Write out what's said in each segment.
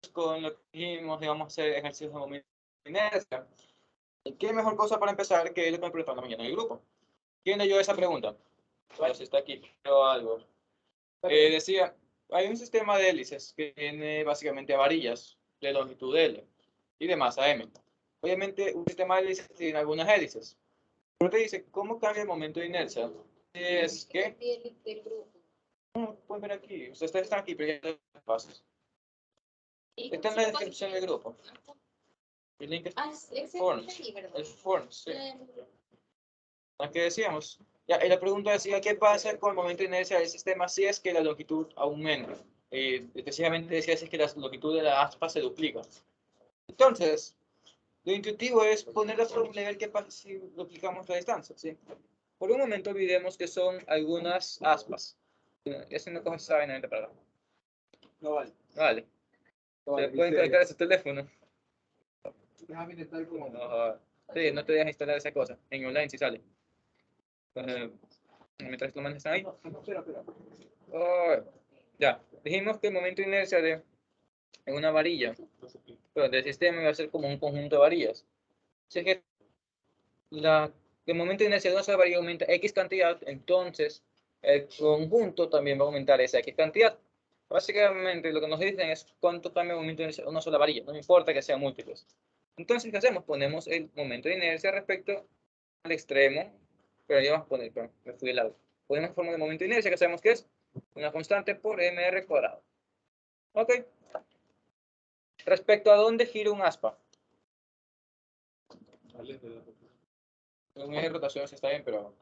con lo que dijimos, digamos, hacer ejercicios de momento de inercia. ¿Qué mejor cosa para empezar que lo que me preguntaron mañana en el grupo? ¿Quién leyó esa pregunta? Bueno, si está aquí, pero algo. Decía, hay un sistema de hélices que tiene básicamente varillas de longitud L y de masa M. Obviamente, un sistema de hélices tiene algunas hélices. Pero te dice, ¿cómo cambia el momento de inercia? Es que, pueden ver aquí, ustedes están aquí, pero ya los pasos. Está en la descripción del grupo. El link es Forms. El Forms, sí. ¿Qué decíamos? Ya, y la pregunta decía, ¿qué pasa con el momento de inercia del sistema si es que la longitud aumenta? Específicamente decía si es que la longitud de la aspa se duplica. Entonces, lo intuitivo es poner la fórmula y ver qué pasa si duplicamos la distancia, ¿sí? Por un momento olvidemos que son algunas aspas. Es una cosa saben para acá. No vale. Vale. Se pueden conectar a su teléfono. Déjame intentar como... Sí, no te dejas instalar esa cosa. En online sí sale. Mientras lo mandas ahí. Espera. Oh, ya. Dijimos que el momento de inercia en una varilla, pero del sistema iba a ser como un conjunto de varillas. Si es que el momento de inercia de una sola varilla aumenta X cantidad, entonces el conjunto también va a aumentar esa X cantidad. Básicamente lo que nos dicen es cuánto cambia el momento de inercia de una sola varilla, no importa que sean múltiples. Entonces, ¿qué hacemos? Ponemos el momento de inercia respecto al extremo, pero ya vamos a poner, pero me fui de lado. Ponemos la forma de momento de inercia, que sabemos que es una constante por mr cuadrado. Ok. Respecto a dónde gira un aspa. Un eje de rotación sí está bien, pero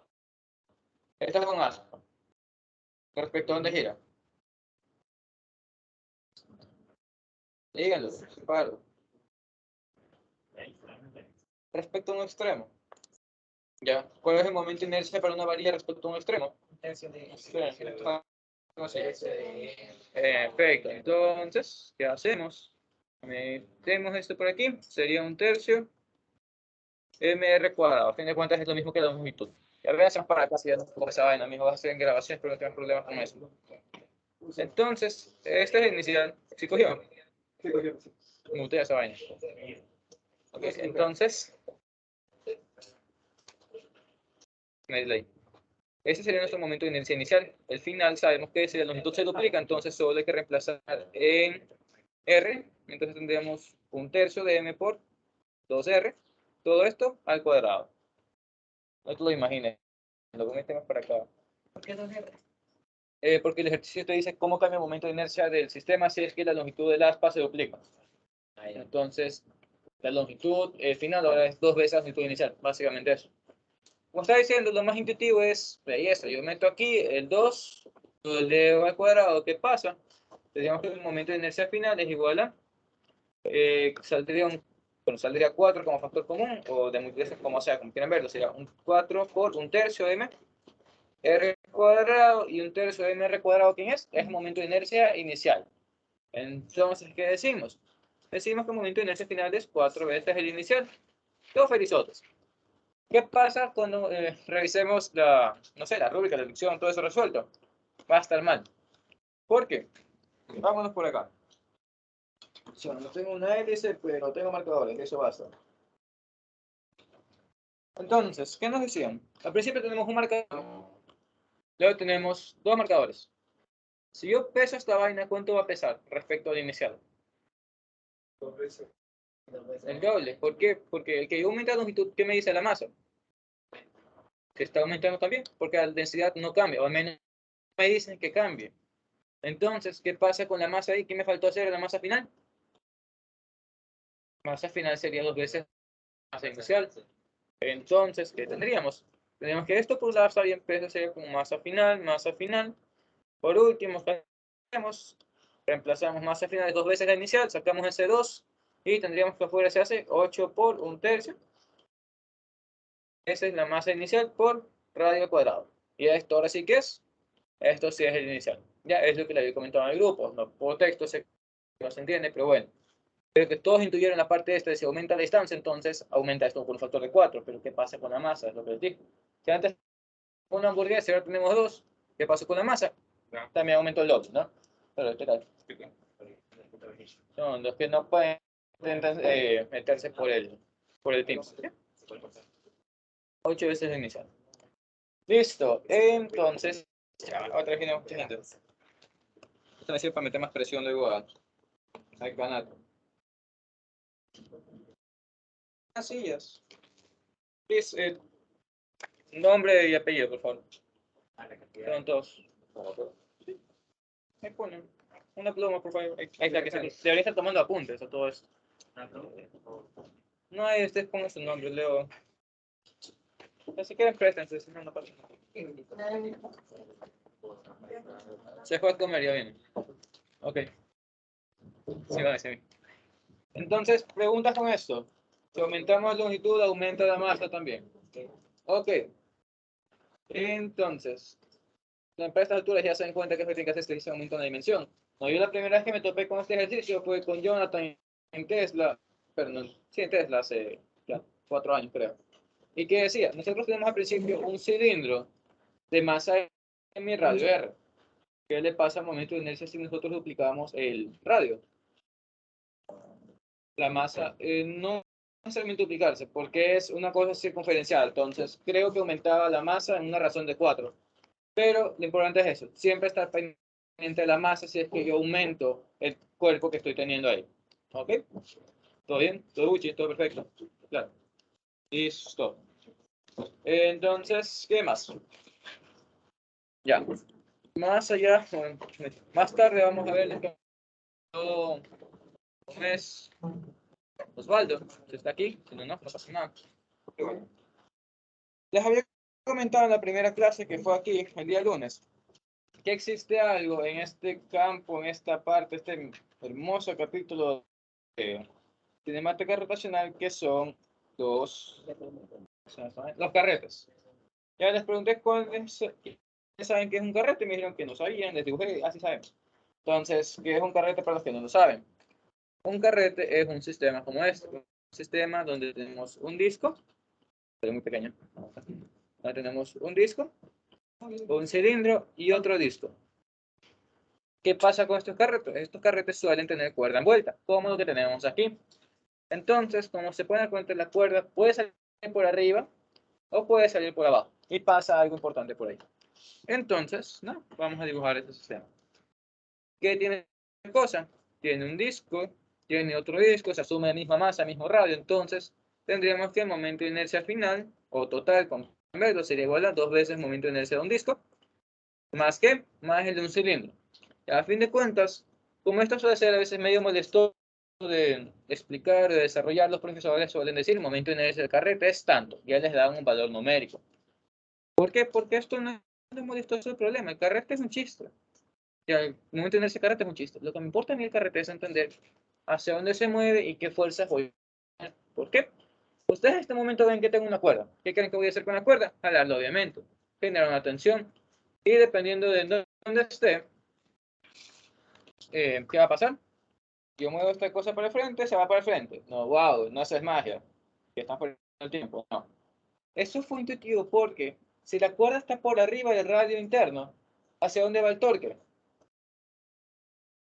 esta es un aspa. Respecto a dónde gira. Díganlo, separo. Respecto a un extremo. ¿Ya? ¿Cuál es el momento de inercia para una varilla respecto a un extremo? Perfecto. Entonces, ¿qué hacemos? Metemos esto por aquí. Sería un tercio mr cuadrado. A fin de cuentas es lo mismo que la longitud. Ya veas para acá si ya no tengo esa vaina. Mismo va a hacer en grabaciones, pero no tengo problemas con eso. Entonces, este es el inicial. ¿Sí cogió? Sí, cogió. Mutea esa vaina. Ok, entonces. Ese sería nuestro momento de inercia inicial. El final sabemos que si la longitud se duplica, entonces solo hay que reemplazar en R. Entonces tendríamos un tercio de M por 2R. Todo esto al cuadrado. No te lo imagines. Lo metemos para acá. ¿Por qué 2R? Porque el ejercicio te dice cómo cambia el momento de inercia del sistema si es que la longitud del aspa se duplica. Entonces, la longitud final ahora es 2 veces la longitud inicial. Básicamente eso. Como estaba diciendo, lo más intuitivo es, ahí está, yo meto aquí el 2, el d al cuadrado, ¿qué pasa? Tendríamos que el momento de inercia final es igual a, saldría 4 como factor común, o de multiplicación, como sea, como quieran verlo, sería un 4 por un tercio de m, r cuadrado, y un tercio de mr cuadrado, ¿quién es? Es el momento de inercia inicial. Entonces, ¿qué decimos? Decimos que el momento de inercia final es 4 veces el inicial. Todos felizotes. ¿Qué pasa cuando revisemos no sé, la rúbrica, la deducción, todo eso resuelto? Va a estar mal. ¿Por qué? Vámonos por acá. Yo no tengo una hélice, pero tengo marcadores, eso basta. Entonces, ¿qué nos decían? Al principio tenemos un marcador, luego tenemos dos marcadores. Si yo peso esta vaina, ¿cuánto va a pesar respecto al inicial? 2 veces. El doble. ¿Por qué? Porque el que yo aumenta la longitud, ¿qué me dice la masa? Que está aumentando también, porque la densidad no cambia, o al menos me dicen que cambie. Entonces, ¿qué pasa con la masa ahí? ¿Qué me faltó hacer en la masa final? La masa final sería 2 veces la masa inicial. Entonces, ¿qué tendríamos? Tendríamos que esto por un lado está bien, peso sería como masa final, masa final. Por último, ¿qué hacemos? Reemplazamos masa final de 2 veces la inicial, sacamos ese 2 y tendríamos que afuera se hace 8 por un tercio. Esa es la masa inicial por radio al cuadrado. Y esto ahora sí que es, esto sí es el inicial. Ya es lo que le había comentado en el grupo, no por texto sé que no se entiende, pero bueno. Pero que todos intuyeron la parte de esta, de si aumenta la distancia, entonces aumenta esto por un factor de 4. Pero ¿qué pasa con la masa? Es lo que les digo. Si antes una hamburguesa y ahora tenemos 2, ¿qué pasa con la masa? También aumentó el doble, ¿no? Pero, ¿qué tal? Son los que no pueden meterse por el Teams. 8 veces inicial. Listo. Entonces, ya, otra vez viene mucha gente. Esto me sirve para meter más presión luego al canal. Las sillas. Please, nombre y apellido, por favor. Son todos. Sí. Me ponen una pluma, por favor. Ahí está, que debería estar tomando apuntes a todo esto. No, ahí ustedes pongan su nombre, Leo. Si quieren, préstense, si no, no pasa nada. Se fue a comer, ya viene. Ok. Sí, va, sí. Entonces, preguntas con esto. Si aumentamos la longitud, aumenta la masa también. Ok. Entonces, para estas alturas ya se dan cuenta que tiene que hacer este aumento en la dimensión. No, yo la primera vez que me topé con este ejercicio fue con Jonathan en Tesla, pero no, sí, en Tesla hace ya 4 años, creo. ¿Y qué decía? Nosotros tenemos al principio un cilindro de masa m radio r. ¿Qué le pasa al momento de inercia si nosotros duplicamos el radio? La masa no necesariamente duplicarse, porque es una cosa circunferencial. Entonces, creo que aumentaba la masa en una razón de 4. Pero lo importante es eso, siempre estar pendiente de la masa si es que yo aumento el cuerpo que estoy teniendo ahí. ¿Ok? ¿Todo bien? ¿Todo Gucci? ¿Todo perfecto? Claro. Listo. Entonces, ¿qué más? Ya. Más allá, más tarde vamos a ver todo es Osvaldo. Si está aquí, si no, no pasa nada. Les había comentado en la primera clase que fue aquí, el día lunes, que existe algo en este campo, en esta parte, este hermoso capítulo de cinemática rotacional, que son los carretes. Ya les pregunté cuáles saben qué es un carrete, me dijeron que no sabían, les dibujé, así sabemos. Entonces, ¿qué es un carrete para los que no lo saben? Un carrete es un sistema como este, un sistema donde tenemos un disco, pero muy pequeño, donde tenemos un disco, un cilindro y otro disco. ¿Qué pasa con estos carretes? Estos carretes suelen tener cuerda envuelta, como lo que tenemos aquí. Entonces, como se puede dar cuenta, la cuerda puede salir por arriba o puede salir por abajo. Y pasa algo importante por ahí. Entonces, no, vamos a dibujar este sistema. ¿Qué tiene cosa? Tiene un disco, tiene otro disco, se asume la misma masa, mismo radio. Entonces, tendríamos que el momento de inercia final, o total, con verlo, sería igual a 2 veces el momento de inercia de un disco, más que, más el de un cilindro. A fin de cuentas, como esto suele ser a veces medio molesto de explicar, de desarrollar, los profesores suelen decir el momento de inercia del carrete es tanto, ya les dan un valor numérico. ¿Por qué? Porque esto no es molestoso el problema, el carrete es un chiste. Ya, el momento de inercia del carrete es un chiste. Lo que me importa a mí el carrete es entender hacia dónde se mueve y qué fuerzas voy a tener. ¿Por qué? Ustedes en este momento ven que tengo una cuerda. ¿Qué creen que voy a hacer con la cuerda? Jalarlo, obviamente. Generar una tensión. Y dependiendo de dónde esté, ¿qué va a pasar? Yo muevo esta cosa para el frente, se va para el frente. No, wow, no haces magia. Que estás perdiendo el tiempo. No. Eso fue intuitivo porque si la cuerda está por arriba del radio interno, ¿hacia dónde va el torque?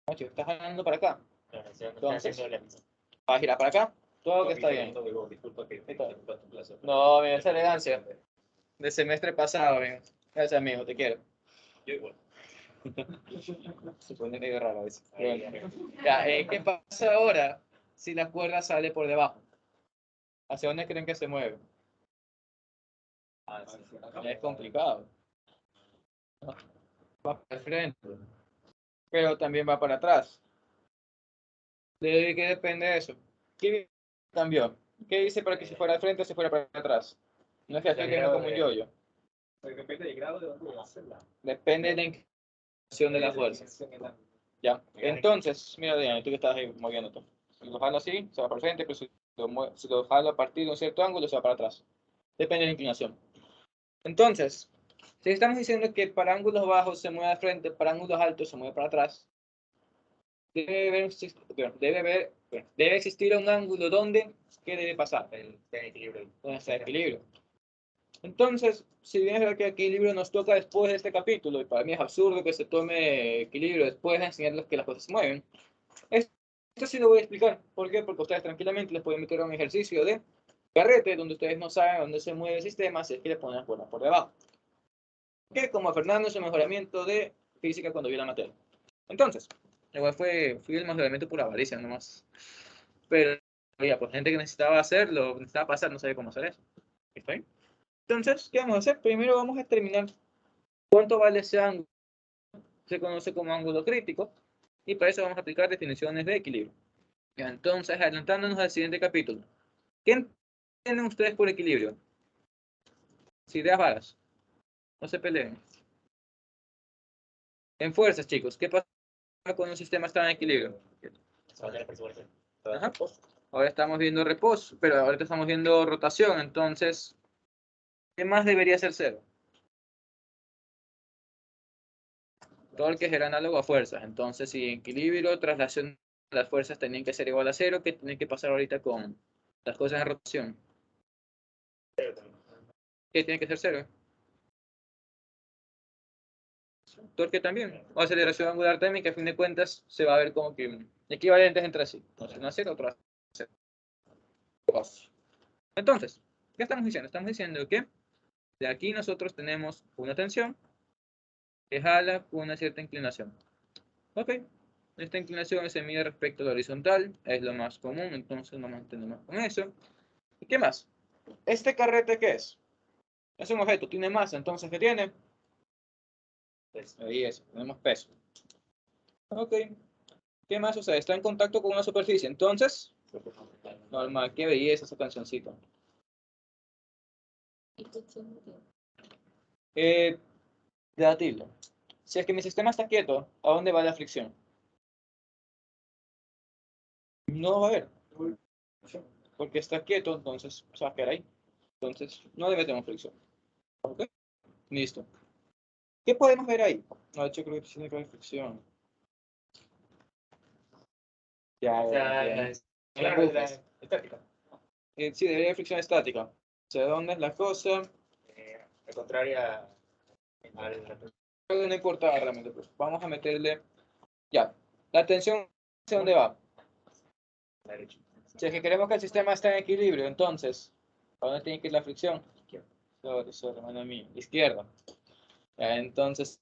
Oye, estás jalando para acá. Entonces, va a girar para acá. Todo que está bien. No, mira, esa elegancia. De semestre pasado, bien. Gracias, amigo, te quiero. Yo igual. Se pone medio raro a veces. Bueno. Ya, ¿qué pasa ahora si la cuerda sale por debajo? ¿Hacia dónde creen que se mueve? Es complicado. Va para el frente, pero también va para atrás. ¿De qué depende de eso? ¿Qué cambió? ¿Qué dice para que se fuera al frente o se fuera para atrás? No es que estoy viendo como un yoyo. Depende del grado de dónde hacerla. Depende de la inclinación de la fuerza. Ya. Entonces, mira, Diana, tú que estás ahí moviéndote. Si lo jalo así, se va para el frente, pero si lo jalo a partir de un cierto ángulo, se va para atrás. Depende de la inclinación. Entonces, si estamos diciendo que para ángulos bajos se mueve al frente, para ángulos altos se mueve para atrás, debe existir un ángulo donde, ¿qué debe pasar? Donde está el equilibrio. Entonces, si bien es verdad que el equilibrio nos toca después de este capítulo, y para mí es absurdo que se tome equilibrio después de enseñarles que las cosas se mueven, esto Esto sí lo voy a explicar. ¿Por qué? Porque ustedes tranquilamente les pueden meter un ejercicio de carrete donde ustedes no saben dónde se mueve el sistema, si es que le ponen las bolas por debajo. Que como a Fernando es un mejoramiento de física cuando vio la materia. Entonces, igual fui el mejoramiento por avaricia nomás. Pero había pues, gente que necesitaba hacerlo, necesitaba pasar, no sabía cómo hacer eso. ¿Está bien? Entonces, ¿qué vamos a hacer? Primero vamos a determinar cuánto vale ese ángulo. Se conoce como ángulo crítico. Y para eso vamos a aplicar definiciones de equilibrio. Ya, entonces, adelantándonos al siguiente capítulo. ¿Qué entienden ustedes por equilibrio? Si ideas vagas. No se peleen. En fuerzas, chicos. ¿Qué pasa cuando un sistema está en equilibrio? Ajá. Ahora estamos viendo reposo, pero ahorita estamos viendo rotación. Entonces, ¿qué más debería ser cero? Torque era análogo a fuerzas. Entonces, si en equilibrio, traslación de las fuerzas tenían que ser igual a cero, ¿qué tiene que pasar ahorita con las cosas en rotación? ¿Qué tiene que ser cero? Torque también. O aceleración angular también, que a fin de cuentas se va a ver como que equivalentes entre sí. Entonces, una cero, otra cero. Entonces, ¿qué estamos diciendo? Estamos diciendo que de aquí nosotros tenemos una tensión que jala con una cierta inclinación. Ok, esta inclinación se mide respecto a la horizontal, es lo más común, entonces nos mantenemos con eso. ¿Y qué más? ¿Este carrete qué es? Es un objeto, tiene masa, entonces ¿qué tiene? Ahí es, tenemos peso. Ok, ¿qué más? O sea, está en contacto con una superficie, entonces, normal, qué belleza esa cancioncita. Debatible. Si es que mi sistema está quieto, ¿a dónde va la fricción? No va a haber. Porque está quieto, entonces se va a quedar ahí. Entonces, no debe tener fricción. ¿Ok? Listo. ¿Qué podemos ver ahí? No, de hecho, creo que tiene que haber fricción. Ya. Estática. Sí, debería haber fricción estática. O sea, ¿dónde es la cosa? La contraria al. No importa realmente, pues. Vamos a meterle. Ya. La tensión, ¿hacia dónde va? La derecha. Si es que queremos que el sistema esté en equilibrio, entonces, ¿a dónde tiene que ir la fricción? Sorry, hermano mío. Izquierda. Ya, entonces,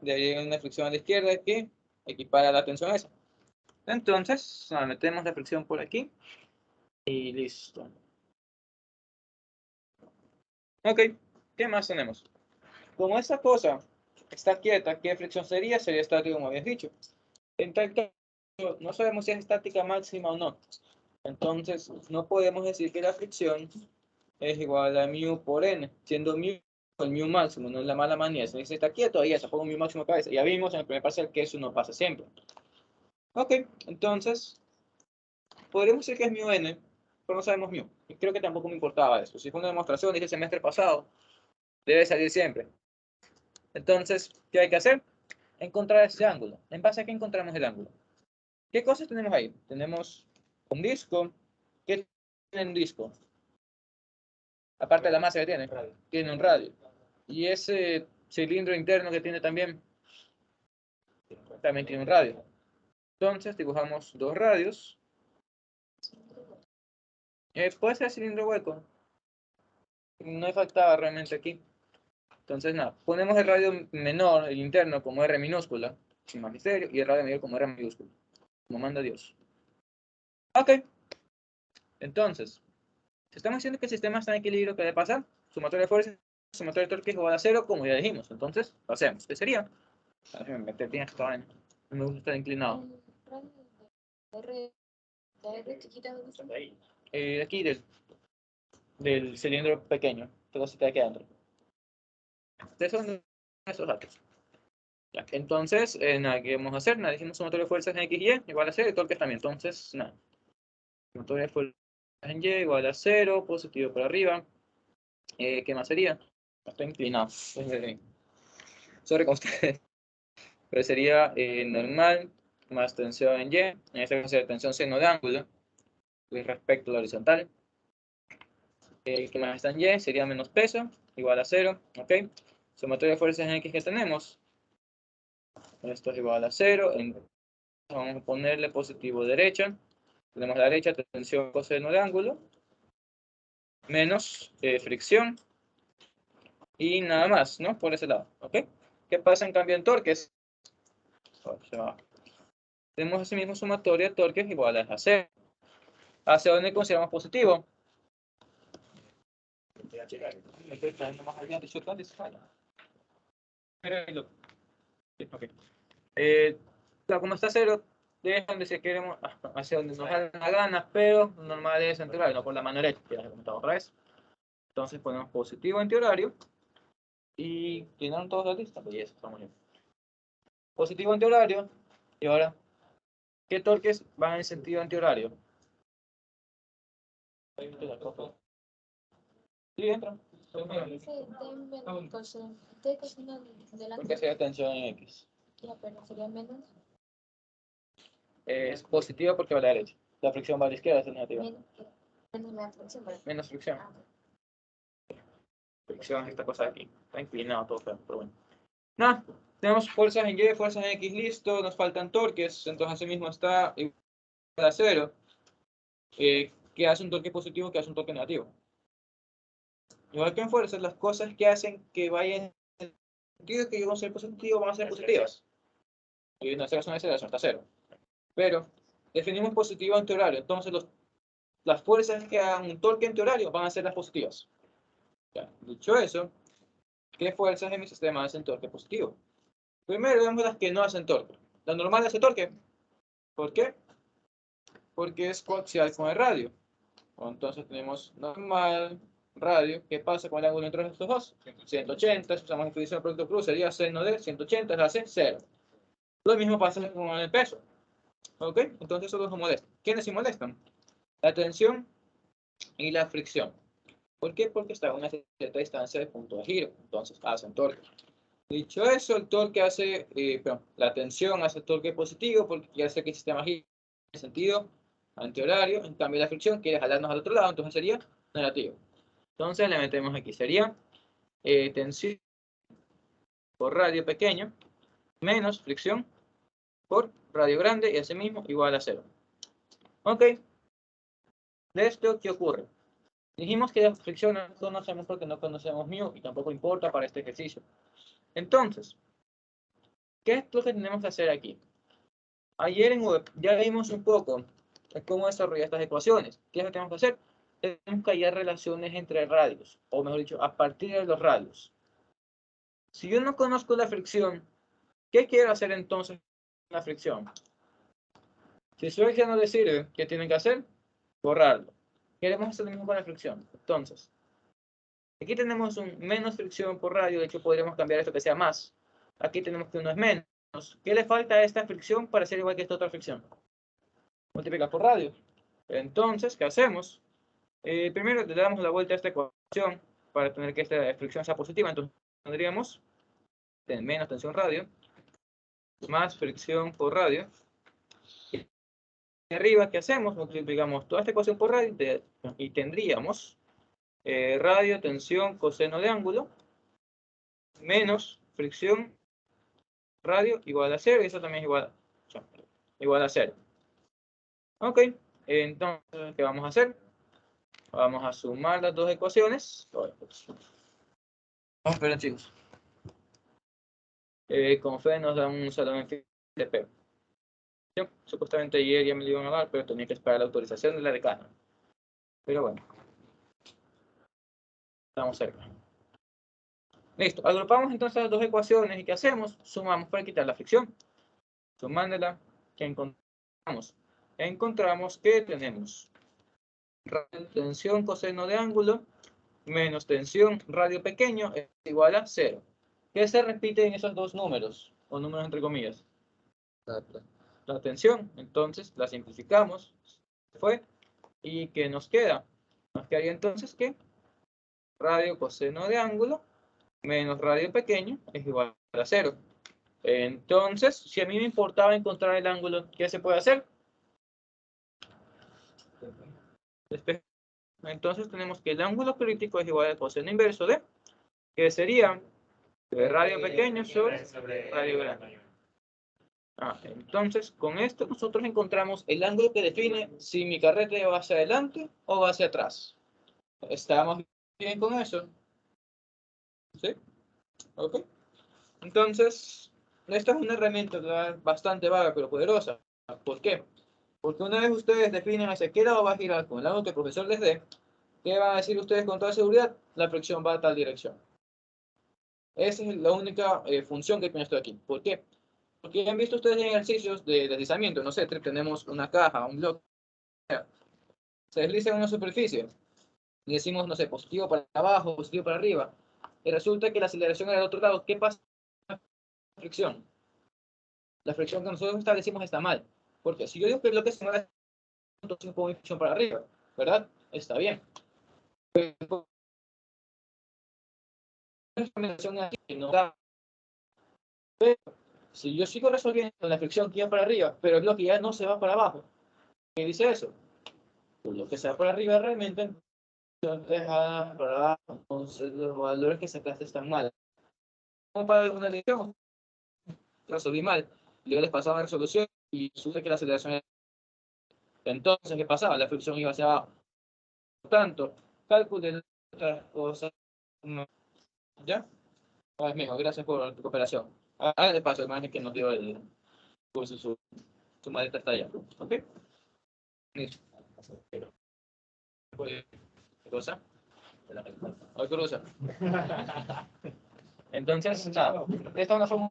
debería haber una fricción a la izquierda que equipara la tensión a esa. Entonces, metemos la fricción por aquí y listo. Ok, ¿qué más tenemos? Como esta cosa está quieta, ¿qué fricción sería? Sería estática, como habías dicho. En tal caso, no sabemos si es estática máxima o no. Entonces, no podemos decir que la fricción es igual a mu por n, siendo mu el mu máximo, no es la mala manía. Si está quieto, ahí se pongo mu máximo cabeza. Ya vimos en el primer parcial que eso no pasa siempre. Ok, entonces, podríamos decir que es mu n, pero no sabemos mu. Y creo que tampoco me importaba eso. Si fue una demostración, dije el semestre pasado, debe salir siempre. Entonces, ¿qué hay que hacer? Encontrar ese ángulo. ¿En base a qué encontramos el ángulo? ¿Qué cosas tenemos ahí? Tenemos un disco. ¿Qué tiene un disco? Aparte de la masa que tiene, tiene un radio. Y ese cilindro interno que tiene también tiene un radio. Entonces dibujamos dos radios. Puede ser cilindro hueco. No faltaba realmente aquí. Entonces nada, ponemos el radio menor, el interno, como R minúscula, sin magisterio, y el radio mayor como R mayúscula, como manda Dios. Ok, entonces, si estamos diciendo que el sistema está en equilibrio, ¿qué le pasa? Sumatoria de fuerza, sumatoria de torque es igual a cero, como ya dijimos. Entonces, lo hacemos. ¿Qué sería? Déjame meter bien esta vaina. No me gusta estar inclinado. Aquí del cilindro pequeño. Esta cosita que hay adentro. Estos son esos datos. Ya. Entonces, nada, ¿qué vamos a hacer? Nada, dijimos sumatoria de fuerzas en X y Y igual a 0 y torques también. Entonces, nada. Sumatoria de fuerzas en Y igual a 0, positivo para arriba. ¿Qué más sería? Estoy inclinado. Sorry con ustedes. Pero sería normal más tensión en Y. En este caso sería tensión seno de ángulo respecto a la horizontal. Que más está en Y sería menos peso, igual a 0. ¿Ok? Sumatoria de fuerzas en X que tenemos. Esto es igual a 0. vamos a ponerle positivo derecha. Tenemos a la derecha tensión coseno de ángulo, menos fricción, y nada más, ¿no? Por ese lado, ¿ok? ¿Qué pasa en cambio en torques? Tenemos ese mismo sumatorio de torques igual a AC. ¿Hacia dónde consideramos positivo? Okay. Como está cero, déjenme si queremos hacia donde nos da la gana, pero normal es antihorario, no por la mano derecha, que ya comentado otra vez. Entonces ponemos positivo antihorario y llenaron todos la lista, pues eso, estamos bien. Positivo antihorario, y ahora, ¿qué torques van en sentido antihorario? Sí, entra. Porque sería tensión en X. Ya, pero sería menos. Es positivo porque va a la derecha. La fricción va a la izquierda, es negativa. Menos la fricción, ¿verdad? Menos fricción. Ah, Fricción es esta cosa de aquí. Está inclinado todo feo, pero bueno. Nada, tenemos fuerzas en Y, fuerzas en X, listo. Nos faltan torques, entonces así mismo está igual a 0. ¿Qué hace un torque positivo? ¿Qué hace un torque negativo? Igual que en fuerzas, las cosas que hacen que vayan en el sentido que yo voy a ser positivo van a ser positivas. Y en este caso una aceleración está 0. Pero definimos positivo antihorario, entonces las fuerzas que hagan un torque antihorario van a ser las positivas. Ya, dicho eso, ¿qué fuerzas en mi sistema hacen torque positivo? Primero vemos las que no hacen torque. La normal hace torque. ¿Por qué? Porque es coaxial con el radio. Entonces tenemos normal, radio. ¿Qué pasa con el ángulo entre estos dos? 180. Si usamos definición de producto cruz, sería seno de 180 es hace 0. Lo mismo pasa con el peso. ¿Ok? Entonces eso nos molesta. ¿Quiénes sí molestan? La tensión y la fricción. ¿Por qué? Porque está a una cierta distancia de punto de giro. Entonces hacen torque. Dicho eso, el torque hace, la tensión hace torque positivo porque hace que el sistema gire en sentido antihorario. En cambio, la fricción quiere jalarnos al otro lado, entonces sería negativo. Entonces le metemos aquí, sería tensión por radio pequeño menos fricción por radio grande y así mismo igual a 0. Ok. De esto, ¿qué ocurre? Dijimos que la fricción no conocemos porque no conocemos μ y tampoco importa para este ejercicio. Entonces, ¿qué es lo que tenemos que hacer aquí? Ayer en web ya vimos un poco cómo desarrollar estas ecuaciones. ¿Qué es lo que tenemos que hacer? Tenemos que hallar relaciones entre radios, o mejor dicho, a partir de los radios. Si yo no conozco la fricción, ¿qué quiero hacer entonces con la fricción? Si su eje no le sirve, ¿qué tienen que hacer? Borrarlo. Queremos hacer lo mismo con la fricción. Entonces, aquí tenemos un menos fricción por radio, de hecho podríamos cambiar esto que sea más. Aquí tenemos que uno es menos. ¿Qué le falta a esta fricción para ser igual que esta otra fricción? Multiplicar por radio. Entonces, ¿qué hacemos? Primero le damos la vuelta a esta ecuación para tener que esta fricción sea positiva. Entonces tendríamos menos tensión radio más fricción por radio. Y arriba, ¿qué hacemos? Multiplicamos toda esta ecuación por radio y tendríamos radio, tensión, coseno de ángulo menos fricción radio igual a 0 y eso también es igual a 0. Ok, entonces, ¿qué vamos a hacer? Vamos a sumar las dos ecuaciones. Esperen, chicos. Con fe nos dan un salón en fin de P. Supuestamente ayer ya me lo iban a dar, pero tenía que esperar la autorización de la decana. Pero bueno. Estamos cerca. Listo. Agrupamos entonces las dos ecuaciones y ¿qué hacemos? Sumamos para quitar la fricción. Sumándola, ¿qué encontramos? Encontramos que tenemos radio tensión coseno de ángulo menos tensión radio pequeño es igual a 0. ¿Qué se repite en esos dos números? O números entre comillas. La tensión. Entonces la simplificamos. Fue. ¿Y qué nos queda? Nos quedaría entonces que radio coseno de ángulo menos radio pequeño es igual a 0. Entonces, si a mí me importaba encontrar el ángulo, ¿qué se puede hacer? Entonces tenemos que el ángulo crítico es igual al coseno inverso de, que sería radio pequeño sobre radio grande. Entonces, con esto nosotros encontramos el ángulo que define si mi carrete va hacia adelante o va hacia atrás. ¿Estamos bien con eso? ¿Sí? ¿Ok? Entonces, esta es una herramienta bastante vaga pero poderosa. ¿Por qué? Porque una vez ustedes definen hacia qué lado va a girar con el ángulo que el profesor les dé, ¿qué van a decir ustedes con toda seguridad? La fricción va a tal dirección. Esa es la única función que tiene esto aquí. ¿Por qué? Porque han visto ustedes en ejercicios de deslizamiento, no sé, tenemos una caja, un bloque, se desliza en una superficie y decimos, no sé, positivo para abajo, positivo para arriba, y resulta que la aceleración era del otro lado. ¿Qué pasa con la fricción? La fricción que nosotros establecimos está mal. Porque si yo digo que el bloque se mueve, entonces pongo mi fricción para arriba, ¿verdad? Está bien. Pero esta combinación aquí no da. Pero si yo sigo resolviendo la fricción que va para arriba, pero el bloque ya no se va para abajo, ¿qué dice eso? Pues lo que se va para arriba realmente deja para abajo, entonces los valores que sacaste están mal. Como para una lección, resolví mal, yo les pasaba la resolución y supe que la aceleración era... Entonces, ¿qué pasaba? La fricción iba hacia abajo. Por tanto, calculé otras cosas. No. ¿Ya? Ah, mijo, gracias por tu cooperación. Ahora le paso, hermano, que nos dio el curso, su maleta está allá. ¿Ok? Listo. ¿Qué cosa? Hoy cruza. Entonces, nada, esta es una forma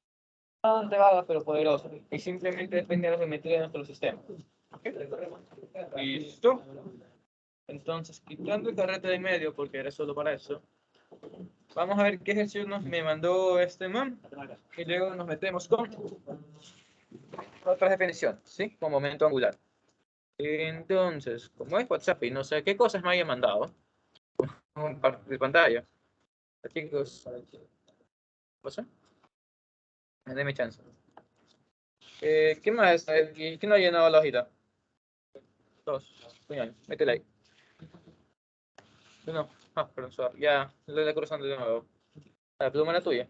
bastante vaga pero poderosa y simplemente depende de la geometría de nuestro sistema. ¿Okay? ¿Listo? Entonces, quitando el carrete de medio porque era solo para eso, vamos a ver qué ejercicio me mandó este man y luego nos metemos con otra definición, ¿sí? Con momento angular. Entonces, como es WhatsApp y no sé qué cosas me haya mandado, de pantalla. Chicos, ¿qué pasa? Deme chance. ¿Qué más? ¿Quién no ha llenado la hojita? Dos. Puñal, métela ahí. No, perdón, suave. Ya, le cruzando de nuevo. La pluma la tuya.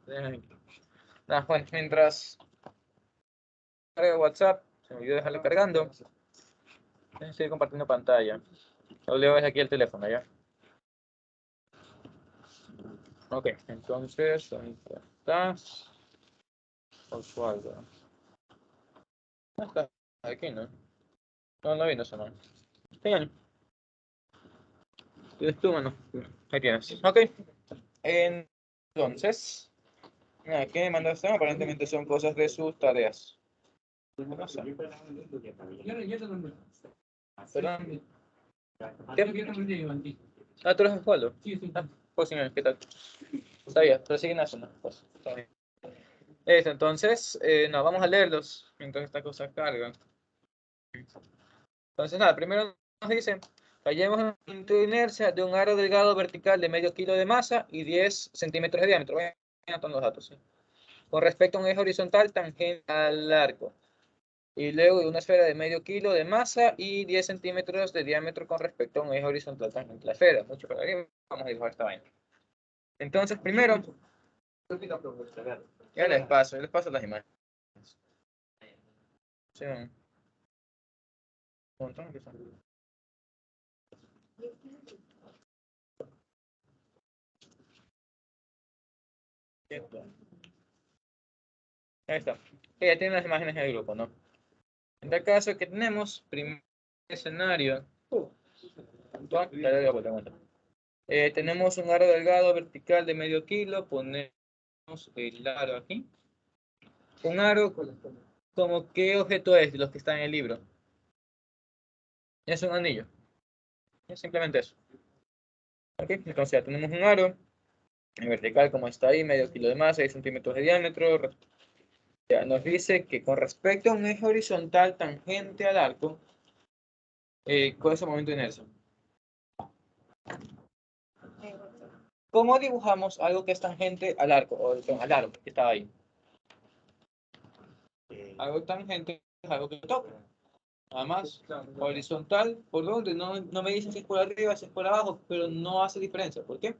Bueno, mientras carga WhatsApp, se me olvidó dejarlo cargando. Estoy compartiendo pantalla. Lo leo desde aquí el teléfono, ¿ya? Ok, entonces, ahí está. Osvaldo. No está aquí, ¿no? No vino esa mano. Genial. ¿Tienes tú, mano? Ahí tienes. Ok. Entonces, ¿qué me mandaste? Aparentemente son cosas de sus tareas. No pasa. Perdón. ¿Qué? ¿Tú eres Osvaldo? Pues señor, ¿qué tal? Está bien, pero siguen haciendo. Pues, está bien. Entonces, no, vamos a leerlos mientras esta cosa carga. Entonces, nada, primero nos dice, hallemos un momento de inercia de un aro delgado vertical de medio kilo de masa y 10 centímetros de diámetro. Voy anotando los datos, ¿sí? Con respecto a un eje horizontal tangente al arco. Y luego de una esfera de medio kilo de masa y 10 centímetros de diámetro con respecto a un eje horizontal tangente a la esfera. Mucho para arriba, vamos a dibujar esta vaina. Entonces, primero, ya les paso las imágenes. Sí, un montón que son. Ahí está. Ya tienen las imágenes en el grupo, ¿no? En tal caso que tenemos, primer escenario. Tenemos un aro delgado vertical de medio kilo. Ponemos el aro aquí. Un aro, como qué objeto es de los que están en el libro. Es un anillo. Es simplemente eso. ¿Ok? Entonces ya tenemos un aro en vertical como está ahí, medio kilo de masa, 6 centímetros de diámetro. Ya nos dice que con respecto a un eje horizontal tangente al arco, ¿cuál es el momento de inercia? ¿Cómo dibujamos algo que es tangente al arco? O al aro que estaba ahí. Algo tangente es algo que toca. Nada más, horizontal, ¿por dónde? No me dicen si es por arriba, si es por abajo, pero no hace diferencia. ¿Por qué?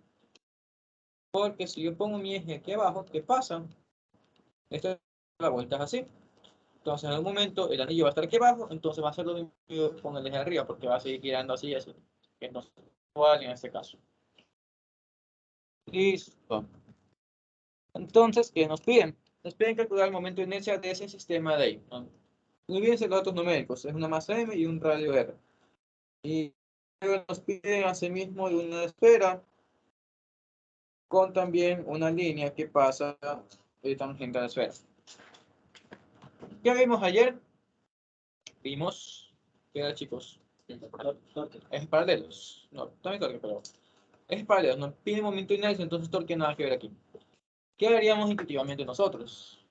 Porque si yo pongo mi eje aquí abajo, ¿qué pasa? Esta la vuelta es así. Entonces en algún momento el anillo va a estar aquí abajo, entonces va a ser lo mismo con el eje de arriba, porque va a seguir girando así y así. Que no es igual en este caso. Listo. Entonces, ¿qué nos piden? Nos piden calcular el momento de inercia de ese sistema de ahí, ¿no? No olvídense los datos numéricos, es una masa m y un radio r. Y luego nos piden asimismo una esfera con también una línea que pasa de tangente a la esfera. ¿Qué vimos ayer? Vimos, ¿qué era, chicos? Es paralelos. No, también torque, pero es paralelo. No pide momento de inercia, entonces torque nada que ver aquí. ¿Qué haríamos intuitivamente nosotros?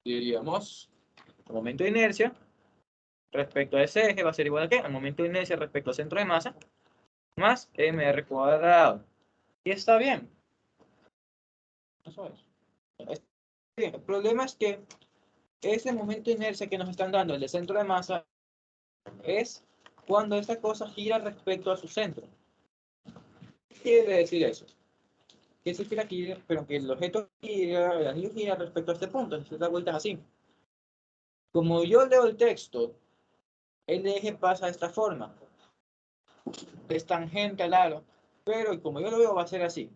Diríamos, el momento de inercia respecto a ese eje va a ser igual a ¿qué? Al momento de inercia respecto al centro de masa más mr cuadrado. Y está bien. Eso es. Está bien. El problema es que ese momento de inercia que nos están dando, el de centro de masa, es cuando esta cosa gira respecto a su centro. ¿Qué quiere decir eso? Que se gira aquí, pero que el objeto gira, el anillo gira respecto a este punto, entonces da vueltas así. Como yo leo el texto, el eje pasa de esta forma, es tangente al aro, pero como yo lo veo va a ser así.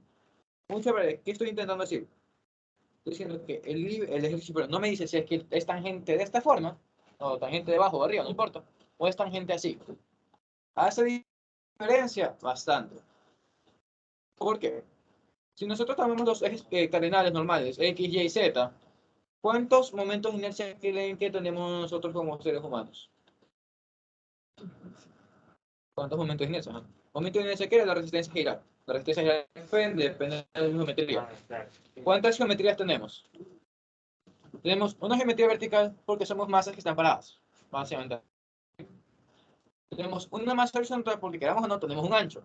Muchas veces, ¿qué estoy intentando decir? Estoy diciendo que el ejercicio, pero no me dice si es que es tangente de esta forma, o tangente de abajo o arriba, no importa, o es tangente así. Hace diferencia bastante. ¿Por qué? Si nosotros tomamos los ejes cardinales normales, X, Y y Z, ¿cuántos momentos de inercia creen que tenemos nosotros como seres humanos? ¿Cuántos momentos de inercia? Ajá. Momento de inercia, ¿qué es la resistencia girar? La resistencia girar depende de la geometría. Claro. ¿Cuántas geometrías tenemos? Tenemos una geometría vertical porque somos masas que están paradas, básicamente. Tenemos una masa horizontal porque queramos o no tenemos un ancho.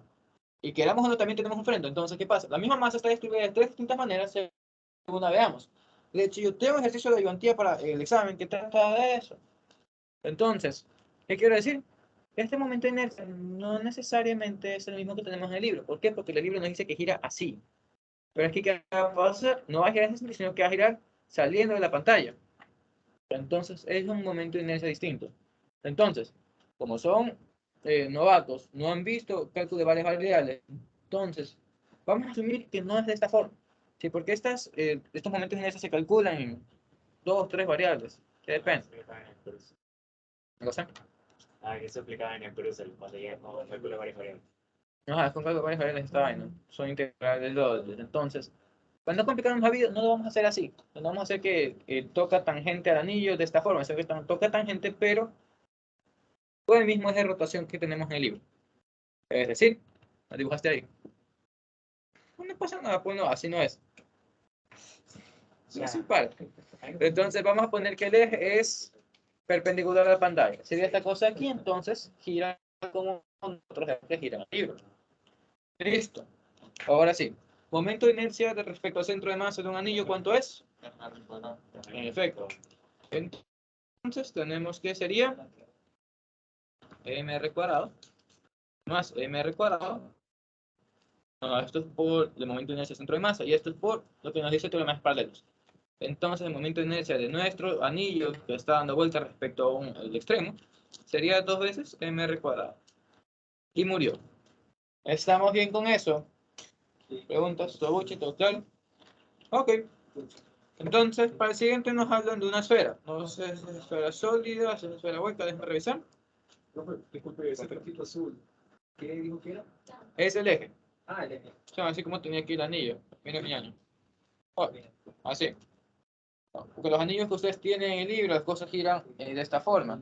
Y queramos o no también tenemos un frente. Entonces, ¿qué pasa? La misma masa está distribuida de tres distintas maneras según la veamos. De hecho, yo tengo un ejercicio de ayudantía para el examen que trata de eso. Entonces, ¿qué quiero decir? Este momento de inercia no necesariamente es el mismo que tenemos en el libro. ¿Por qué? Porque el libro nos dice que gira así. Pero es que ¿qué va a hacer? No va a girar así, sino que va a girar saliendo de la pantalla. Entonces, es un momento de inercia distinto. Entonces, como son novatos, no han visto cálculo de varias variables, entonces, vamos a asumir que no es de esta forma. Sí, porque estos momentos de inercia se calculan en dos, tres variables. Que depende. ¿No lo sé? Que eso aplicaba en el Perusel, cuando ya no calculo varias variables. Ajá, con cálculo de varias variables esta vaina. Son integrales dobles. Entonces, para no complicarnos la vida, no lo vamos a hacer así. No vamos a hacer que toca tangente al anillo de esta forma. Es que toca tangente, pero con el mismo eje de rotación que tenemos en el libro. Es decir, la dibujaste ahí. No pasa nada, pues no, así no es. No es impar. Entonces vamos a poner que el eje es perpendicular a la pantalla. Sería esta cosa aquí, entonces gira como otros ejes que giran el libro. Listo. Ahora sí. Momento de inercia respecto al centro de masa de un anillo, ¿cuánto es? En efecto. Entonces tenemos que sería mr cuadrado más mr cuadrado. No, esto es por el momento de inercia del centro de masa y esto es por lo que nos dice el teorema de paralelos. Entonces, el momento de inercia de nuestro anillo que está dando vuelta respecto a el extremo sería 2 veces mr cuadrado. Y murió. ¿Estamos bien con eso? ¿Preguntas? ¿Todo buche? ¿Todo claro? Ok. Entonces, para el siguiente nos hablan de una esfera. No sé si es esfera sólida, si es esfera hueca, déjame revisar. Disculpe, ese trajito azul, ¿qué dijo que era? Es el eje. Ah, el eje. O sea, así como tenía aquí el anillo. Mira mi año. Oh, así. Porque los anillos que ustedes tienen en el libro, las cosas giran de esta forma.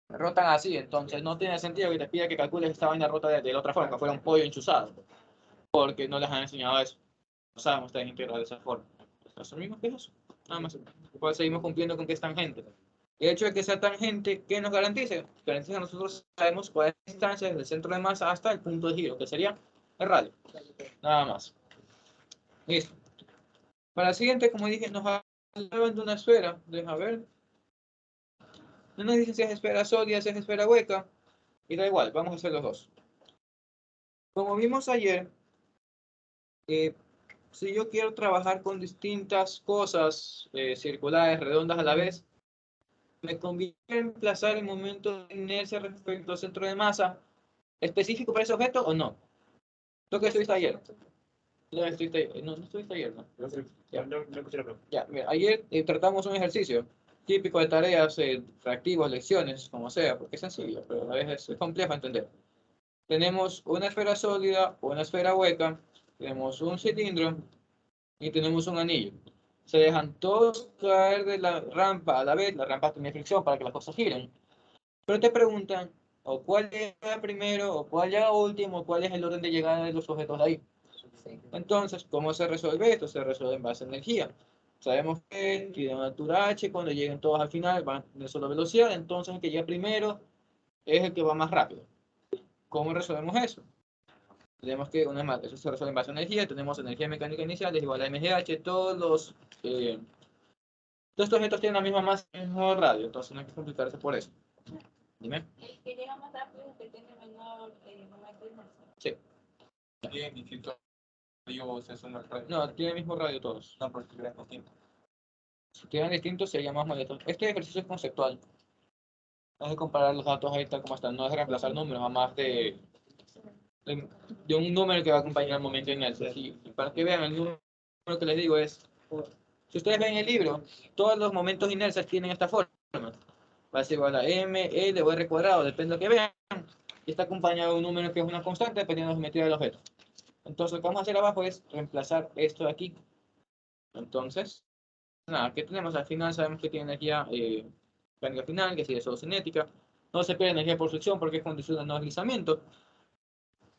Rotan así, entonces no tiene sentido que te pida que calcules esta vaina rota de la otra forma, que fuera un pollo enchuzado. Porque no les han enseñado eso. No saben ustedes integrar de esa forma. Asumimos que es eso. Nada más. Pues seguimos cumpliendo con que es tangente. El hecho de que sea tangente, ¿qué nos garantiza? Garantiza que nosotros sabemos cuál es la distancia desde el centro de masa hasta el punto de giro, que sería el radio. Nada más. Listo. Para el siguiente, como dije, nos hablan de una esfera. Deja ver. No nos dicen si es esfera sólida, si es esfera hueca. Y da igual, vamos a hacer los dos. Como vimos ayer, eh, si yo quiero trabajar con distintas cosas circulares, redondas a la vez, ¿me conviene reemplazar el momento de inercia respecto al centro de masa específico para ese objeto o no? ¿Tú que estuviste ayer? No, no estuviste ayer, ¿no? No escuché la pregunta. Ya, mira, ayer tratamos un ejercicio típico de tareas, reactivos, lecciones, como sea, porque es sencillo, pero a la vez es complejo de entender. Tenemos una esfera sólida, una esfera hueca, tenemos un cilindro y tenemos un anillo. Se dejan todos caer de la rampa a la vez, la rampa tiene fricción para que las cosas giren. Pero te preguntan, o cuál llega primero, o cuál llega último, o cuál es el orden de llegada de los objetos de ahí. Entonces, ¿cómo se resuelve esto? Se resuelve en base a energía. Sabemos que tiene una altura h, cuando lleguen todos al final van a tener sola velocidad, entonces el que llega primero es el que va más rápido. ¿Cómo resolvemos eso? Tenemos que, una vez más, eso se resuelve en base a energía, tenemos energía mecánica inicial es igual a mgh, todos estos objetos tienen la misma masa y el mismo radio, entonces no hay que complicarse por eso. Dime. El que llega más rápido es el que tiene menor momento de inercia. Sí. Tienen distintos radios, es una radio. No, tienen el mismo radio todos. No, porque crean distintos. Si tienen distintos sería más molesto. Este ejercicio es conceptual. No es de comparar los datos ahí tal como están, no es de reemplazar números, a más de un número que va a acompañar el momento de inercia. Y para que vean, el número que les digo es, si ustedes ven el libro, todos los momentos de inercia tienen esta forma. Va a ser igual a m, l o r cuadrado, depende de lo que vean. Y está acompañado de un número que es una constante dependiendo de la geometría del objeto. Entonces lo que vamos a hacer abajo es reemplazar esto de aquí. Entonces, nada, ¿qué tenemos? Al final sabemos que tiene energía mecánica final, que sigue solo cinética. No se pierde energía por fricción porque es condición de no deslizamiento.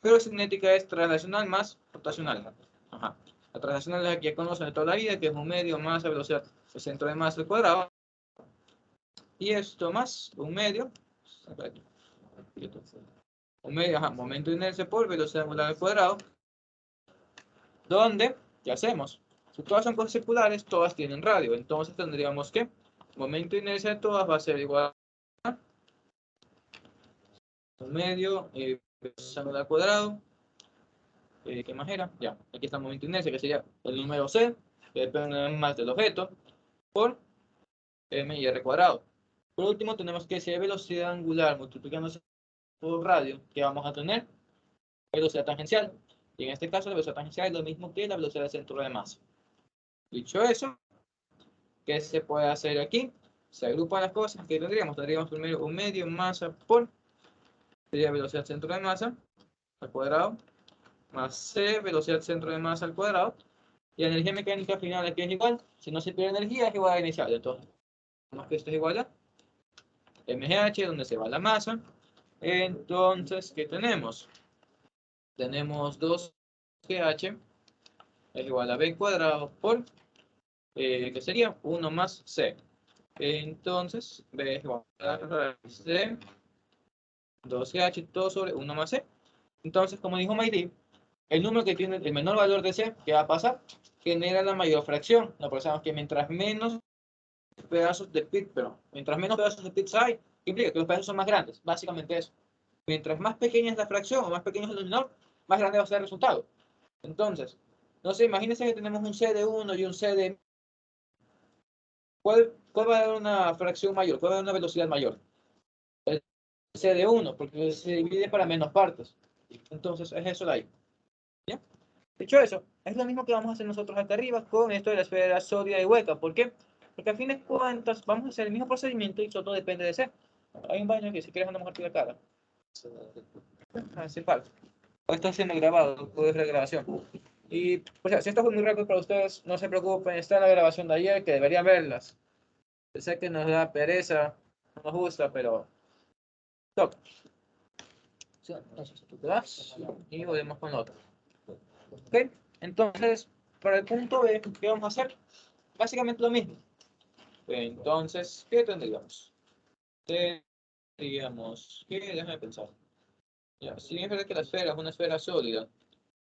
Pero cinética es translacional más rotacional. Ajá. La translacional es la que ya conocen de toda la vida, que es un medio más la velocidad del centro de masa al cuadrado. Y esto más un medio. Un medio, ajá, momento de inercia por velocidad angular al cuadrado. Donde, ¿qué hacemos? Si todas son cosas circulares, todas tienen radio. Entonces tendríamos que momento de inercia de todas va a ser igual a un medio velocidad angular al cuadrado. ¿Qué más era? Ya, aquí está el momento de inercia, que sería el número c, que depende más del objeto, por m y r cuadrado. Por último, tenemos que si hay velocidad angular multiplicándose por radio, que vamos a tener velocidad tangencial. Y en este caso, la velocidad tangencial es lo mismo que la velocidad del centro de masa. Dicho eso, ¿qué se puede hacer aquí? Se agrupan las cosas que tendríamos. Tendríamos primero un medio masa por, sería velocidad centro de masa al cuadrado, más c, velocidad centro de masa al cuadrado, y la energía mecánica final aquí es igual, si no se pierde energía es igual a inicial, entonces, más que esto es igual a mgh, donde se va la masa. Entonces, ¿qué tenemos? Tenemos 2gh es igual a b cuadrado por, ¿qué sería? 1 más c. Entonces, b es igual a c, 2gh, todo sobre 1 más c. Entonces, como dijo Mayri, el número que tiene el menor valor de c, ¿qué va a pasar? Genera la mayor fracción. No, pensamos que mientras menos pedazos de pit, pero mientras menos pedazos de pizza hay, implica que los pedazos son más grandes. Básicamente eso. Mientras más pequeña es la fracción o más pequeño es el menor, más grande va a ser el resultado. Entonces, no sé, imagínense que tenemos un c de 1 y un c de... ¿Cuál va a dar una fracción mayor? ¿Cuál va a dar una velocidad mayor? El c de 1, porque se divide para menos partes. Entonces, es eso de ahí. ¿Ya? Dicho eso, es lo mismo que vamos a hacer nosotros acá arriba con esto de la esfera sólida y hueca. ¿Por qué? Porque a fin de cuentas vamos a hacer el mismo procedimiento y todo depende de C. Hay un baño que si quieres una mujer la cara. Así falta. Esto está siendo grabado, puede ser grabación. Y, pues, si esto fue muy rápido para ustedes, no se preocupen, está en la grabación de ayer, que deberían verlas. Sé que nos da pereza, no nos gusta, pero... Toca. Entonces, tú te vas y volvemos con lo otro. ¿Ok? Entonces, para el punto B, ¿qué vamos a hacer? Básicamente lo mismo. Entonces, ¿qué tendríamos? Tendríamos que, déjame pensar. Ya, si bien es verdad que la esfera es una esfera sólida,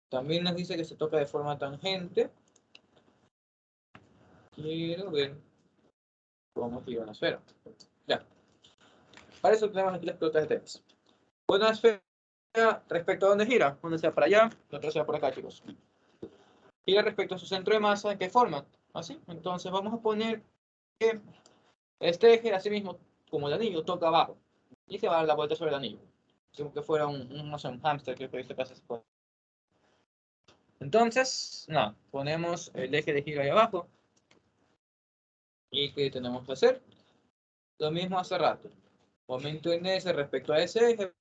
también nos dice que se toca de forma tangente. Quiero ver cómo gira una esfera. Ya. Para eso tenemos aquí las pelotas de tenis. Una esfera respecto a dónde gira, una sea para allá, la otra sea por acá, chicos. Y respecto a su centro de masa, ¿en qué forma? Así. Entonces vamos a poner que este eje, así mismo, como el anillo, toca abajo. Y se va a dar la vuelta sobre el anillo. Como que fuera no sé, un hámster que este caso se puede. Entonces, no, ponemos el eje de giro ahí abajo. ¿Y qué tenemos que hacer? Lo mismo hace rato. Momento de inercia respecto a ese eje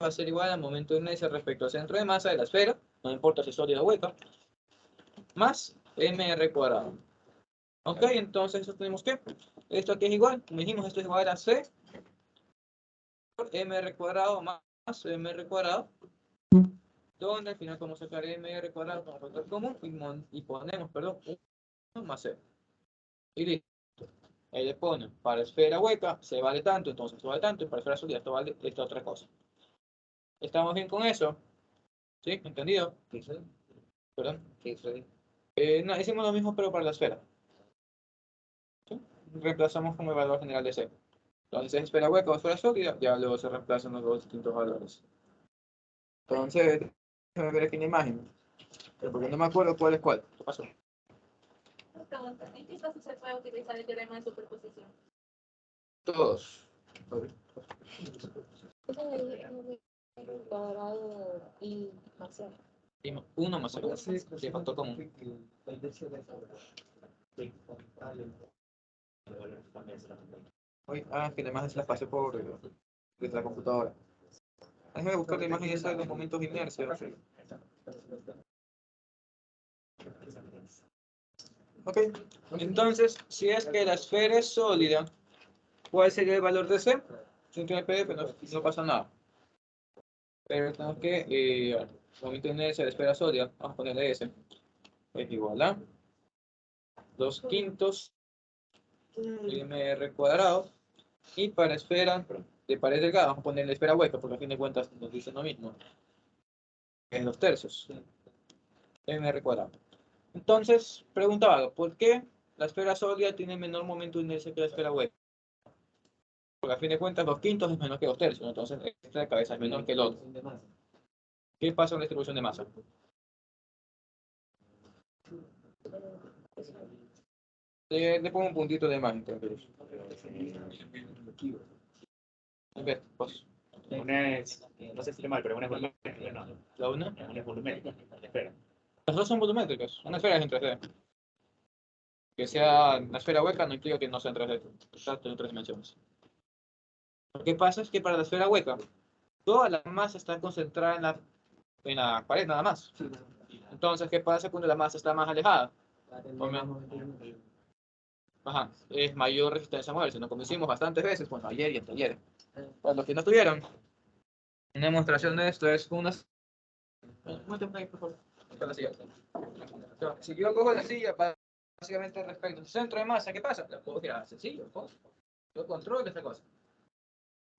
va a ser igual al momento de inercia respecto al centro de masa de la esfera, no importa si es sólida o hueca, más mr cuadrado. Ok, entonces eso tenemos que, esto aquí es igual, como dijimos, esto es igual a c por mr cuadrado más mr cuadrado, donde al final vamos a sacar mr cuadrado como factor común y ponemos, perdón, 1 más c. Y listo. Ahí le ponen, para esfera hueca se vale tanto, entonces esto vale tanto, y para esfera sólida esto vale esta otra cosa. ¿Estamos bien con eso? ¿Sí? ¿Entendido? ¿Perdón? No, hicimos lo mismo pero para la esfera. ¿Sí? Reemplazamos como el valor general de C. Entonces es esfera hueca o esfera sólida, ya luego se reemplazan los dos distintos valores. Entonces, déjame ver aquí en la imagen. Porque no me acuerdo cuál es cuál. ¿Qué pasó? ¿En qué caso se puede utilizar el teorema de superposición? Todos. Es el cuadrado y más c. 1 más 0. Sí, factor común. Uy, que además es la pasé por desde la computadora. Déjame buscar la imagen esa de los momentos de inercia. Ok, entonces, si es que la esfera es sólida, ¿cuál sería el valor de C? Si no tiene PDF, no pasa nada. Pero tengo que, momento de inercia de esfera sólida, vamos a ponerle S, es igual a 2 quintos mr cuadrado. Y para esfera de pared delgada, vamos a ponerle esfera hueca, porque a fin de cuentas nos dice lo mismo. En los tercios, mr cuadrado. Entonces, preguntaba, ¿por qué la esfera sólida tiene menor momento de inercia que la esfera hueca? Porque a fin de cuentas 2 quintos es menor que 2 tercios, ¿no? Entonces esta de cabeza es menor que el otro. ¿Qué pasa con la distribución de masa? Le pongo un puntito de imagen, tranquilos. A ver, pues, Una es, no sé si lo mal, pero una es volumétrica, no. la una. Una es volumétrica, espera. Las dos son volumétricas. Una esfera es en 3D. Que sea una esfera hueca no implica que no sea en 3D. Está en 3 dimensiones. Lo que pasa es que para la esfera hueca, toda la masa está concentrada en la pared nada más. Entonces, ¿qué pasa cuando la masa está más alejada? Ajá, es mayor resistencia a moverse. Nos conocimos bastantes veces, bueno, ayer y anteayer. Para los que no estuvieron, una demostración de esto es una... Muéstrame ahí, por favor. Está la silla. Si yo cojo la silla, básicamente respecto al centro de masa, ¿qué pasa? La puedo girar sencillo, yo controlo esta cosa.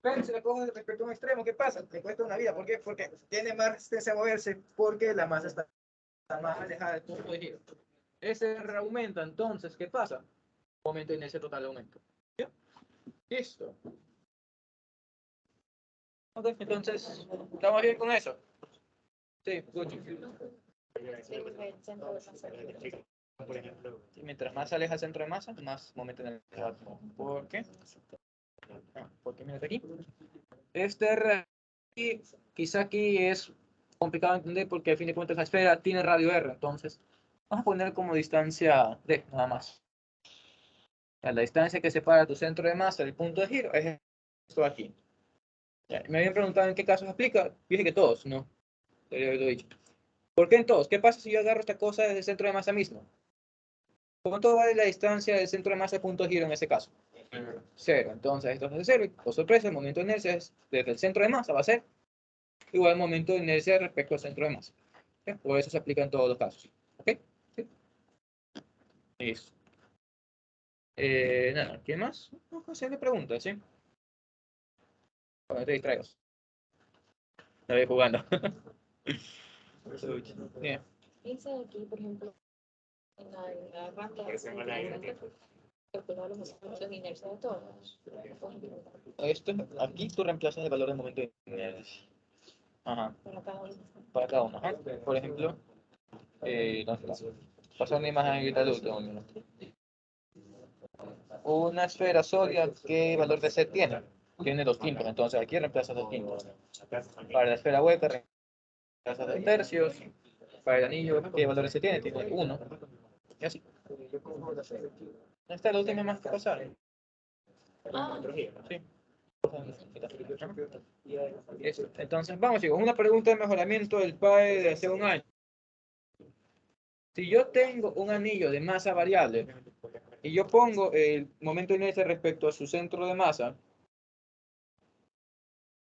Pero si la cojo respecto a un extremo, ¿qué pasa? Me cuesta una vida. ¿Por qué? Porque tiene más resistencia a moverse, porque la masa está más alejada del punto de giro. Ese reaumenta, entonces, ¿qué pasa? Momento de inercia total de aumento. ¿Ya? Listo. Ok, entonces, ¿estamos bien con eso? Sí, good. El centro de masa. Por ejemplo, Y mientras más se aleja el centro de masa, más momento de inercia. ¿Por qué? Porque mira aquí. Este R aquí, quizá aquí es complicado de entender porque al fin de cuentas la esfera tiene radio R, entonces vamos a poner como distancia D, nada más. La distancia que separa tu centro de masa del punto de giro es esto aquí. Ya, me habían preguntado en qué casos aplica, dije que todos, no, debería haberlo dicho. ¿Por qué en todos? ¿Qué pasa si yo agarro esta cosa desde el centro de masa mismo? ¿Cuánto vale la distancia del centro de masa al punto de giro en ese caso? 0. Entonces esto es de 0 y por sorpresa el momento de inercia es, desde el centro de masa va a ser igual al momento de inercia respecto al centro de masa. ¿Sí? Por eso se aplica en todos los casos. ¿Ok? ¿Sí? Listo. Nada, ¿qué más? No, hacerle preguntas, ¿sí? Cuando te distraigas. La voy jugando. Bien. Dice aquí, por ejemplo, en la rata, presión al aire. calcular los momentos de inercia de todos. Esto, aquí tú reemplazas el valor del momento de inercia. Ajá. Para cada uno. Para cada uno. Ajá. Por ejemplo, Entonces, pasar una imagen ahorita de último. Mira. Una esfera sólida, ¿qué valor de C tiene? Tiene 2 quintos, entonces aquí reemplaza 2 quintos. Para la esfera hueca, reemplaza 2 tercios. Para el anillo, ¿qué valor de C tiene? Tiene 1. Y así. Esta es la última más que pasar. Ah, Sí. Eso. Entonces, vamos, chicos, una pregunta de mejoramiento del PAE de hace un año. Si yo tengo un anillo de masa variable y yo pongo el momento de inercia respecto a su centro de masa,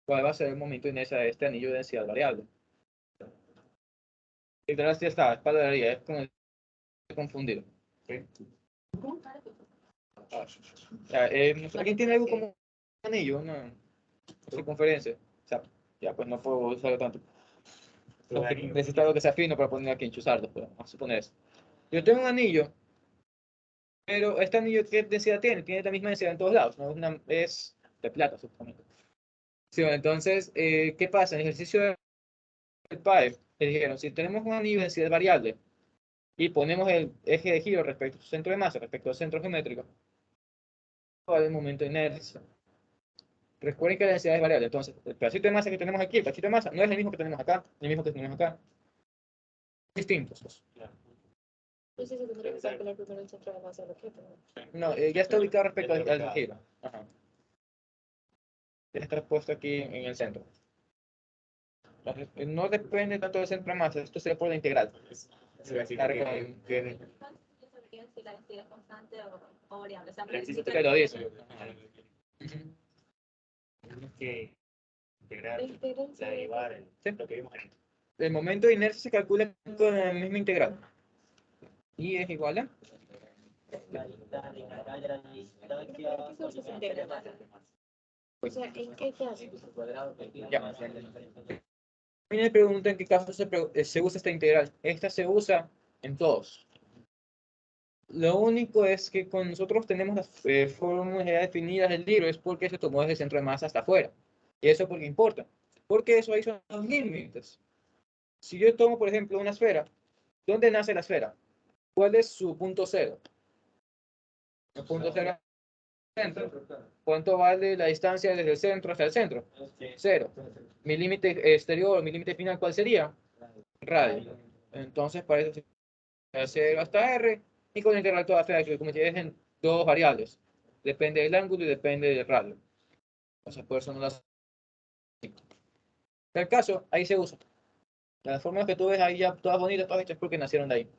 ¿cuál va a ser el momento de inercia de este anillo de densidad variable? Literal, ya está, es padaría, es como confundido. ¿Alguien tiene algo como un anillo, una circunferencia? O sea, ya, pues no puedo usarlo tanto. Necesito algo que sea fino para poner aquí, enchuzarlo, pero vamos a suponer eso. Yo tengo un anillo, pero este anillo, ¿qué densidad tiene? Tiene la misma densidad en todos lados, ¿no? Es de plata, supuestamente. Sí, entonces, ¿qué pasa? En el ejercicio del PAE, le dijeron, si tenemos un anillo de densidad variable y ponemos el eje de giro respecto a su centro de masa, respecto al centro geométrico, ¿cuál es el momento de inercia? Recuerden que la densidad es variable, entonces, el pedacito de masa que tenemos aquí, el pedacito de masa, no es el mismo que tenemos acá, ni el mismo que tenemos acá. Distintos. entonces se tendría que calcular primero el centro de masa del objeto, ¿no? No, ya está ubicado respecto al giro. Ajá. Ya está puesto aquí en el centro. Entonces, no depende tanto del centro de masa, esto sería por la integral. Que Yo sabría si la densidad es constante o variable. O sea, Te lo dice. tenemos que integrar, la integral la derivada de Sí. lo que vimos en El momento de inercia se calcula con la misma integral. Y es igual a. O sea, ¿en qué caso? Ya. A mí me preguntan en qué caso se usa esta integral. Esta se usa en todos. Lo único es que cuando nosotros tenemos las fórmulas ya definidas del libro es porque se tomó desde el centro de masa hasta afuera. Y eso porque importa. Porque eso ahí son los límites. Si yo tomo, por ejemplo, una esfera, ¿dónde nace la esfera? ¿Cuál es su punto cero? El punto cero es el centro. ¿Cuánto vale la distancia desde el centro hasta el centro? Cero. Mi límite exterior, mi límite final, ¿cuál sería? Radio. Entonces, para eso se hace 0 hasta R, y con la integral toda esfera que como tienes en dos variables. Depende del ángulo y depende del radio. Entonces, por eso no las. En el caso, ahí se usa. Las fórmulas que tú ves ahí ya todas bonitas, todas hechas porque nacieron de ahí.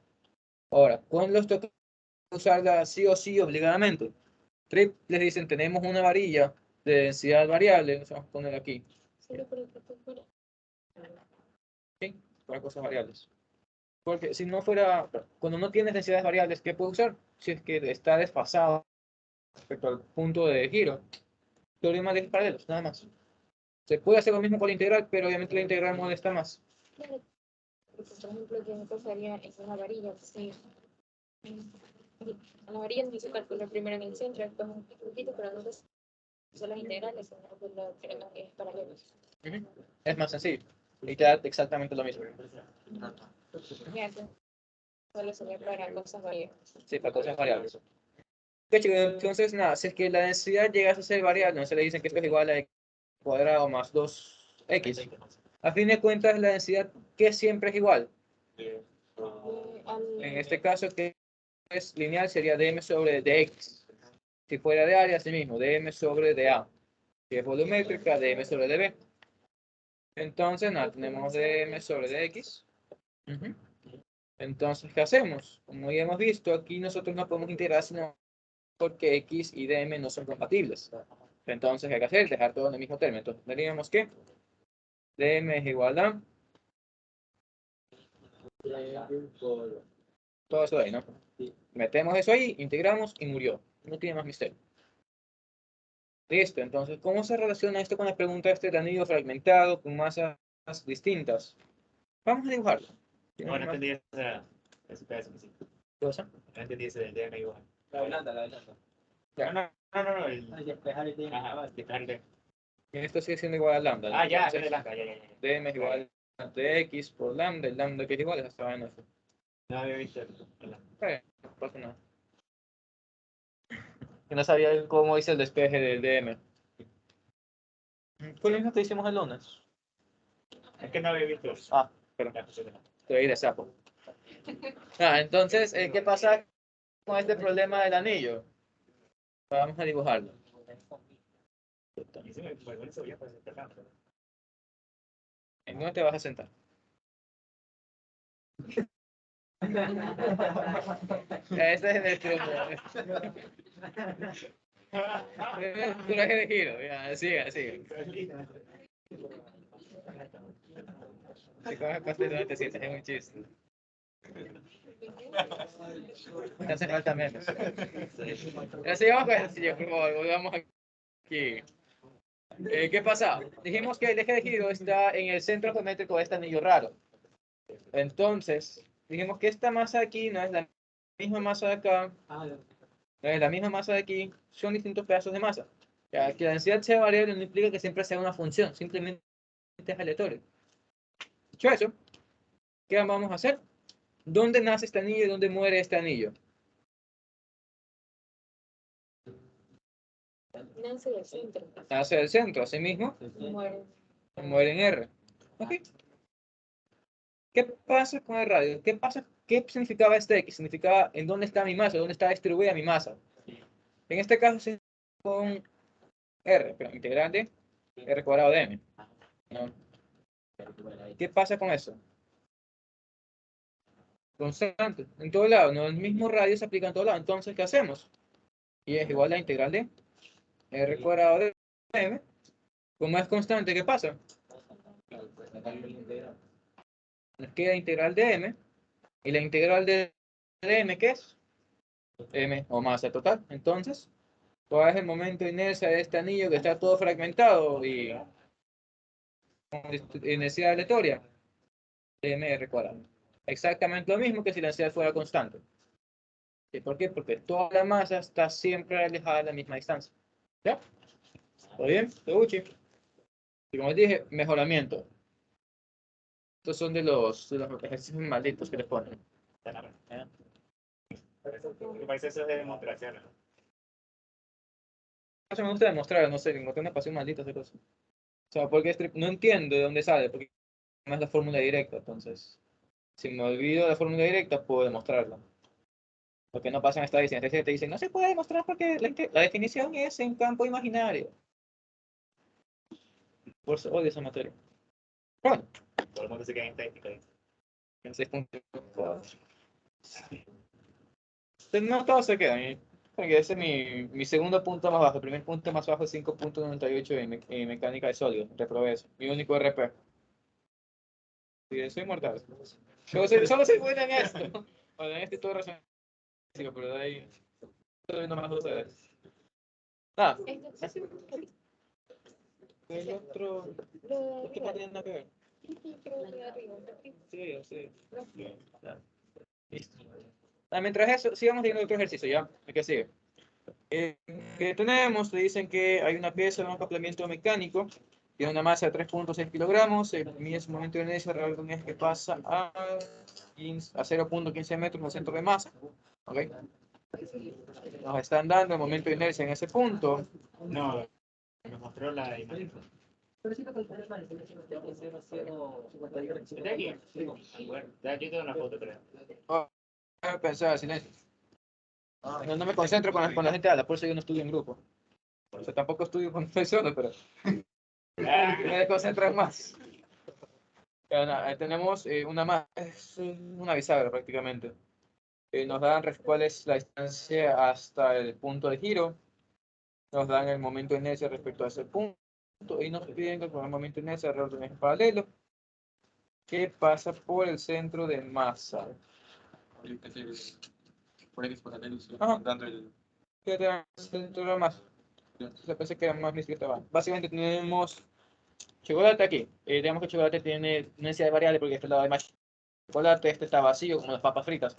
Ahora, con los toca usarla sí o sí obligadamente. Trip les dicen, tenemos una varilla de densidad variable, vamos a poner aquí, Solo por el protocolo. ¿sí? Para cosas variables. Porque si no fuera, cuando no tienes densidades variables, ¿qué puedo usar? Si es que está desfasado respecto al punto de giro. Teorema de paralelos, nada más. Se puede hacer lo mismo con la integral, pero obviamente la integral molesta más. Claro, porque, por ejemplo, yo me pasaría en una varilla, sí. A la varilla no se calcula primero en el centro, después un poquito, pero no son las integrales, sino que lo tenemos que es paralelo. Es más sencillo. Y te da exactamente lo mismo. Ya, solo sería para cosas variables. Sí, para cosas variables. Ok, chicos, entonces, nada, si es que la densidad llega a ser variable, no se le dicen que esto es igual a x cuadrado más 2x. A fin de cuentas, la densidad que siempre es igual. En este caso, que es lineal, sería dm sobre dx. Si fuera de área, así mismo, dm sobre dA. Si es volumétrica, dm sobre dB. Entonces, nada, tenemos dm sobre dx. Entonces, ¿qué hacemos? Como ya hemos visto, aquí nosotros no podemos integrar, sino porque x y dm no son compatibles. Entonces, ¿qué hay que hacer? Dejar todo en el mismo término. Entonces, tendríamos que dm es igual a todo eso de ahí, ¿no? Metemos eso ahí, integramos y murió. No tiene más misterio. Listo, entonces, ¿cómo se relaciona esto con la pregunta de este anillo fragmentado con masas distintas? Vamos a dibujarlo. No, no entendí ese pedazo que sí. ¿Qué cosa? No entendí ese del DM igual. La blanda, la blanda. Ya. No, el... Despejar el tema. Ajá, despejar el DM. Esto sigue siendo igual a lambda, ¿no? Ah, ya, Entonces, de blanca, ya. dm es igual a dx por lambda, el lambda que es igual a esta vaina. No había visto el. No pasa nada. Que no sabía cómo hice el despeje del DM. Fue lo mismo que hicimos el lunes. Es que no había visto eso. Ah, perdón. Estoy ahí de sapo. Entonces, ¿qué pasa con este problema del anillo? Vamos a dibujarlo. Y se me fue bueno, eso ya parece interesante. ¿En dónde te vas a sentar? Este es el truco. Coraje de giro. Ya, sigue, sigue. Si coges pastel, no te sientes, es un chiste. Te hace falta menos. Pero sigamos con el sencillo, por favor, volvamos aquí. ¿Qué pasa? Dijimos que el eje de giro está en el centro geométrico de este anillo raro. Entonces, dijimos que esta masa de aquí no es la misma masa de acá, no es la misma masa de aquí, son distintos pedazos de masa. Ya, que la densidad sea variable no implica que siempre sea una función, simplemente es aleatorio. Dicho eso, ¿qué vamos a hacer? ¿Dónde nace este anillo y dónde muere este anillo? Nace del centro. Nace del centro, así mismo, Muere. muere en R. ¿Ok? ¿Qué pasa con el radio? ¿Qué pasa? ¿Qué significaba este X? Significaba en dónde está mi masa, dónde está distribuida mi masa. En este caso, sí, con R, pero integral de R cuadrado de M. ¿No? ¿Qué pasa con eso? Constante, en todo lado, ¿no? El mismo radio se aplica en todo lado. Entonces, ¿qué hacemos? Y es igual a la integral de R cuadrado de M. Como es constante, ¿qué pasa? Nos queda integral de M. ¿Y la integral de M qué es? M o masa total. Entonces, ¿cuál es el momento de inercia de este anillo que está todo fragmentado y con inercia aleatoria? Mr cuadrado. Exactamente lo mismo que si la densidad fuera constante. ¿Y por qué? Porque toda la masa está siempre alejada de la misma distancia. ¿Ya? ¿Todo bien? Uchi. Y como dije, mejoramiento. Estos son de los ejercicios malditos que les ponen. ¿Ya? Me parece eso de demostración, ¿no? Eso me gusta demostrar, no sé, encontré una pasión maldita esa cosa. O sea, porque no entiendo de dónde sale, porque no es la fórmula directa, entonces, si me olvido la fórmula directa, puedo demostrarla. Porque no pasan estadísticas. Entonces te dicen, no se puede demostrar porque la definición es en campo imaginario. Por eso odio esa materia. Pero bueno, Todo el mundo se queda en estética. ¿Eh? en 6.4. No todos se quedan. Porque ese es mi segundo punto más bajo. El primer punto más bajo es 5.98 en mecánica de sólidos. Reprobé eso. Mi único RP. Sí, soy mortal. Solo soy bueno en esto. Bueno, en este y todo razón. Pero de ahí. Estoy viendo más ustedes. Nada. El otro. Es que no tiene nada que ver. Sí, sí. Ya. Listo. Mientras eso, sigamos teniendo otro ejercicio, ¿ya? ¿Qué sigue? Que tenemos, te dicen que hay una pieza de un acoplamiento mecánico, tiene una masa de 3.6 kilogramos, el mismo momento de inercia real de un eje que pasa a 0.15 metros al centro de masa. ¿Ok? Nos están dando el momento de inercia en ese punto. No, me mostró la imagen. ¿Está aquí? Bueno, aquí tengo una foto, creo. Oh, voy a pensar, silencio. No me concentro con la gente habla, por eso yo no estudio en grupo. O sea, tampoco estudio cuando estoy solo, pero me desconcentran más. Pero nada, tenemos es una bisagra prácticamente. Nos dan cuál es la distancia hasta el punto de giro, nos dan el momento de inercia respecto a ese punto y nos piden calcular el momento de inercia alrededor de un eje paralelo que pasa por el centro de masa. Ajá. ¿Qué te da el centro de masa? Se pensé que era más místico. Básicamente tenemos chocolate aquí. Digamos que chocolate tiene una densidad variable porque este lado hay más chocolate, este está vacío como las papas fritas.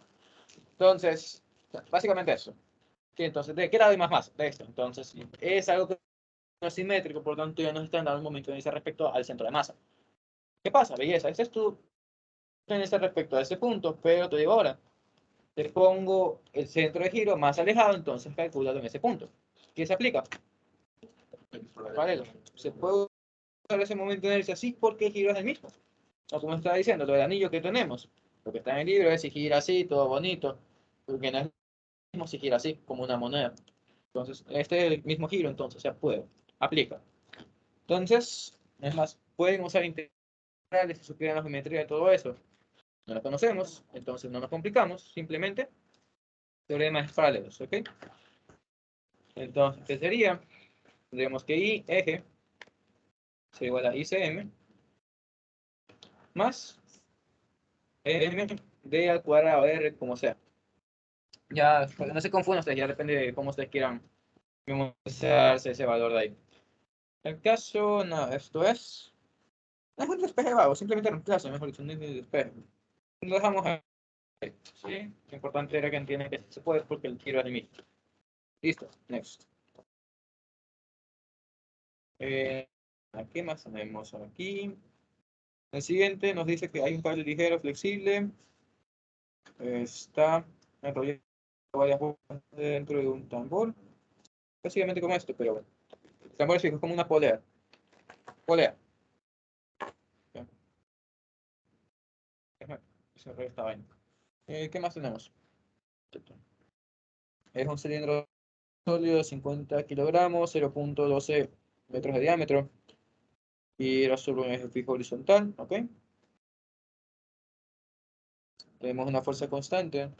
Entonces, básicamente eso. Sí, entonces, ¿de qué lado hay más masa? De esto. Entonces, es algo que no es simétrico, por lo tanto ya nos están dando un momento de inercia respecto al centro de masa. ¿Qué pasa? Belleza. Ese es tu respecto a ese punto, pero te digo ahora, te pongo el centro de giro más alejado, entonces calculado en ese punto. ¿Qué se aplica? Paralelo. Se puede usar ese momento de inercia así porque el giro es el mismo. O como estaba diciendo, lo del anillo que tenemos, lo que está en el libro es si gira así, todo bonito, porque no es lo mismo si gira así, como una moneda. Entonces, este es el mismo giro, entonces se puede, aplica. Entonces, es más, pueden usar integrales si supieran la geometría y todo eso. No lo conocemos, entonces no nos complicamos, simplemente teoremas paralelos, ¿ok? Entonces, ¿qué sería? Tendríamos que I, eje, será igual a ICM, más M D al cuadrado R, como sea. Ya, para que no se confundan ustedes, ya depende de cómo ustedes quieran memorizarse ese valor de ahí. El caso, no, esto es... No es un despeje vago, simplemente reemplazo, mejor dicho, un despeje. Lo dejamos ahí, ¿sí? Lo importante era que entiendan que se puede porque el giro es el mismo. Listo, next. ¿Qué más tenemos aquí? El siguiente nos dice que hay un cable ligero, flexible. Está enrollado varias vueltas dentro de un tambor. Básicamente como esto, pero bueno. El tambor es fijo, es como una polea. Polea. Ya. Se arregla esta vaina. ¿Qué más tenemos? Es un cilindro sólido de 50 kilogramos, 0.12 metros de diámetro. Y era sobre un eje fijo horizontal, ¿ok? Tenemos una fuerza constante. El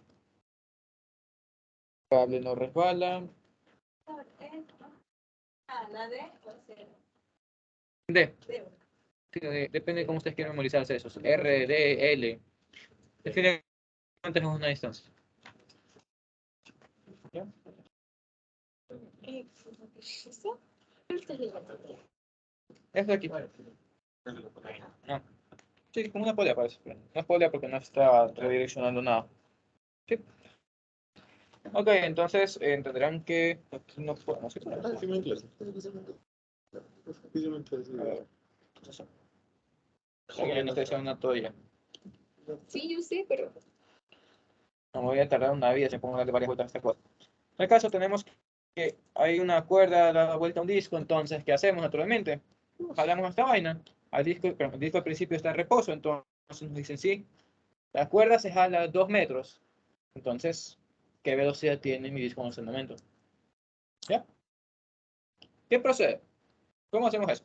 cable no resbala. D. Sí, depende de cómo ustedes quieran memorizarse esos. R, D, L. Define cuánto es una distancia. ¿Ya? ¿Eso? Este es el gatillo. Es de aquí. No. Sí, como una polea parece. No es polea porque no está redireccionando nada. Sí. Ok, entonces entenderán que aquí no podemos ir. A ver. Eso. Aquí no estoy haciendo una toalla. Sí, yo sé, pero No me voy a tardar una vida si pongo darle varias vueltas a esta cosa. En el caso tenemos que hay una cuerda dada vuelta a un disco, entonces, ¿qué hacemos naturalmente? Jalamos esta vaina. Pero el disco al principio está en reposo, entonces nos dicen sí. La cuerda se jala 2 metros. Entonces, ¿qué velocidad tiene mi disco en ese momento? ¿Ya? ¿Qué procede? ¿Cómo hacemos eso?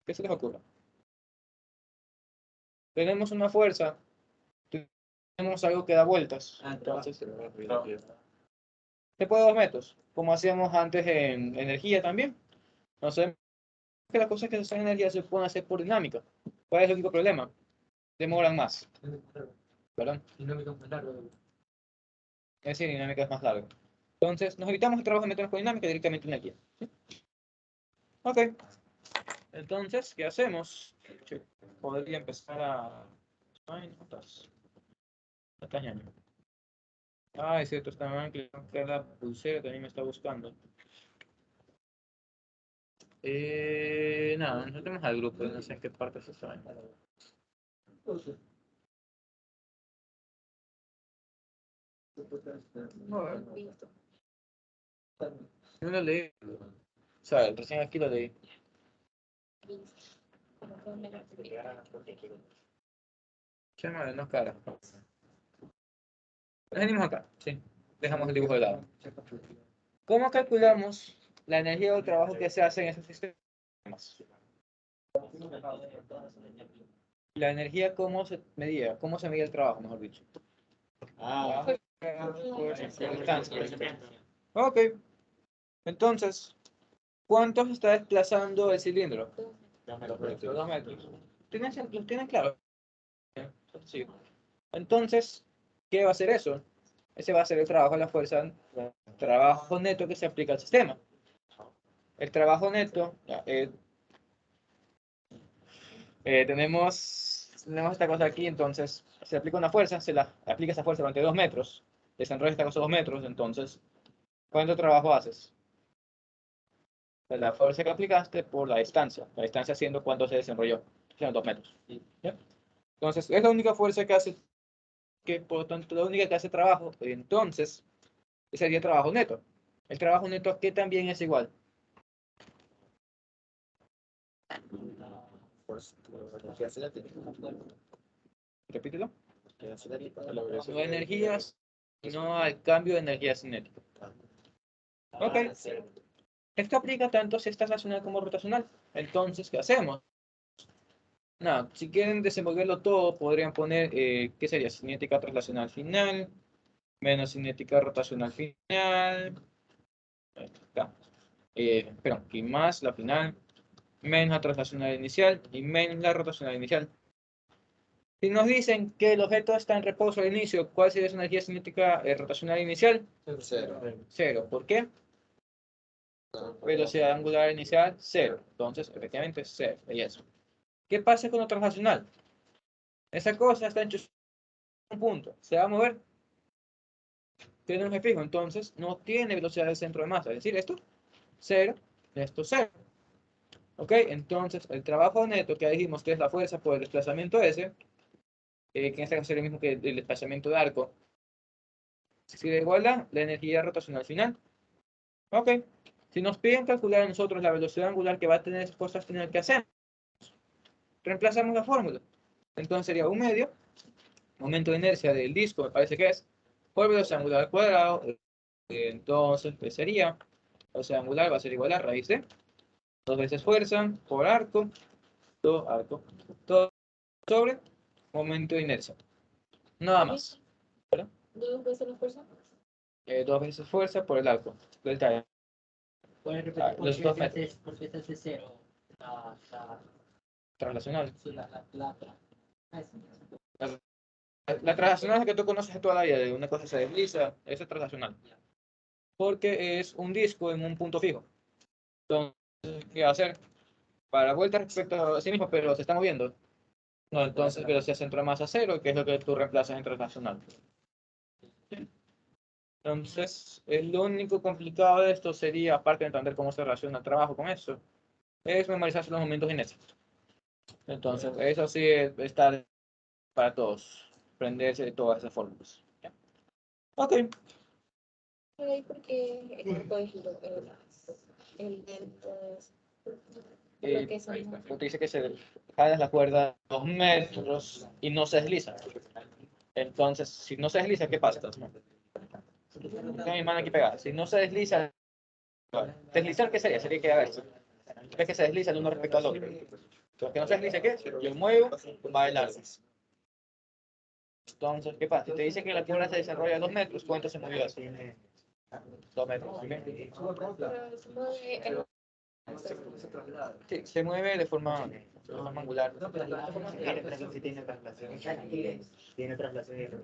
¿Qué se les ocurre? Tenemos una fuerza, tenemos algo que da vueltas. Entonces, se puede 2 metros, como hacíamos antes en energía también. No sé, que las cosas que se hacen en energía se pueden hacer por dinámica. ¿Cuál es el único problema? Demoran más. ¿Perdón? Es decir, dinámica es más larga. Entonces, nos evitamos el trabajo de meternos con dinámica directamente en energía. ¿Sí? Ok. Entonces, ¿qué hacemos? Che, podría empezar a... Ay, no estás. No estás ñaño. Ah, es cierto, está mal que la pulsera también me está buscando. Nada, no tenemos al grupo, no sé en qué parte se sabe. listo. No lo leí. O sea, recién aquí lo leí. Como que me la explico. Qué madre, no es cara. Nos venimos acá, sí. Dejamos el dibujo de lado. ¿Cómo calculamos la energía o el trabajo que se hace en esos sistemas? La energía, ¿cómo se medía? ¿Cómo se medía el trabajo, mejor dicho? Distancia. Ok. Entonces, ¿cuánto se está desplazando el cilindro? 2 metros. ¿Los tienen claro? Sí. Entonces, ¿qué va a hacer eso? Ese va a ser el trabajo de la fuerza, el trabajo neto que se aplica al sistema. El trabajo neto, ya, tenemos esta cosa aquí, entonces se aplica una fuerza, se la aplica esa fuerza durante 2 metros, desenrolla esta cosa 2 metros, entonces, ¿cuánto trabajo haces? Pues la fuerza que aplicaste por la distancia siendo cuánto se desenrolló, siendo 2 metros. ¿Ya? Entonces, es la única fuerza que hace, que por lo tanto, la única que hace trabajo. Entonces, sería trabajo neto. El trabajo neto que también es igual. Repítelo. No a energías, sino al cambio de energía cinética. Ok. Esto aplica tanto si está estacional como rotacional. Entonces, ¿qué hacemos? Nada, si quieren desenvolverlo todo, podrían poner, ¿qué sería? Cinética traslacional final, menos cinética rotacional final. Acá. Perdón, y más la final, menos la traslacional inicial y menos la rotacional inicial. Si nos dicen que el objeto está en reposo al inicio, ¿cuál sería su energía cinética rotacional inicial? Cero. Cero. ¿Por qué? Velocidad angular inicial, cero. Entonces, efectivamente, cero. Y eso. ¿Qué pasa con lo traslacional? Esa cosa está en un punto. ¿Se va a mover? Tiene un eje fijo. Entonces, no tiene velocidad de centro de masa. Es decir, esto, cero. Esto, cero. ¿Ok? Entonces, el trabajo neto que dijimos que es la fuerza por el desplazamiento S, que en este caso sería el mismo que el desplazamiento de arco, si da igual a la energía rotacional final. Ok. Si nos piden calcular a nosotros la velocidad angular que va a tener esas cosas final que hacemos, reemplazamos la fórmula. Entonces sería un medio, momento de inercia del disco, me parece que es, por velocidad angular al cuadrado. Entonces, ¿qué sería? Velocidad angular va a ser igual a raíz de 2 veces fuerza por arco, todo sobre momento de inercia. Nada más. ¿Verdad? ¿Dos veces la fuerza? 2 veces fuerza por el arco. Delta E. ¿Puedes Ah, repetir los 2 metros. por qué se hace cero? Translacional. Sí, La translacional es la que tú conoces de toda la vida, de una cosa se desliza, esa es translacional. Porque es un disco en un punto fijo. Entonces, ¿qué va a hacer? Para la vuelta respecto a sí mismo, pero se está moviendo. No, entonces velocidad centro de masa cero, que es lo que tú reemplazas en translacional. Entonces, lo único complicado de esto sería, aparte de entender cómo se relaciona el trabajo con eso, es memorizarse los momentos inercios. Entonces, eso sí está para todos, aprenderse de todas esas fórmulas. ¿Ya? Ok. Ay, porque por ejemplo, el delta, lo que son Te dice que se jalas la cuerda 2 metros y no se desliza. Entonces, si no se desliza, ¿qué pasa? Tengo mi mano aquí pegada. Si no se desliza, ¿deslizar qué sería? Sería que, a ver, es que se desliza el uno respecto al otro. Entonces, que no se deslice, ¿qué? Yo muevo, va el largo. Entonces, ¿qué pasa? Si te dice que la cuerda se desarrolla a 2 metros, ¿cuánto se movió así? 2 metros. ¿Ok? pero se mueve en Sí, se mueve de forma angular. Tiene traslación.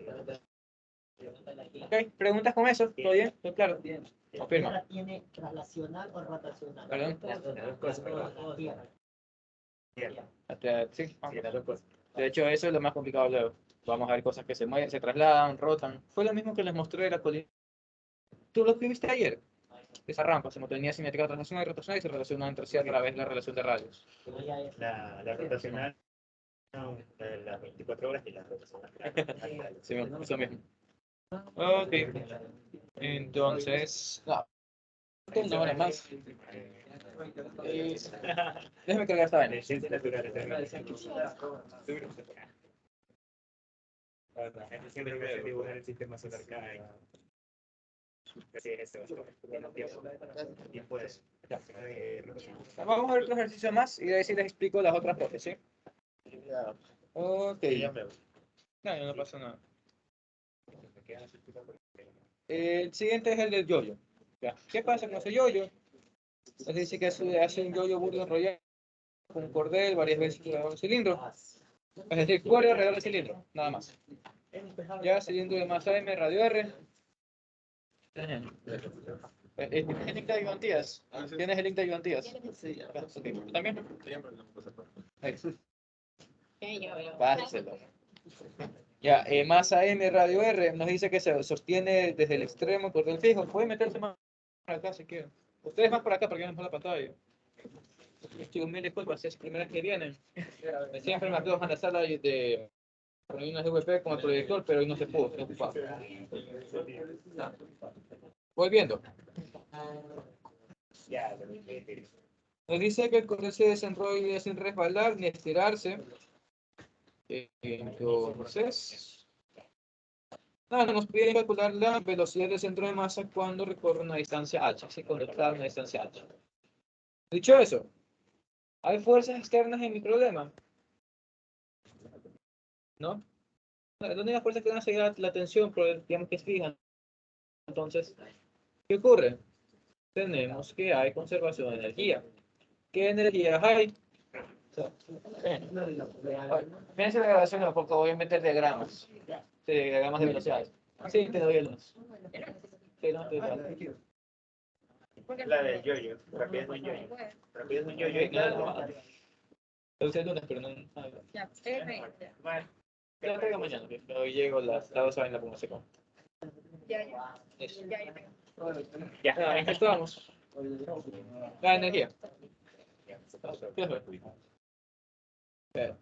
¿Ok? ¿Preguntas con eso? ¿Todo bien? ¿Todo claro? Confirma. ¿Tiene traslacional o rotacional? ¿Perdón? Sí. De hecho, eso es lo más complicado luego. Vamos a ver cosas que se mueven, se trasladan, rotan. Fue lo mismo que les mostré de la colina. ¿Tú lo que viste ayer? Esa rampa se mantenía simétrica translacional y rotacional y se relaciona entre sí a través de la relación de radios. La rotacional, no, las 24 horas y la rotacional. Sí, eso mismo. Ok. Entonces, no, una hora más. Déjame cargar esta vaina. Ciencias naturales. Siempre me hace dibujar el sistema solar acá. Así es esto. Tiempo es. Vamos a ver otro ejercicio más y de ahí sí les explico las otras cosas, ¿sí? Ok. No, no pasa nada. El siguiente es el del yoyo. Ya. ¿Qué pasa con ese yoyo? Se dice que hace un yoyo burdo enrollado con un cordel varias veces alrededor del cilindro. Es decir, corre alrededor del cilindro, nada más. Ya, cilindro de masa M, radio R. ¿Tienes el link de ayudantías? ¿Tienes el link de ayudantías? Sí, Ok, ¿también? Ahí. ya veo. Páselo. Ya, masa M, radio R, nos dice que se sostiene desde el extremo cordel fijo. Puede meterse más por acá si quieren. Ustedes más por acá porque no es la pantalla. Chicos, mil disculpas si es la primera vez que vienen. Siempre me acabo de la sala de Poner una GWP como el proyector, pero hoy no se pudo, estoy ocupado. Volviendo. Ya, Nos dice que el correo se desenrolla sin resbalar ni estirarse. Entonces, nada, nos piden calcular la velocidad del centro de masa cuando recorre una distancia h, así cuando está a una distancia h. Dicho eso, ¿hay fuerzas externas en mi problema? ¿No? La única fuerza que van a seguir la tensión, pero digamos que es fija. Entonces, ¿qué ocurre? Tenemos que hay conservación de energía. ¿Qué energías hay? Fíjense la grabación porque voy a meter diagramas. Sí, diagramas de velocidades. Sí, te doy el lunes. Sí, no, te doy el lunes. la del yoyo. Rápido es un yoyo. Rápido es un yoyo. Y claro, Te doy el lunes, pero no. Ya, bueno, Te lo traigo mañana, que hoy llego las 2 horas la pongo seco. ya. Eso. ya. Ah, ¿en qué estábamos? La energía.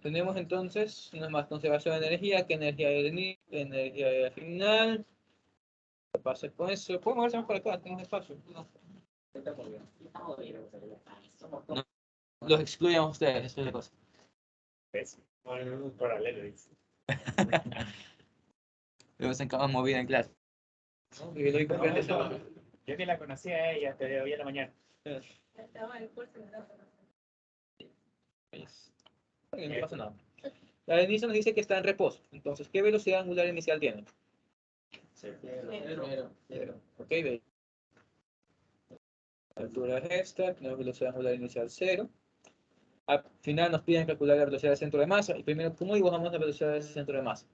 Tenemos entonces una más conservación de energía, que energía de inicio, energía de final. ¿Qué pasa con eso? ¿Podemos moverse más para acá? Tenemos espacio. No. Los excluyen a ustedes, eso es la cosa. ¿Ves? Bueno, un paralelo, dice. Luego se acaban movida en clase. ¿No? Y lo digo que antes no. Yo ni la conocía a ella hasta de hoy en la mañana. No pasa nada. La de inicio nos dice que está en reposo. Entonces, ¿qué velocidad angular inicial tiene? Cero. Ok, ve. La altura es esta, tenemos velocidad angular inicial 0. Al final nos piden calcular la velocidad del centro de masa. Y primero, ¿cómo dibujamos la velocidad del centro de masa?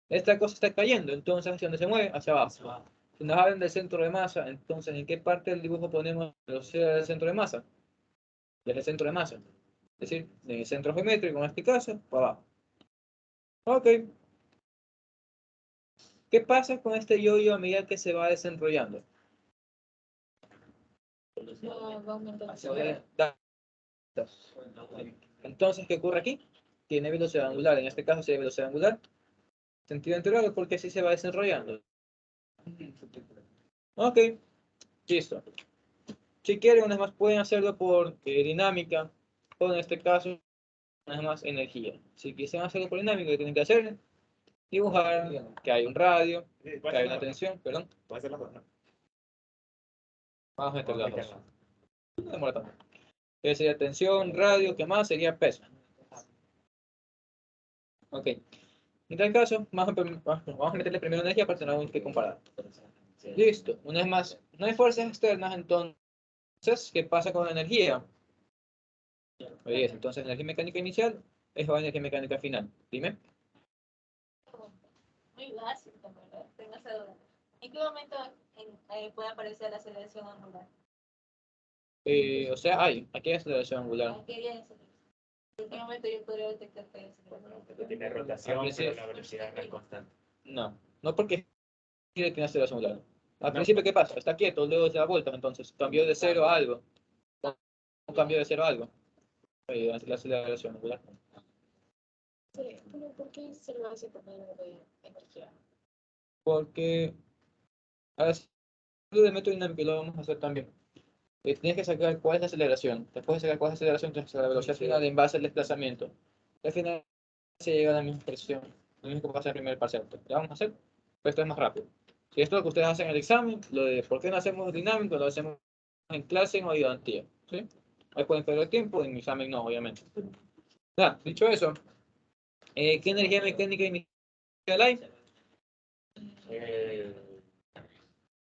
Esta cosa está cayendo, entonces, ¿hacia dónde se mueve? Hacia abajo. Si nos hablan del centro de masa, entonces, ¿en qué parte del dibujo ponemos la velocidad del centro de masa? Desde el centro de masa. Es decir, en el centro geométrico, en este caso, para abajo. Ok. ¿Qué pasa con este yoyo a medida que se va desenrollando? Va aumentando. Entonces, ¿qué ocurre aquí? Tiene velocidad angular, en este caso sería velocidad angular, sentido anterior, porque así se va desenrollando. Ok, listo. Si quieren, unas más pueden hacerlo por dinámica, o en este caso, unas más energía. Si quisieran hacerlo por dinámica, ¿qué tienen que hacer? Dibujar que hay un radio, que hay una tensión, perdón. ¿Puedo hacer las dos, no? Vamos a meter las dos. No demora tanto. Esa sería tensión, radio, ¿qué más? Sería peso. Ok. En tal caso, vamos a meterle primero energía para tener que comparar. Listo. Una vez más, no hay fuerzas externas, entonces, ¿qué pasa con la energía? Oye, entonces, energía mecánica inicial es igual a energía mecánica final. Dime. Muy básico, ¿verdad? Tengo esa duda. ¿En qué momento puede aparecer la aceleración angular? O sea, aquí hay aceleración angular. ¿En qué día es? ¿En qué momento yo podría detectar que hay aceleración? Porque tiene rotación, pero la velocidad no es constante. No, no porque tiene aceleración angular. Al No. principio, ¿qué pasa? Está quieto, luego se da vuelta, entonces cambió de 0 a algo. Un cambio de 0 a algo. La aceleración angular. Sí, pero ¿por qué se lo hace por medio de energía? Porque a la de método dinámico lo vamos a hacer también. Tienes que sacar cuál es la aceleración. Después de sacar cuál es la aceleración, tienes que sacar la velocidad final en base al desplazamiento. Al final se llega a la misma expresión. Lo mismo que pasa en el primer parcial. ¿Ya vamos a hacer? Pues esto es más rápido. Si esto es lo que ustedes hacen en el examen, lo de por qué no hacemos dinámico, lo hacemos en clase en ayudantía. ¿Sí? Ahí pueden perder el tiempo, en mi examen no, obviamente. Ya, dicho eso, ¿qué energía mecánica inicial hay?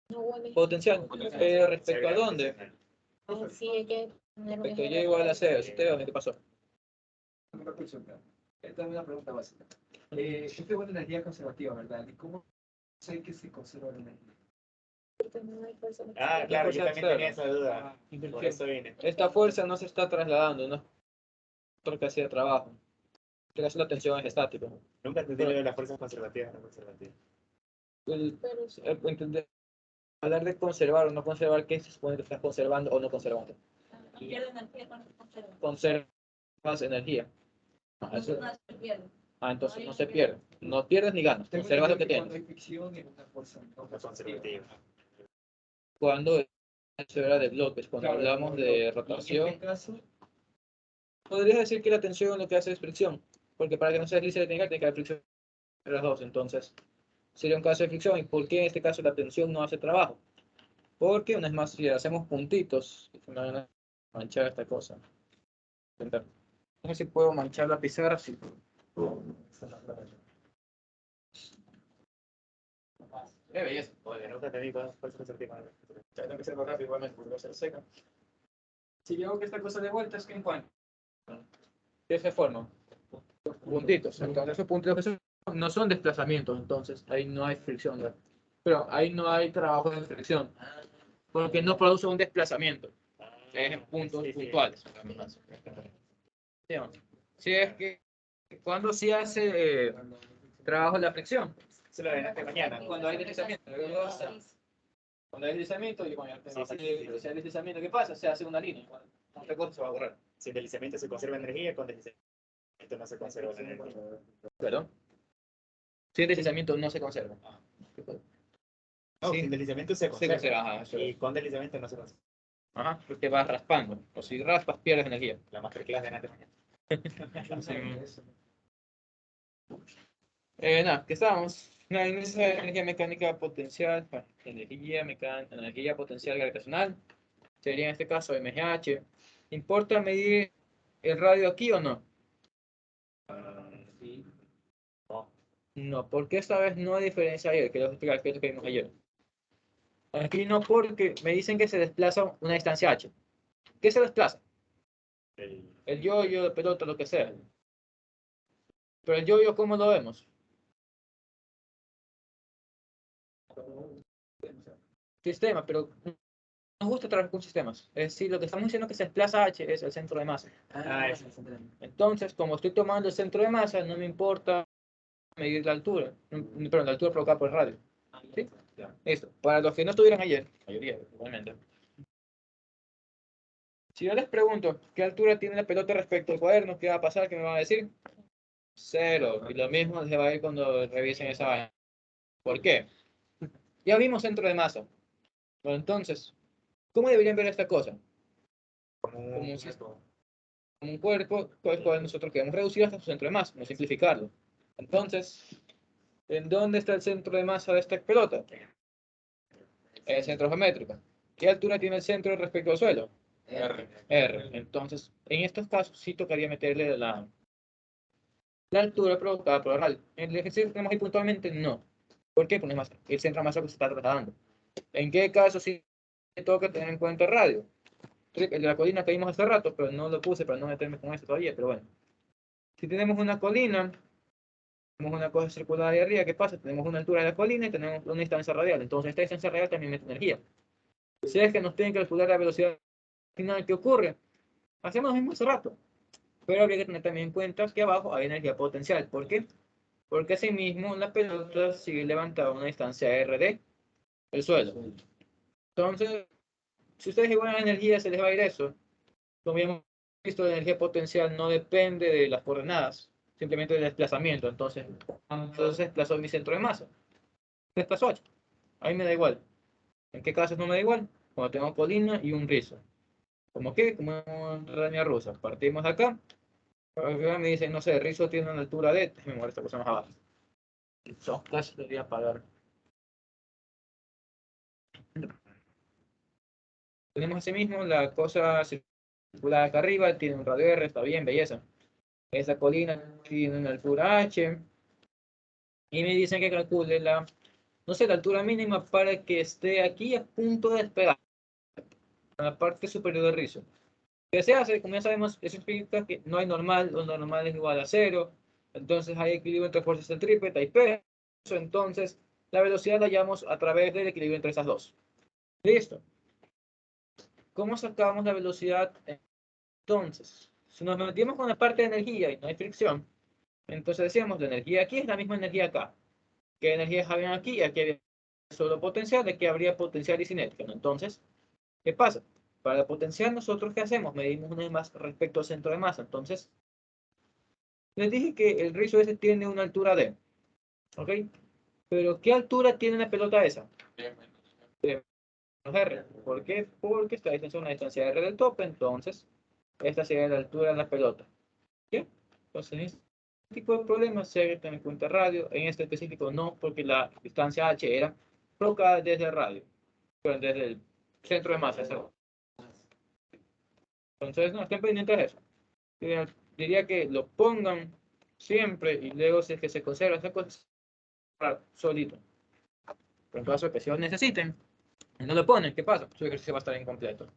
No huele. Potencial. Pero respecto a dónde? Sí, hay que tener un Respecto a ejemplo. Y igual a 0. ¿Qué pasó? Una consulta. Esta es una pregunta básica. Siempre es buena energía conservativa, ¿verdad? ¿Y cómo sé que se conserva la energía? Porque no hay fuerza Ah, claro, yo fuerza también tenía externa. esa duda. Por eso vine. Esta fuerza no se está trasladando, no es porque hacía trabajo. En este caso la tensión es estática. Nunca entendí lo de las fuerzas conservativas y no conservativas. pero sí. Hablar de conservar o no conservar, ¿qué se supone que estás conservando o no conservando? Pierde energía cuando se conserva. Conservas energía. No se pierde. Entonces no se pierde. No pierdes ni ganas. Tengo Conservas lo que entendido tienes. cuando hay fricción es una fuerza no Conservativa. Cuando eso era de bloques, cuando Claro, hablamos no, de no. rotación, En este caso, podrías decir que la tensión lo que hace es fricción, porque para que no se deslice de tiene que haber fricción entre las dos, entonces sería un caso de fricción. ¿Y por qué en este caso la tensión no hace trabajo? Porque una vez más, si hacemos puntitos, me van a manchar esta cosa. Intentar. No sé si puedo manchar la pizarra, sí. Qué belleza. Oye, nunca te vi con fuerza conservativa. Ya tengo que ser más rápido igualmente porque va a ser seca. Si yo hago que esta cosa de vueltas, ¿qué encuentro? ¿Qué se forma? Puntitos. Entonces esos puntitos que no son desplazamientos, entonces ahí no hay fricción. ¿No? Pero ahí no hay trabajo de fricción, porque no produce un desplazamiento. Es en puntos puntuales. Si es que cuando se hace trabajo de la fricción, Se lo ven hasta mañana. cuando hay deslizamiento, cuando hay deslizamiento, y cuando Sí, sí, sí. hay deslizamiento, ¿qué pasa? Se hace una línea. Un recorte se va a borrar. Sin deslizamiento se conserva energía, con deslizamiento no se conserva la energía. ¿Perdón? Sin deslizamiento no se conserva. No, Sí. sin deslizamiento se Se conserva. conserva, ajá, eso Y es. con deslizamiento no se conserva. Ajá, porque vas raspando. O si raspas, pierdes energía. La masterclass de antes mañana. Nada, que estábamos. No, en esa energía mecánica potencial, energía potencial gravitacional, sería en este caso MGH. ¿Importa medir el radio aquí o no? Sí. No. No, porque esta vez no hay diferencia ayer, que es lo que vimos ayer. Aquí no, porque me dicen que se desplaza una distancia h. ¿Qué se desplaza? El yo-yo, la pelota, lo que sea. Pero el yo-yo, ¿cómo lo vemos? Sistema, pero nos gusta trabajar con sistemas. Es decir, lo que estamos diciendo que se desplaza h es el centro de masa. Eso. Entonces, como estoy tomando el centro de masa, no me importa medir la altura. Perdón, la altura provocada por el radio. ¿Sí? Listo. Para los que no estuvieron ayer, mayoría, igualmente. Si yo les pregunto qué altura tiene la pelota respecto al cuaderno, ¿qué va a pasar? ¿Qué me van a decir? 0. Y lo mismo se va a ir cuando revisen esa vaina. ¿Por qué? Ya vimos centro de masa. Bueno, entonces, ¿cómo deberían ver esta cosa? Como un cuerpo, el cual nosotros queremos reducir hasta su centro de masa, no simplificarlo. Entonces, ¿en dónde está el centro de masa de esta pelota? En el centro geométrico. ¿Qué altura tiene el centro respecto al suelo? R. Entonces, en estos casos sí tocaría meterle la altura provocada por el radio. En el ejercicio que tenemos ahí puntualmente, no. ¿Por qué? Porque el centro de masa que se está trasladando. ¿En qué caso sí toca tener en cuenta el radio? El de la colina que vimos hace rato, pero no lo puse para no meterme con eso todavía, pero bueno. Si tenemos una colina, tenemos una cosa circular ahí arriba, ¿qué pasa? Tenemos una altura de la colina y tenemos una distancia radial. Entonces esta distancia radial también mete energía. Si es que nos tienen que calcular la velocidad final que ocurre, hacemos lo mismo hace rato. Pero habría que tener también en cuenta que abajo hay energía potencial. ¿Por qué? Porque asimismo la pelota sigue levantada a una distancia r del suelo. Entonces, si ustedes igualan energía, se les va a ir eso. Como ya hemos visto, la energía potencial no depende de las coordenadas, simplemente del desplazamiento. Entonces desplazó mi centro de masa. Desplazó h. Ahí me da igual. ¿En qué casos no me da igual? Cuando tengo colina y un rizo. ¿Cómo qué? Como una montaña rusa. Partimos de acá. Ahora me dicen, no sé, rizo tiene una altura de... Déjame mover esta cosa más abajo. Son casi debería apagar. Tenemos asimismo la cosa circular acá arriba, tiene un radio R, está bien, belleza. Esa colina tiene una altura H. Y me dicen que calcule la, no sé, la altura mínima para que esté aquí a punto de despegar. En la parte superior del rizo. ¿Qué se hace? Como ya sabemos, eso significa que no hay normal, lo normal es igual a 0. Entonces hay equilibrio entre fuerzas centrípetas y peso. Entonces la velocidad la hallamos a través del equilibrio entre esas dos. Listo. ¿Cómo sacamos la velocidad? Entonces, si nos metimos con la parte de energía y no hay fricción, entonces decíamos la energía aquí es la misma energía acá. ¿Qué energías habían aquí? Aquí había solo potencial, aquí habría potencial y cinética, ¿no? Entonces, ¿qué pasa? Para la potencial, nosotros, ¿qué hacemos? Medimos una vez más respecto al centro de masa. Entonces, Les dije que el rizo ese tiene una altura D. ¿Ok? Pero ¿qué altura tiene la pelota esa? R. ¿Por qué? Porque esta distancia es una distancia R del tope, entonces esta sería la altura de la pelota. ¿Qué? Entonces, en este tipo de problemas se debe tener en cuenta radio. En este específico no, porque la distancia H era provocada desde el radio, pero desde el centro de masa. Entonces, no, estén pendientes de eso. Diría que lo pongan siempre y luego si es que se conserva esa cosa solito. Pero en caso de que si lo necesiten y no lo ponen, ¿qué pasa? Su ejercicio va a estar incompleto.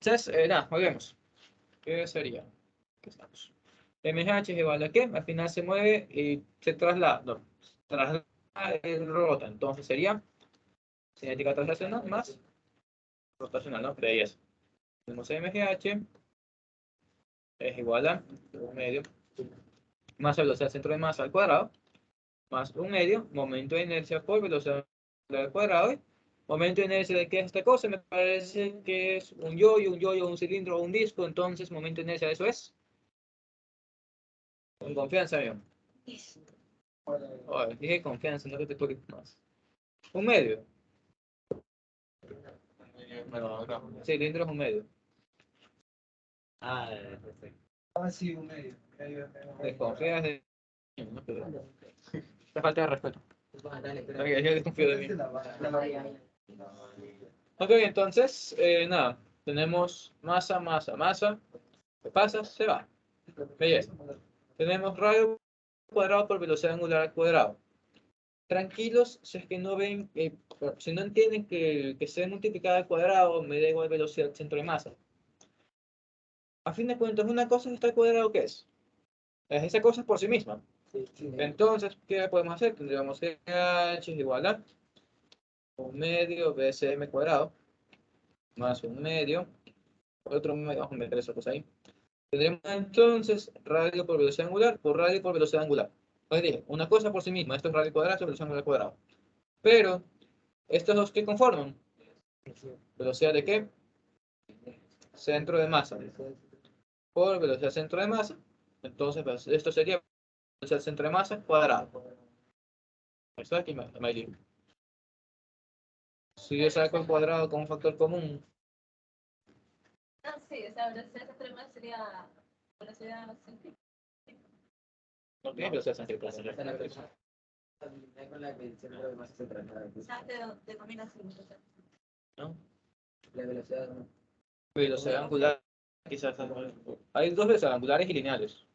Entonces, nada, volvemos. ¿Qué sería? ¿Qué estamos? MH es igual a qué? Al final se mueve y se traslada. No, traslada y rota. Entonces sería cinética traslacional más rotacional, ¿no? De ahí es. Tenemos MGH es igual a un medio más velocidad centro de masa al cuadrado más un medio momento de inercia por velocidad al cuadrado. Momento de inercia de qué es esta cosa, me parece que es un yoyo, un cilindro o un disco. Entonces, momento de inercia de eso es. Con confianza, amigo. Oh, dije confianza, no que te toques más. Un medio. No, no. Cilindro es un medio. Ah, perfecto. Ah, sí, un medio. Desconfías de. No, pero. Te falta de respeto. Ok, yo desconfío de mí. Ok, entonces, nada. Tenemos masa, masa, masa. ¿Qué pasa? Se va. Belleza. Tenemos radio cuadrado por velocidad angular al cuadrado. Tranquilos, si es que no ven, si no entienden que sea multiplicada al cuadrado, me da igual velocidad al centro de masa. A fin de cuentas, una cosa es estar al cuadrado, ¿qué es? Esa cosa es por sí misma. Entonces, ¿qué podemos hacer? Tendríamos que h es igual a un medio bcm cuadrado más un medio, otro medio, vamos a meter esa cosa ahí. Tendremos entonces radio por velocidad angular por radio por velocidad angular. Os dije, una cosa por sí misma, esto es radio cuadrado, esto es velocidad angular cuadrado. Pero, ¿estos dos qué conforman? ¿Velocidad de qué? Centro de masa. Por velocidad centro de masa. Entonces, pues, esto sería velocidad centro de masa cuadrado. Esto aquí me lío. Si yo saco el cuadrado como factor común, Ah, sí, o sea, velocidad extrema sería velocidad científica. no tiene velocidad centro de masa. Con la que el centro de masa se traslada. De combinación. ¿No? La velocidad. Velocidad angular, quizás. Hay dos velocidades, angulares y lineales.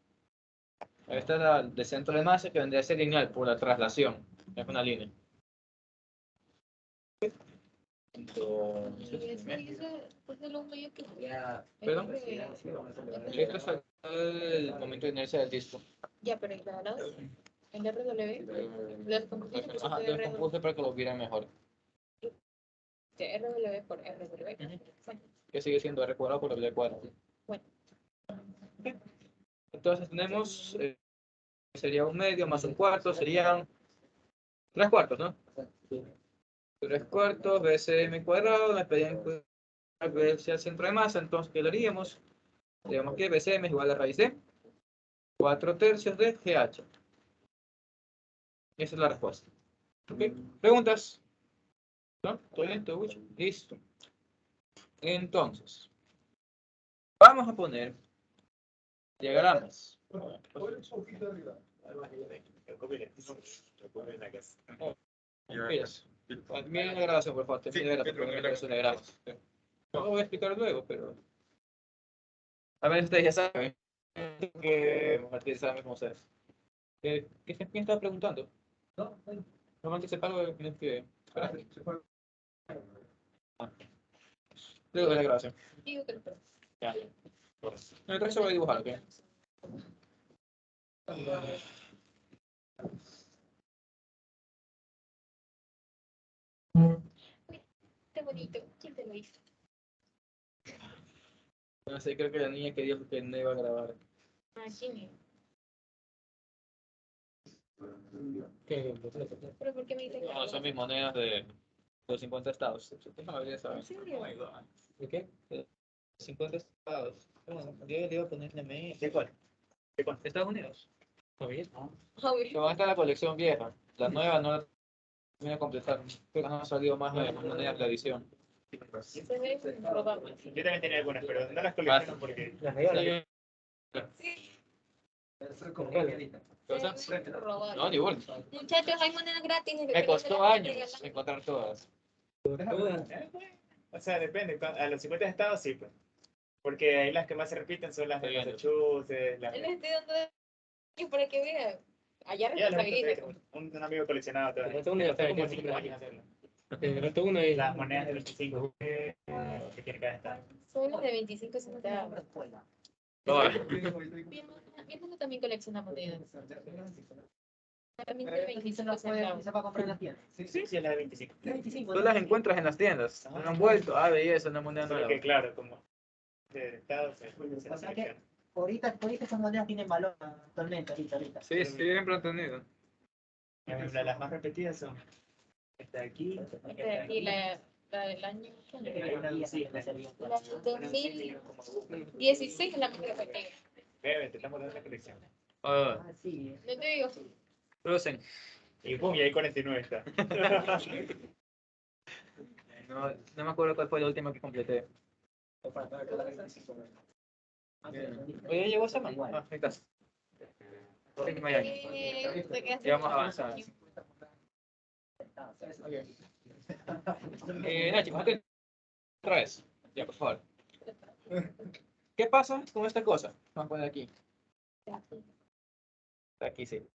Esta es la de centro de masa que vendría a ser lineal por la traslación. Es una línea. Y Entonces, ese dice, pues de los medios que Ya. ¿perdón? R- Esto es el momento de inercia del disco. Ya, pero el lado, el RW, los compuestos Ajá, de lo compuse para que lo vieran mejor. RW por RW. Bueno, Que sigue siendo R cuadrado por W cuadrado. bueno. Entonces tenemos, sería un medio más un cuarto, serían 3/4, ¿no? 3/4 BCM cuadrado, me pedían velocidad al centro de masa, entonces, ¿qué lo haríamos? Digamos que BCM es igual a raíz de 4/3 de GH. Esa es la respuesta. ¿Ok? ¿Preguntas? ¿No? ¿Todo bien? ¿Todo bien? Listo. Entonces, vamos a poner diagramas. Miren la grabación, por favor. Terminen la grabación de diagramas. No lo voy a explicar luego, pero... A ver, ustedes ya saben que Martín sabe cómo se hace. ¿Quién estaba preguntando? No, Normalmente se paga que no escribe. ah, Espera, se fue. luego de la grabación. Digo que lo pruebo. Ya. El resto voy a dibujar, ¿ok? Qué bonito. ¿Quién te lo hizo? No sé, creo que la niña que dijo que no iba a grabar. Ah, Jimmy. ¿Qué? ¿Pero por qué me dice que No, son mis monedas de los 50 estados. Déjame ver esa. ¿En serio? ¿De qué? 50 estados. Bueno, yo le iba a poner en México. ¿De cuál? ¿De cuál? Estados Unidos. Obvio. Que van a estar la colección vieja. La nueva no la termina de completar. Creo que no ha salido más monedas de la edición. Se ve robado. Yo también tenía algunas, pero no las colecciono porque... Sí, Eso es como ¿Qué? que ¿Qué cosa? se ve robado. No, ni bueno. Muchachos, hay monedas gratis. Me costó años encontrar todas. O sea, depende. A los 50 estados sí, pues. Porque ahí las que más se repiten son las de Massachusetts, las Él de... estoy dando de para que vean. Allá Ya, responsabiliza. un amigo coleccionaba todas. Falta una, ya está, Como ya 5 años hacerlo. Me falta una y Las monedas de 25 que tiene cada estado. Son las de 25 centavos. Mi hermano también colecciona monedas. También de 25 centavos. se va a comprar en las tiendas. Sí, sí, es la de 25. 25, Tú las encuentras en las tiendas. No han vuelto. Ah, belleza, una moneda Solo nueva. que claro, como de estado se O sea que- selecciona. Ahorita esas monedas tienen valor actualmente, ahorita. Sí, siempre han tenido. Por ejemplo, las más repetidas son esta de aquí, Y la del año. hay una Lucía, La del 2016 es la más repetida. Bebe, te estamos dando la colección. Ah, Sí. No te digo. Rosen. Y pum, y ahí 49 está. No, no me acuerdo cuál fue la última que completé. Oye, llegó esa mano. Ah, ahí está. En Miami. Te quedaste Ya vamos a avanzar. Nachi, bájate otra vez. Ya, por favor. ¿Qué pasa con esta cosa? Vamos a poner aquí. Aquí sí.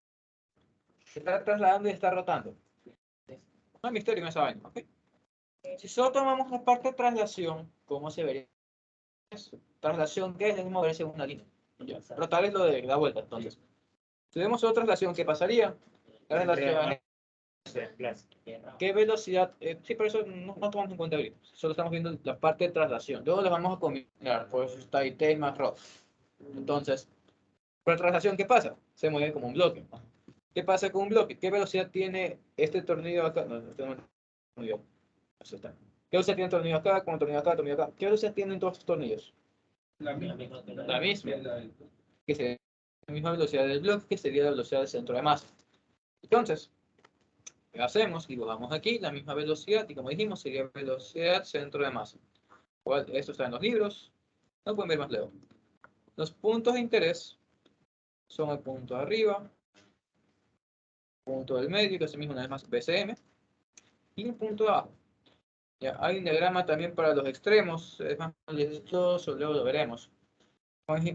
Se está trasladando y está rotando. No hay misterio en esa vaina, ¿ok? Si solo tomamos la parte de traslación, ¿cómo se vería eso? Traslación, ¿qué es? Es moverse en una línea. Ya. Rotar es lo de la vuelta, entonces. Si vemos otra traslación, ¿qué pasaría? La relación ¿qué velocidad? Sí, pero eso no tomamos en cuenta ahorita. Solo estamos viendo la parte de traslación. Luego las vamos a combinar. Por eso está ahí T más ROT. Entonces, por traslación, ¿qué pasa? Se mueve como un bloque. ¿Qué pasa con un bloque? ¿Qué velocidad tiene este tornillo acá? No, este no es tornillo. Eso está. ¿Qué velocidad tiene el tornillo acá? Con el tornillo acá, tornillo acá. ¿Qué velocidad tienen todos estos tornillos? La misma. Que sería la misma velocidad del bloque, que sería la velocidad del centro de masa. Entonces, ¿qué hacemos? Dibujamos aquí la misma velocidad y como dijimos sería velocidad centro de masa. Igual, esto está en los libros, no pueden ver más lejos. Los puntos de interés son el punto de arriba, punto del medio, que es el mismo una vez más BCM, y el punto de abajo. Ya, hay un diagrama también para los extremos, es más listoso, luego lo veremos.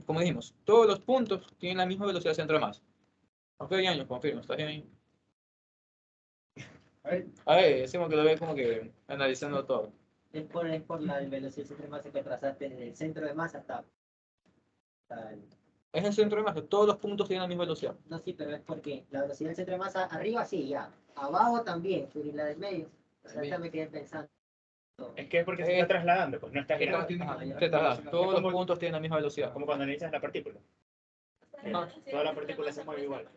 Como dijimos, todos los puntos tienen la misma velocidad centro de masa. Ok, Yaño, confirmo, ¿estás bien ahí? A ver, decimos que lo ve como que analizando todo. Es por la velocidad centro de masa que trazaste desde el centro de masa hasta el... Es el centro de masa, todos los puntos tienen la misma velocidad. No, sí, pero es porque la velocidad del centro de masa arriba sí, ya. Abajo también, y la del medio. O sea, ahorita me quedé pensando. Es que es porque se está trasladando, pues no está girando. Todos los puntos tienen la misma velocidad. Como cuando analizas la partícula. Toda la partícula se mueve igual.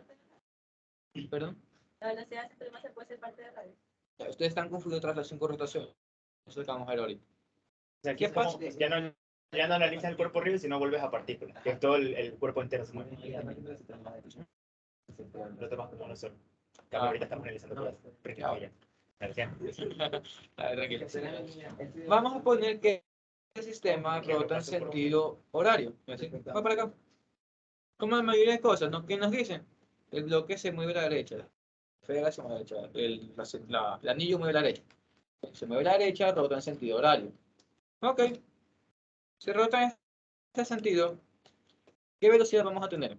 ¿Perdón? La velocidad centro de masa puede ser parte de la radio. Ustedes están confundiendo traslación con rotación. Eso es lo que vamos a ver ahorita. O sea, aquí es como, ya no analizas el cuerpo arriba, sino vuelves a partículas. Que es todo el cuerpo entero se mueve. Lo tomas como uno solo. Claro, ahorita estamos analizando todo. Tranquilo. Vamos a poner que el sistema rota en sentido horario. Va para acá. Como la mayoría de cosas, ¿no? ¿Qué nos dicen? El bloque se mueve a la derecha. La esfera se mueve a la derecha. El anillo mueve a la derecha. Se mueve a la derecha, rota en sentido horario. Ok. Se rota en este sentido. ¿Qué velocidad vamos a tener?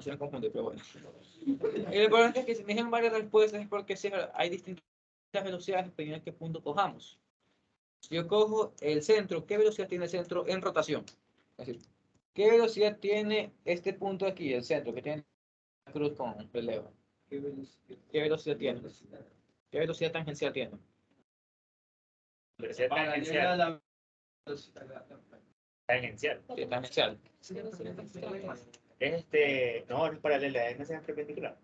Se me confunde, pero bueno. Lo importante es que si me dijeron varias respuestas es porque hay distintas velocidades dependiendo de qué punto cojamos. Si yo cojo el centro, ¿qué velocidad tiene el centro en rotación? Es decir, ¿qué velocidad tiene este punto aquí, el centro, que tiene la cruz con relevo? ¿Qué velocidad tiene? ¿Qué velocidad tangencial tiene? Velocidad tangencial. Tangencial. Sí, tangencial. No es paralela, es una perpendicular.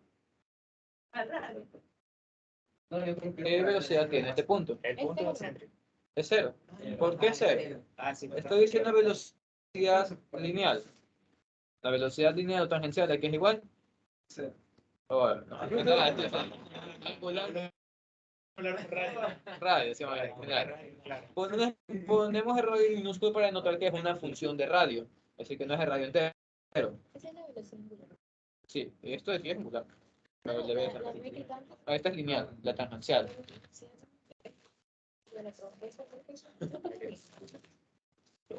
No, yo creo que ¿Qué velocidad tiene este punto? El punto céntrico. Es cero. ¿Por qué cero? Ah, sí. Estoy diciendo velocidad lineal. La velocidad lineal o tangencial aquí es igual. Sí. Oh, no, radio, sí, Claro. ponemos el radio minúsculo para notar que es una función de radio. Así que no es el radio entero. Esa es la velocidad angular. Sí, esto es angular. No, Pero le ves la aquí. mil y tanto. Esta es lineal, la tangencial. Bueno, eso.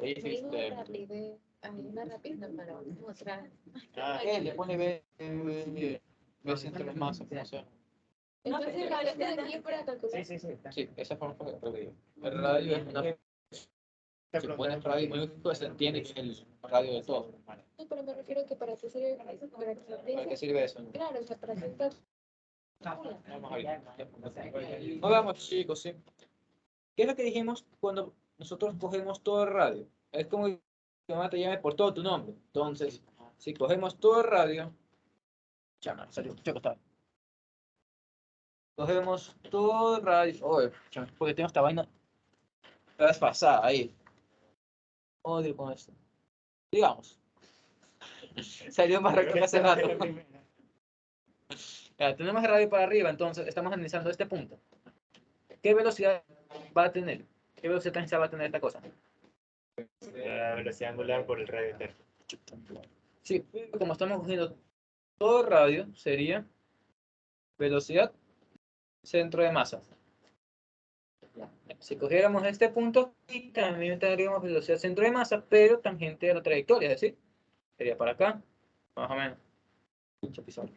Ahí Me dijo existe. una rápida para mostrar. Ah, Le pone B centro de masa, como sea. Entonces, la velocidad de aquí es para calcular. sí. Sí, esa forma fue que digo. El radio es una. Si pones radio minúsculo, se entiende que es el radio de todo. No, pero me refiero que para qué sirve, para ¿Para qué sirve eso? claro, o sea, para qué calcula. Vamos a ver. No vamos, chicos, sí. ¿Qué es lo que dijimos cuando nosotros cogemos todo el radio? Es como que tu mamá te llame por todo tu nombre. Entonces, si cogemos todo el radio, chama, salió, chico, está. Cogemos todo el radio. Oye, chama, porque tengo esta vaina. Está desfasada ahí. Odio con esto. Digamos. Salió más rápido que hace rato. Ya, tenemos el radio para arriba, entonces estamos analizando este punto. ¿Qué velocidad va a tener? ¿Qué velocidad tangencial va a tener esta cosa? La velocidad angular por el radio entero. Sí, como estamos cogiendo todo el radio, sería velocidad centro de masa. Si cogiéramos este punto, y también tendríamos velocidad centro de masa, pero tangente a la trayectoria, es decir, sería para acá, más o menos. Pinche pizarra.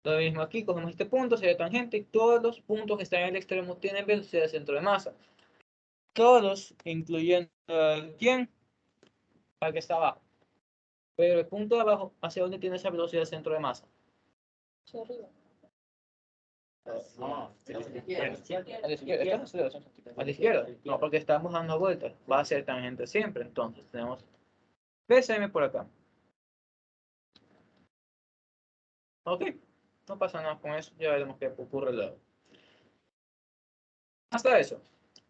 Lo mismo aquí, cogemos este punto, sería tangente, y todos los puntos que están en el extremo tienen velocidad centro de masa. Todos, incluyendo ¿quién? Al que está abajo. Pero el punto de abajo, ¿hacia dónde tiene esa velocidad centro de masa? Hacia arriba. No, A la izquierda. ¿Esta es aceleración? A la izquierda. No, porque estamos dando vueltas. Va a ser tangente siempre. Entonces tenemos PSM por acá. Ok. No pasa nada con eso. Ya veremos qué ocurre luego. Hasta eso.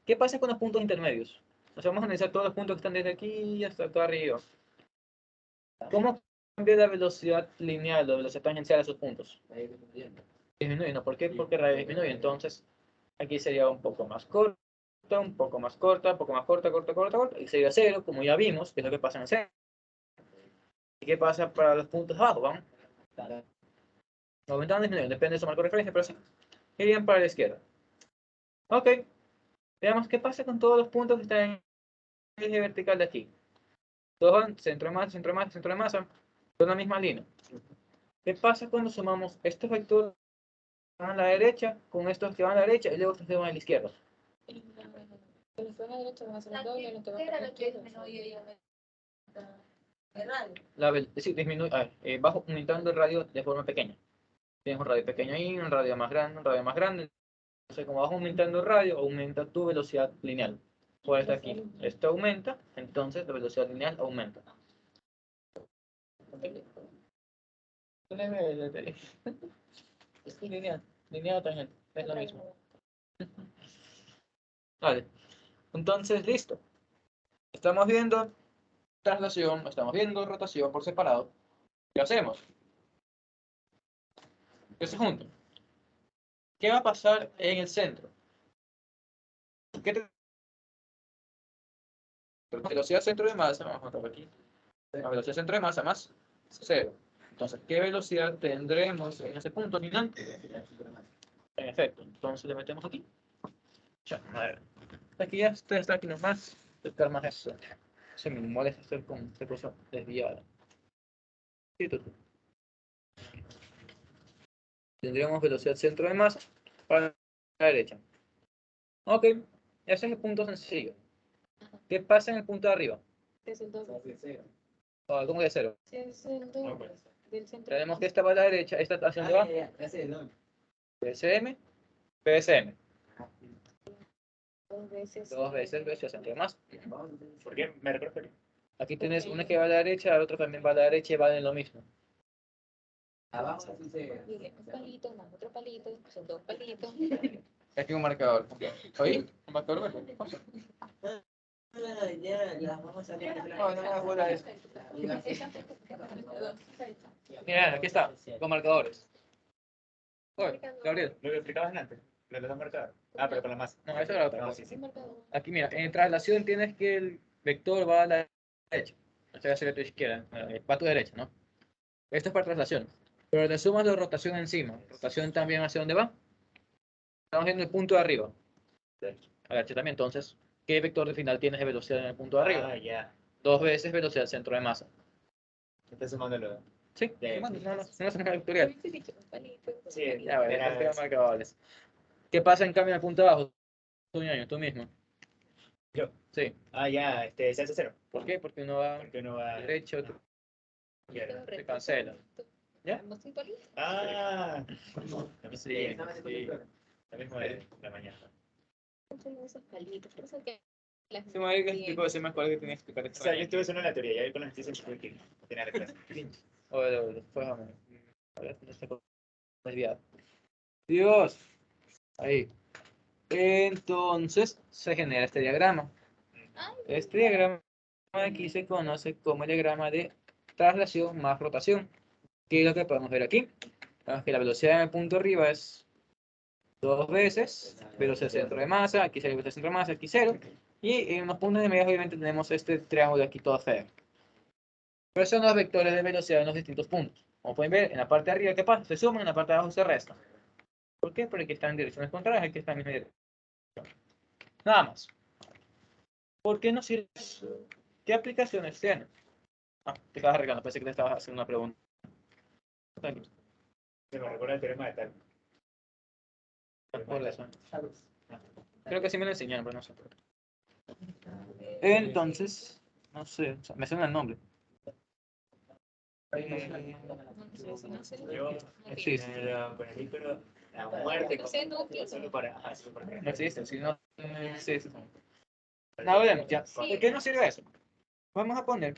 ¿Qué pasa con los puntos intermedios? Nos vamos a analizar todos los puntos que están desde aquí hasta acá arriba. ¿Cómo cambia la velocidad lineal o velocidad tangencial de esos puntos? Disminuyendo. ¿Por qué? Porque radio disminuye. Entonces, aquí sería un poco más corta, un poco más corta, un poco más corta, corta. Y sería cero, como ya vimos, que es lo que pasa en el cero. ¿Y qué pasa para los puntos abajo? Vamos. Aumentando, disminuyendo. Depende de su marco de referencia, pero sí. Irían para la izquierda. Ok. Veamos qué pasa con todos los puntos que están en el eje vertical de aquí. Todos van centro de masa, centro de masa, centro de masa. Son la misma línea. ¿Qué pasa cuando sumamos estos vectores que van a la derecha con estos que van a la derecha y luego estos que van a la izquierda? Pero si van a derecha van a ser el doble, no te va a ¿Qué era quedar lo que izquierda. disminuye y aumenta el radio? Sí, disminuye, va aumentando el radio de forma pequeña. Tienes un radio pequeño ahí, un radio más grande, un radio más grande. Entonces, como vas aumentando el radio, aumenta tu velocidad lineal. Por esta aquí, esto aumenta, entonces la velocidad lineal aumenta. Es lineal, lineal o tangente, es lo mismo. Vale, entonces listo. Estamos viendo traslación, estamos viendo rotación por separado. ¿Qué hacemos? Que se juntan. ¿Qué va a pasar en el centro? Velocidad centro de masa, vamos a anotar aquí. La velocidad centro de masa más 0. Entonces, ¿qué velocidad tendremos en ese punto final? En efecto, entonces le metemos aquí. Ya, a ver. Aquí ya está aquí nomás. Buscar más eso. Se me molesta hacer con esta cosa desviada. Sí, tendríamos velocidad centro de masa para la derecha. Ok, ese es el punto sencillo. ¿Qué pasa en el punto de arriba? Es el doble. ¿Cómo que 0? Es el doble del centro. Tenemos que esta va a la derecha, esta hacia dónde va. PSM, PSM. Dos veces. Dos veces velocidad centro de masa. ¿Por qué? ¿Me recuerdo? Aquí tienes una que va a la derecha, la otra también va a la derecha y valen lo mismo. Abajo sí se... Mire, un palito, más otro palito, son dos palitos. Aquí un marcador. ¿Oí? ¿Un marcador verde? No, no me hagas bola eso. Mira, aquí está, con marcadores. Oye, Gabriel. Lo que explicabas antes, lo de los marcadores. Ah, pero con la masa. No, eso era otra No, cosa. sí, sí. Aquí, mira, en traslación tienes que el vector va a la derecha. O sea, hacia tu izquierda, va a tu derecha, ¿no? Esto es para traslación. Pero le sumas la rotación encima. Rotación también hacia dónde va. Estamos en el punto de arriba. A ver, también entonces, ¿qué vector de final tienes de velocidad en el punto de arriba? Ah, ya. 2 veces velocidad del centro de masa. Está sumándolo. Sí, Ya, no, no es una vectorial. Habías dicho un palito, un Sí, palito. Ya, bueno, Era- ya te marcables. ¿Qué pasa en cambio en el punto de abajo? Tú, ñoño, tú mismo. Yo. Sí. Ah, ya, se hace cero. ¿Por qué? Porque uno va Porque uno va... derecho, otro Izquierda. se cancela. ¿Ya? Damos un palito. Ah, Sí, sí. lo mismo de la mañana. Son esos palitos, por eso que la Sí, me había explicado, sí me acuerdo que tenía que explicar O esto. sea, yo estuve solo en la teoría, ya con las noticias que tenía la clase. Oye, después vamos. A ver, no sé cómo desviado. Dios. Ahí. Entonces se genera este diagrama. Este diagrama aquí se conoce como el diagrama de traslación más rotación. ¿Qué es lo que podemos ver aquí? Vemos que la velocidad en el punto arriba es 2 veces velocidad del centro de masa, aquí sería velocidad del centro de masa, aquí 0. Y en los puntos de medio obviamente tenemos este triángulo aquí todo feo. Pero son los vectores de velocidad en los distintos puntos. Como pueden ver, en la parte de arriba, ¿qué pasa? Se suman, en la parte de abajo se restan. ¿Por qué? Porque aquí están en direcciones contrarias, aquí están en misma dirección. Nada más. ¿Por qué no sirve? ¿Qué aplicaciones tiene? Ah, te estabas arreglando, pensé que te estabas haciendo una pregunta. Tranquilo. Se me recuerda el teorema de tal. Por eso. Creo que sí me lo enseñaron, pero no sé. Entonces, no sé, o sea, me suena el nombre. Yo, Existe. con el pero la muerte No sé, no, solo para... Ah, solo para... No existe, si no existe. No hablemos ya. ¿De qué nos sirve eso? Vamos a poner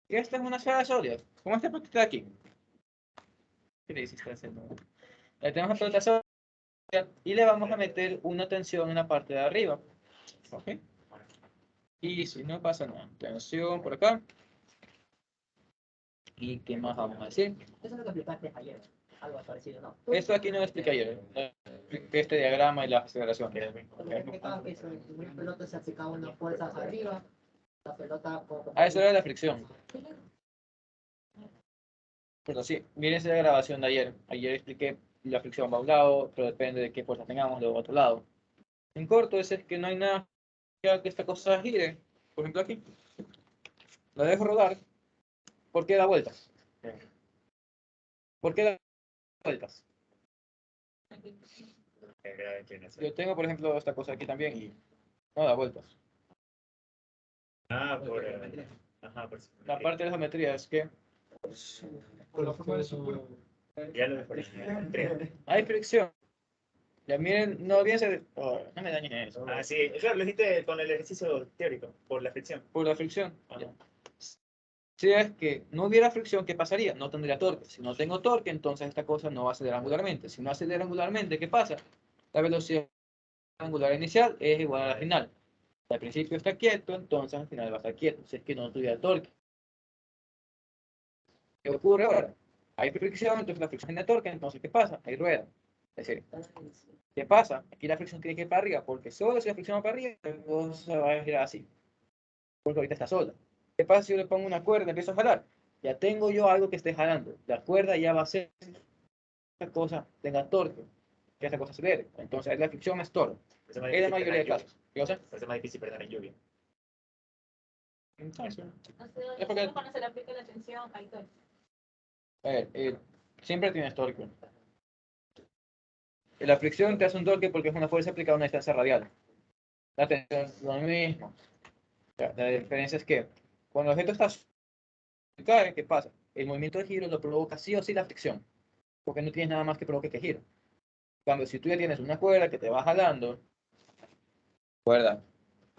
que esta es una esfera sólida, como esta pelotita de aquí. ¿Qué le hiciste haciendo? Le tenemos la pelota sólida y le vamos a meter una tensión en la parte de arriba. ¿Ok? Y si no pasa nada, tensión por acá. ¿Y qué más vamos a decir? Eso es lo que explicaste ayer, algo parecido, ¿no? Esto aquí no lo expliqué ayer. Expliqué este diagrama y la aceleración. Porque explicaba que sobre una pelota se aplicaba una fuerza arriba, la pelota... Ah, eso era la fricción. Pero sí, miren esa grabación de ayer. Ayer expliqué la fricción va a un lado, pero depende de qué fuerza tengamos, luego a otro lado. En corto, es que no hay nada que haga que esta cosa gire. Por ejemplo, aquí. La dejo rodar. ¿Por qué da vueltas? ¿Por qué da vueltas? Yo tengo, por ejemplo, esta cosa aquí también y no da vueltas. Ah, por... Ajá, por... La parte de la geometría es que Por la forma de su cuerpo. Ya lo mejoré. hay fricción. Ya miren, no bien se... oh, no me dañen eso. Ah, sí, claro, lo dijiste con el ejercicio teórico, por la fricción. Por la fricción. Ajá. Si es que no hubiera fricción, ¿qué pasaría? No tendría torque. Si no tengo torque, entonces esta cosa no va a acelerar angularmente. Si no acelera angularmente, ¿qué pasa? La velocidad angular inicial es igual a la final. Si al principio está quieto, entonces al final va a estar quieto. Si es que no tuviera torque. ¿Qué ocurre ahora? Hay fricción, entonces la fricción tiene torque, entonces ¿qué pasa? Hay rueda. Es decir, ¿qué pasa? Aquí la fricción tiene que ir para arriba, porque solo si la fricción va para arriba, entonces se va a girar así. Porque ahorita está sola. ¿Qué pasa si yo le pongo una cuerda y empiezo a jalar? Ya tengo yo algo que esté jalando. La cuerda ya va a hacer que esta cosa tenga torque, que esta cosa acelere. Entonces la fricción es torque. Eso es más En la difícil mayoría de frenar en casos. ¿Qué cosa? lluvia. Eso es más difícil frenar en lluvia. Entonces, No sé, Es porque- solo cuando se le aplica la tensión, ahí todo. a ver, siempre tienes torque. La fricción te hace un torque porque es una fuerza aplicada a una distancia radial. La tensión es lo mismo. La diferencia es que cuando el objeto está cae, ¿qué pasa? El movimiento de giro lo provoca sí o sí la fricción, porque no tienes nada más que provoque que gire. En cambio, si tú ya tienes una cuerda que te va jalando, cuerda,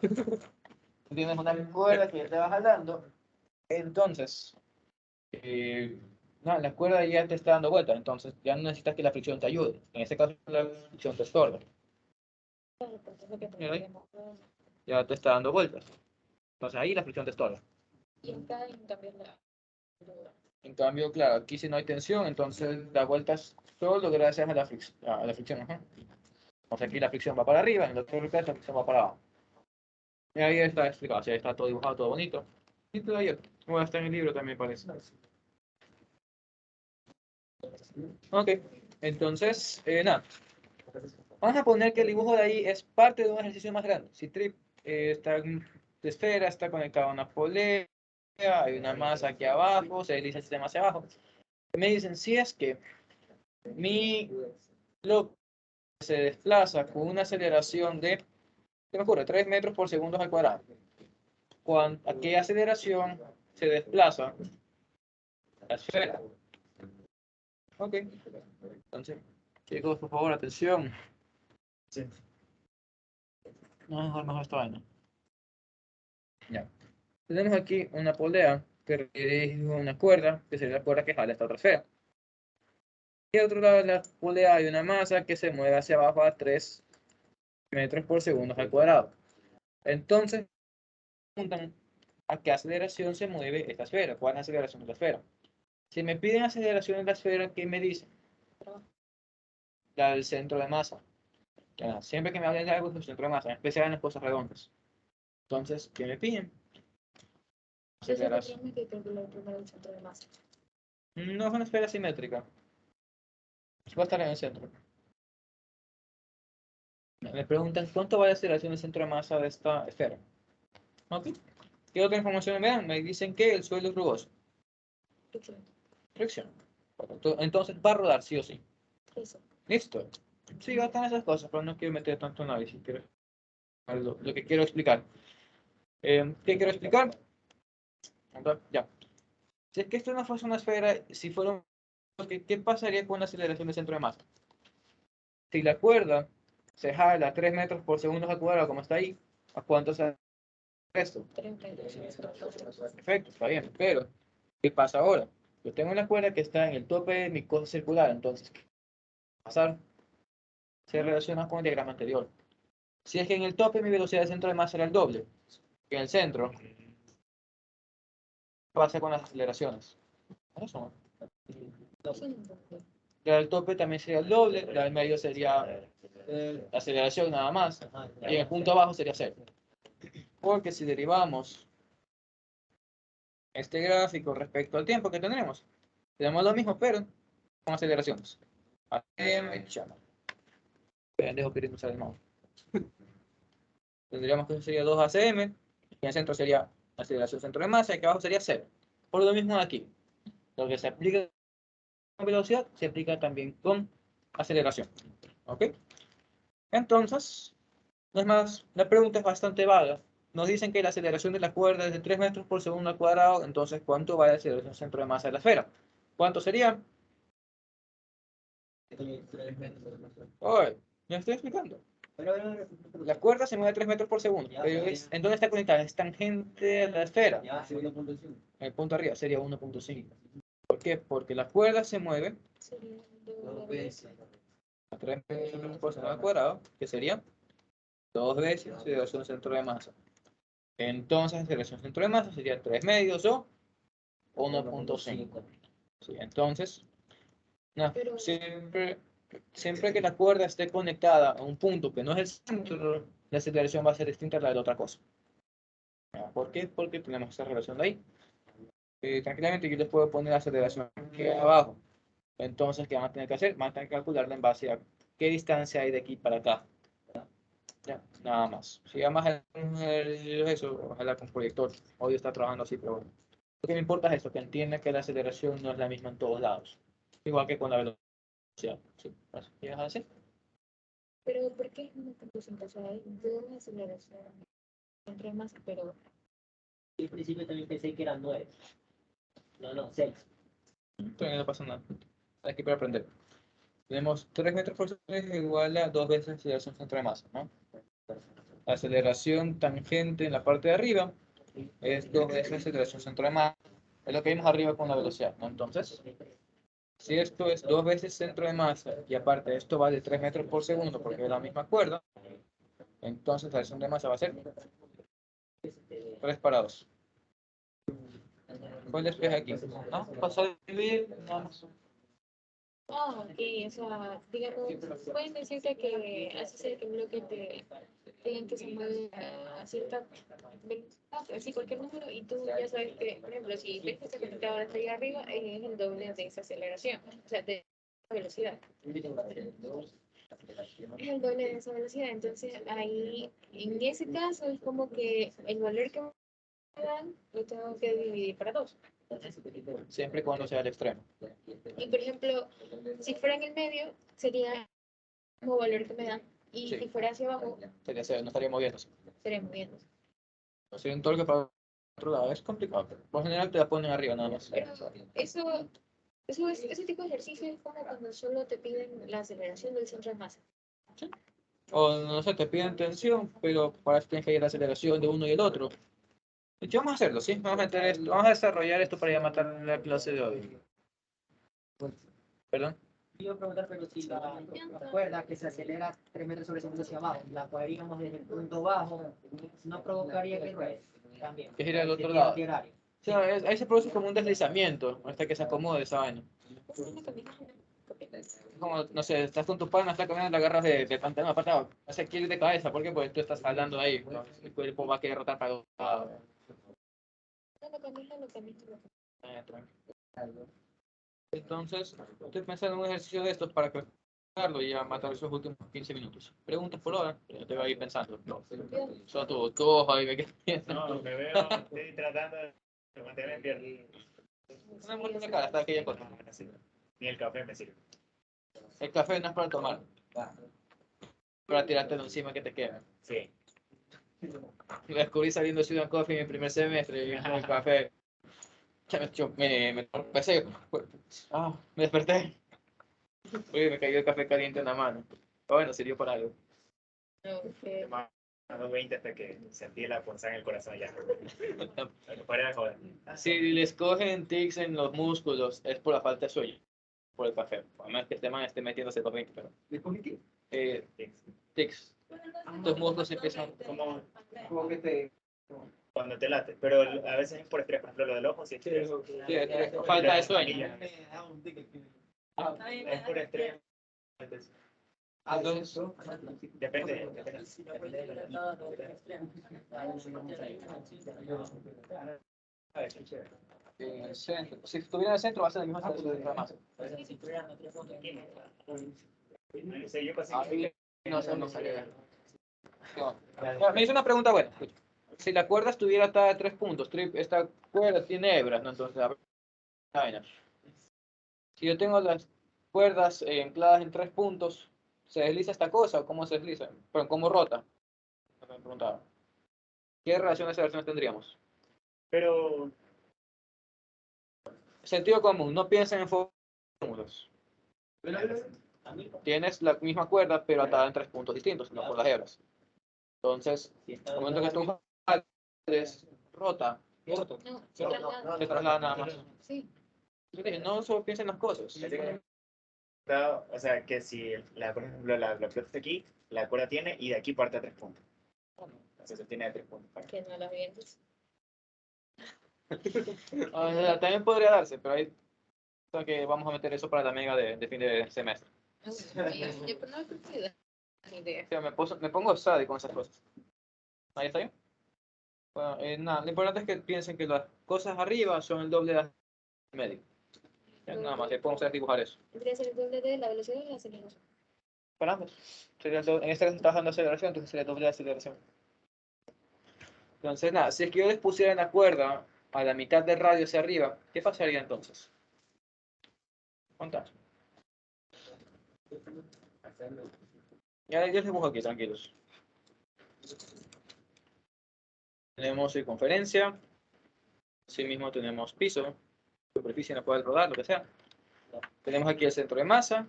tú tienes una cuerda que te va jalando, entonces No, la cuerda ya te está dando vueltas, entonces ya no necesitas que la fricción te ayude. En este caso, la fricción te estorba. Claro, porque es lo que Mira ahí. tendríamos. Ya te está dando vueltas. Entonces ahí la fricción te estorba. Y acá, en cambio, la. En cambio, claro, aquí si no hay tensión, entonces da vueltas solo gracias a la fricción. Ajá. Entonces aquí la fricción va para arriba, en el otro caso la fricción va para abajo. Y ahí está explicado, o sea, está todo dibujado, todo bonito. Y todo ahí, bueno, está en el libro también parece. Ok, entonces, nada. Vamos a poner que el dibujo de ahí es parte de un ejercicio más grande. Si Trip está en de esfera, está conectado a una polea, hay una masa aquí abajo, se desliza el sistema hacia abajo. Me dicen, si es que mi bloque se desplaza con una aceleración de, ¿qué me ocurre? 3 metros por segundo al cuadrado. ¿A qué aceleración se desplaza la esfera? Ok, entonces, chicos, por favor, atención. No, mejor esta vaina. Ya. Tenemos aquí una polea que es una cuerda, que sería la cuerda que jala esta otra esfera. Y al otro lado de la polea hay una masa que se mueve hacia abajo a 3 metros por segundo al cuadrado. Entonces, preguntan a qué aceleración se mueve esta esfera, cuál es la aceleración de la esfera. Si me piden aceleración de la esfera, ¿qué me dicen? La del centro de masa. Ya, siempre que me hablen de algo es el centro de masa, en especial en las cosas redondas. Entonces, ¿qué me piden? Entonces, Aceleración. tienes que calcular primero el centro de masa. No es una esfera simétrica. Va a estar en el centro. Me preguntan cuánto va la aceleración del centro de masa de esta esfera. ¿Ok? ¿Qué otra información me dan? Me dicen que el suelo es rugoso. Fricción. Fricción. Entonces va a rodar sí o sí. Eso. Listo. Sí, va a tener esas cosas, pero no quiero meter tanto análisis. Quiero lo que quiero explicar. ¿Qué quiero explicar? Ya. Si es que esto no fuese una esfera, si fuera ¿qué pasaría con la aceleración del centro de masa? Si la cuerda se jala 3 metros por segundo al cuadrado, como está ahí, ¿a cuánto se esto? 32. Perfecto, está bien. Pero, ¿qué pasa ahora? Yo tengo una cuerda que está en el tope de mi cosa circular, entonces, ¿qué va a pasar? Se relaciona con el diagrama anterior. Si es que en el tope mi velocidad de centro de masa era el doble, que en el centro, ¿qué pasa con las aceleraciones? Eso, ¿no? La del tope también sería el doble, la del medio sería la aceleración nada más, y en el punto abajo sería cero. Porque si derivamos este gráfico respecto al tiempo que tenemos lo mismo, pero con aceleraciones. AM, chama. Pendejo queriendo usar el mouse. Tendríamos que eso sería 2 ACM, y en el centro sería aceleración centro de masa, y aquí abajo sería 0. Por lo mismo de aquí. Lo que se aplica con velocidad se aplica también con aceleración. ¿Ok? Entonces, no es más, la pregunta es bastante vaga. Nos dicen que la aceleración de la cuerda es de 3 metros por segundo al cuadrado, entonces, ¿cuánto va la aceleración centro de masa de la esfera? ¿Cuánto sería? Oye, ya estoy explicando. La cuerda se mueve a 3 metros por segundo. Pero ¿en dónde está conectada? Es tangente a la esfera. En el punto arriba sería 1.5. ¿Por qué? Porque la cuerda se mueve Sería doble. a 3 metros por segundo al cuadrado, que sería 2 veces la aceleración centro de masa. Entonces, la aceleración centro de masa sería 3 medios o 1.5. Sí, entonces, no, Pero- siempre que la cuerda esté conectada a un punto que no es el centro, la aceleración va a ser distinta a la de la otra cosa. ¿Por qué? Porque tenemos esa relación de ahí. Tranquilamente yo les puedo poner la aceleración aquí abajo. Entonces, ¿qué van a tener que hacer? Van a tener que calcularla en base a qué distancia hay de aquí para acá. Ya, nada más. Si además eso, ojalá con proyector. Hoy está trabajando así, pero bueno. Lo que me importa es eso, que entienda que la aceleración no es la misma en todos lados. Igual que con la velocidad. Sí, ¿quieres así? Pero, ¿por qué es 1.5? O sea, hay dos aceleraciones. Entre más, pero. Al principio también pensé que eran 9. No, 6. Todavía no pasa nada. Hay que aprender. Tenemos 3 metros por segundo igual a 2 veces la aceleración centro de masa, ¿no? La aceleración tangente en la parte de arriba es 2 veces la aceleración centro de masa. Es lo que vimos arriba con la velocidad, ¿no? Entonces, si esto es 2 veces centro de masa y aparte esto va de 3 metros por segundo porque es la misma cuerda, entonces la centro de masa va a ser 3 para 2. ¿Cuál despeje aquí? Ah, pasó a dividir, nada más. Ah, ok, o sea, digamos, pueden decirte que haces el que un bloque tengan que se mueve a cierta velocidad, así cualquier número, y tú ya sabes que, por ejemplo, si ves que se conecta ahora hasta allá arriba, es el doble de esa aceleración, o sea, de velocidad. Es el doble de esa velocidad, entonces ahí, en ese caso, es como que el valor que me dan, lo tengo que dividir para 2. Siempre y cuando sea el extremo. Y por ejemplo, si fuera en el medio, sería el mismo valor que me dan. Y Sí. si fuera hacia abajo, Sería cero, no estaría moviéndose. estaría moviéndose. No sería un torque para otro lado, es complicado. Pero por general te la ponen arriba nada más. Pero ese tipo de ejercicio es como cuando solo te piden la aceleración del centro de masa. O no sé, te piden tensión, pero para eso tienes que ir a la aceleración de uno y el otro. De hecho, vamos a hacerlo, ¿sí? Vamos a meter esto, vamos a desarrollar esto para ya matar la clase de hoy. ¿Perdón? Yo preguntar, pero si la cuerda que se acelera 3 metros sobre segundo hacia abajo, la cuadríamos desde el punto bajo, no provocaría que ruede también. Que gire al otro Sería lado. antihorario. O sea, ahí se produce como un deslizamiento hasta que se acomode esa vaina. Es como, no sé, estás con tu pana, estás caminando, la agarras de pantalón, aparte, hace clic de cabeza, ¿por qué? Porque tú estás hablando ahí, ¿no? El cuerpo va a querer rotar para otro lado. Tranquilo. Entonces, estoy pensando en un ejercicio de estos para practicarlo y a matar esos últimos 15 minutos. Preguntas por hora, yo te voy a ir pensando. No, solo tu ojo ahí me quedas viendo. No, me veo, estoy tratando de mantenerme en Una muerte de cara, hasta aquella cosa. Ni el café me sirve. El café no es para tomar, para tirártelo encima que te queda. Sí. Lo descubrí saliendo de Ciudad Coffee en mi primer semestre y con el café. Ya me tropecé. Me desperté. Uy, me cayó el café caliente en la mano. Pero bueno, sirvió para algo. Más a 2:20 hasta que sentí la punzada en el corazón ya. Fuera de joder. Si les cogen tics en los músculos, es por la falta de sueño, por el café. Además que este man esté metiéndose corriente, pero. ¿Le cogí qué? Tics. Tus músculos empiezan. Como que te... Cuando te late. Pero a veces es por estrés, por ejemplo, lo del ojo, sí es estrés. Falta de sueño. Es por estrés. Entonces, Depende. en el centro. Si estuviera en el centro, va a ser la misma sensación de masa. Sí, yo casi Ahí no sé, no sale. Me hizo una pregunta buena. Escucha. Si la cuerda estuviera atada a 3 puntos, esta cuerda tiene hebras, ¿no? Entonces, vaina. Si yo tengo las cuerdas ancladas en 3 puntos, ¿se desliza esta cosa o cómo se desliza? Pero ¿cómo rota? Me preguntaba. ¿Qué relación de aceleración tendríamos? Pero Sentido común, no piensen en fórmulas. Tienes la misma cuerda, pero atada en 3 puntos distintos, no por las hebras. Entonces, al momento que tú jales, rota, No, se traslada. se traslada nada más. Sí. Yo dije, no solo piensen las cosas. o sea, que si por ejemplo, la pelota está aquí, la cuerda tiene y de aquí parte a 3 puntos. Entonces tiene de 3 puntos. Que no las vientes. O sea, también podría darse, pero ahí o sea, que vamos a meter eso para la mega de fin de semestre. Yo no creo que ni idea. O sea, me pongo sad con esas cosas. ¿Ahí está bien? Bueno, nada, lo importante es que piensen que las cosas arriba son el doble de las medio. Ya, nada más, ya podemos dibujar eso. Tendría que ser el doble de la velocidad y la aceleración. Para ambos. Sería en este caso estás dando aceleración, entonces sería doble de aceleración. Entonces, nada, si es que yo les pusiera la cuerda a la mitad del radio hacia arriba, ¿qué pasaría entonces? ¿Cuántas? Ya yo les dibujo aquí, tranquilos. Tenemos circunferencia, así mismo tenemos piso, superficie en la cual rodar, lo que sea. Tenemos aquí el centro de masa.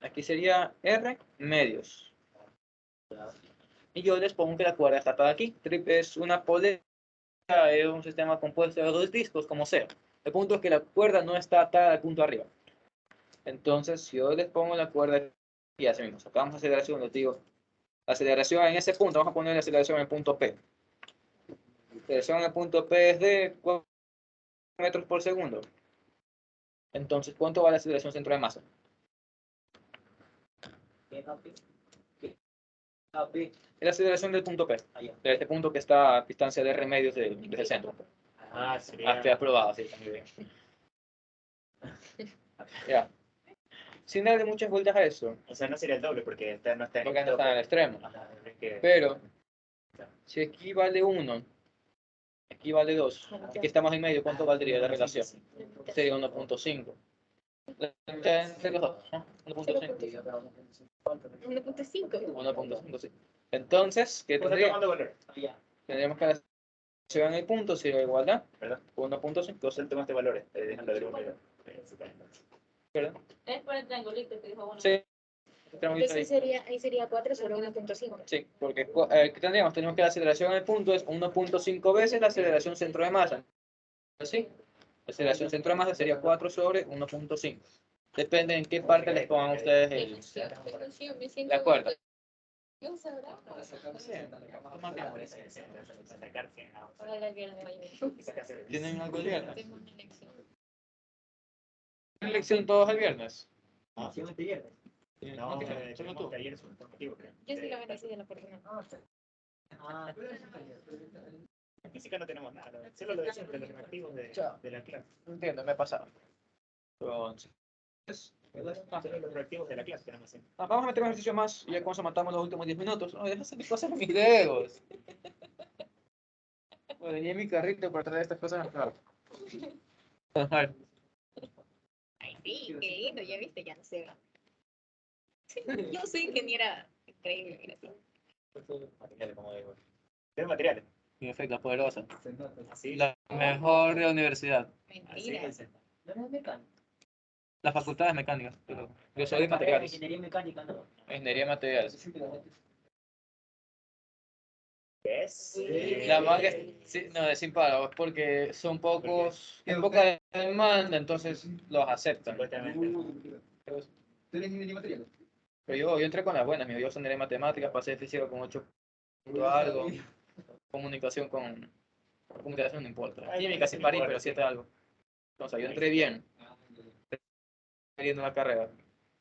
Aquí sería R medios. Y yo les pongo que la cuerda está atada aquí. Trip es una polea es un sistema compuesto de dos discos, como sea. El punto es que la cuerda no está atada al punto arriba. Entonces, si yo les pongo la cuerda y así mismo, sacamos aceleración, les digo, la aceleración en ese punto, vamos a poner la aceleración en el punto P. La aceleración en el punto P es de 4 metros por segundo. Entonces, ¿cuánto va la aceleración centro de masa? ¿Qué, papi? Papi. Es la aceleración del punto P, de este punto que está a distancia de R medios desde el centro. Sería... Estoy aprobado, sí, está muy bien. Ya. Sin darle muchas vueltas a eso, O sea, no sería el doble porque no está en porque el no está en el extremo. Ajá, es que... Pero, si equivale 1, equivale 2, aquí estamos en medio, ¿cuánto valdría la relación? Sería 1.5. Entre los dos, ¿no? 1.5. 1.5. 1.5, sí. Entonces, ¿qué Está tendría? tomando valor, Tendríamos que la relación en el punto sería igual a ¿verdad? 1.5, Entonces tomaste valores, dejando de número. ¿verdad? Es por el triangulito que dijo uno. Sí. Tenemos Entonces ahí. ahí sería 4 sobre 1.5. Sí, porque ¿qué tendríamos? Tenemos que la aceleración en el punto es 1.5 veces la aceleración centro de masa. ¿Sí? La aceleración centro de masa sería 4 sobre 1.5. Depende en qué parte les pongan ustedes Me siento la cuerda. Yo sabrá. Ahora el viernes mañana. ¿Tienen algo el viernes? Tengo una elección. ¿Tienen lección todos el viernes? Sí, este viernes. No, Solo tú. ayer es un motivo, creo. Yo soy la bendecida de la persona. Ah, En física no tenemos nada, solo lo de siempre, los reactivos de la clase. No entiendo, me ha pasado. Entonces, Solo los reactivos de la clase tenemos siempre. vamos a meter un ejercicio más y ya con eso matamos los últimos 10 minutos. No, deja hacer cosas en mis dedos. Venía en mi carrito para traer estas cosas más claro. A ver. Ay, sí, qué lindo, ya viste, ya no sé. Yo soy ingeniera increíble, mira. Materiales, como digo. ¿Tienes materiales? Mi efecto poderosa. Así. La mejor de la universidad. Mentira. no eres mecánico. Las facultades mecánicas. Pero yo soy de materiales. Ingeniería mecánica, no. Ingeniería de materiales. ¿Qué es? La más que, sí, no, es sin paro, es porque son pocos, es poca demanda, entonces los aceptan. Supuestamente. ¿Tienes ingeniería material? Pero yo entré con las buenas, yo ingeniería de matemáticas, pasé física con 8 punto algo, comunicación comunicación no importa. Química sin parir, pero 7 algo. Entonces yo entré bien, queriendo una carrera.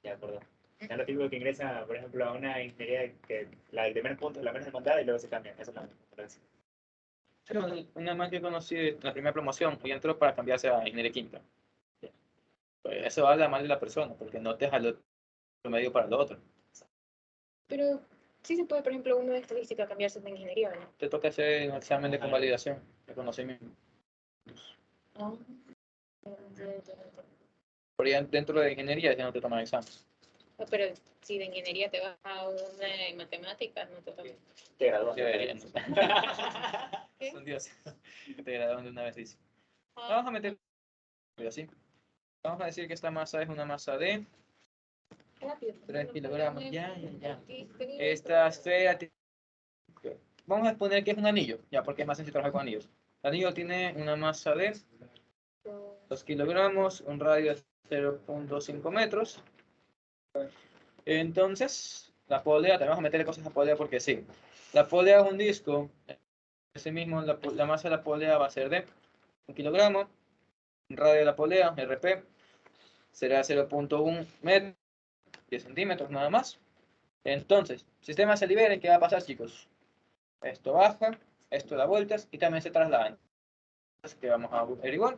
Ya, perdón. Es lo típico que ingresa, por ejemplo, a una ingeniería que la del primer punto es la menos demandada y luego se cambia. Eso es la diferencia. Pero una más que conocí en la primera promoción y entró para cambiarse a ingeniería química. Pues eso habla mal de la persona, porque no te deja lo medio para lo otro. Pero sí se puede, por ejemplo, uno de estadística cambiarse de ingeniería, ¿no? Te toca hacer un examen de convalidación, de conocimiento. Ah. Pero ya dentro de ingeniería ya no te toman examen. Pero si de ingeniería te vas a una de matemáticas, no te toca. Te gradúas. Deberían. ¿Qué? Son dioses. Te graduan de una vez, dice. Ah, Vamos a meter así. Vamos a decir que esta masa es una masa de rápido. 3 kilogramos. Ya. Aquí, Esta esfera. Vamos a exponer que es un anillo, ya, porque es más sencillo trabajar con anillos. El anillo tiene una masa de 2 kilogramos, un radio de 0.5 metros. Entonces, la polea, tenemos que meterle cosas a la polea porque sí. La polea es un disco. Ese mismo, la masa de la polea va a ser de 1 kilogramo. El radio de la polea, RP, será 0.1 metros, 10 centímetros nada más. Entonces, sistema se libera y ¿qué va a pasar, chicos? Esto baja, esto da vueltas y también se traslada. Así que vamos a averiguar.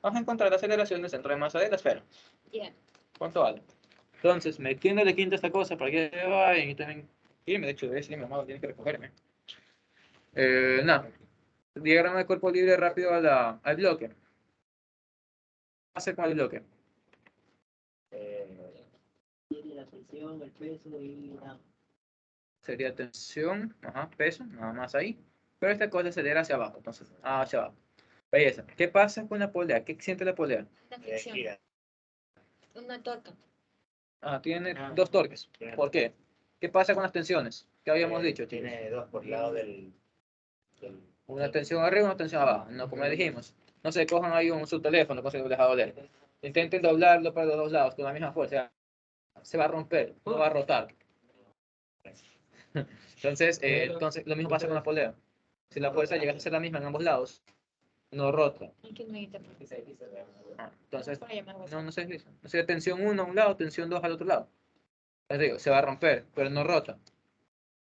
Vamos a encontrar la aceleración del centro de masa de la esfera. Ya. ¿Cuánto vale? Entonces, metiéndole quinta esta cosa para que vayan y también irme, de hecho, debe ser mi mamá, tiene que recogerme. Nada. Diagrama de cuerpo libre rápido al bloque. ¿Qué hacer con el bloque? Tiene la tensión, el peso y la... Sería tensión, peso, nada más ahí. Pero esta cosa acelera hacia abajo, entonces, hacia abajo. Belleza. ¿Qué pasa con la polea? ¿Qué siente la polea? Una fricción. Gira. Una torca. Tiene 2 torques. ¿Por qué? ¿Qué pasa con las tensiones? ¿Qué habíamos dicho, chicos? Tiene 2 por lado del Una tensión arriba, una tensión abajo. No, como ya dijimos. No se cojan ahí su teléfono con su doble. Intenten doblarlo para los dos lados con la misma fuerza. Se va a romper, no va a rotar. Entonces, lo mismo pasa con la polea. Si la fuerza llega a ser la misma en ambos lados, no rota. Hay que no hay internet. Entonces, Para llamar a WhatsApp. no se desliza. O sea, tensión 1 a un lado, tensión 2 al otro lado. Les digo, se va a romper, pero no rota.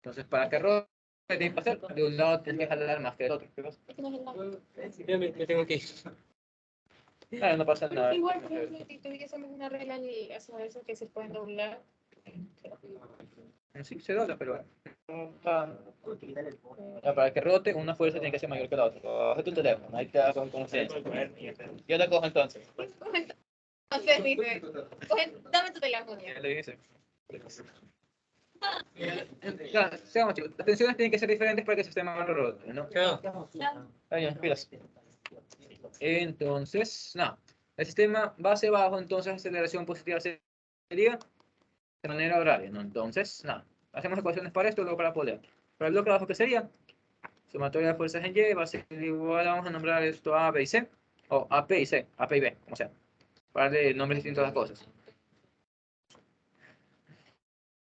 Entonces, para que rote, ¿qué tienes que hacer? De un lado tienes que jalar más que del otro. ¿Qué pasa? Es que no es el lado. Ya me tengo que ir. No pasa nada. Igual, por ejemplo, si tuviésemos una regla y hacer eso que se pueden doblar. Sí, se dobla, pero para que rote, una fuerza tiene que ser mayor que la otra. Coge tu teléfono, ahí te da con conciencia. Yo la cojo entonces. Entonces dice, dame tu teléfono. Ya le dice. Claro, sigamos, chicos. Las tensiones tienen que ser diferentes para que el sistema rote, ¿no? Está bien, pilas. Entonces, nada. El sistema base-bajo, entonces aceleración positiva sería de manera horaria, ¿no? Entonces, nada. Hacemos ecuaciones para esto, luego para polea. Para el bloque abajo, ¿qué sería? Sumatoria de fuerzas en Y va a ser igual, vamos a nombrar esto A, B y C. O AP y C, AP y B, como sea. Para darle nombres distintos a las cosas.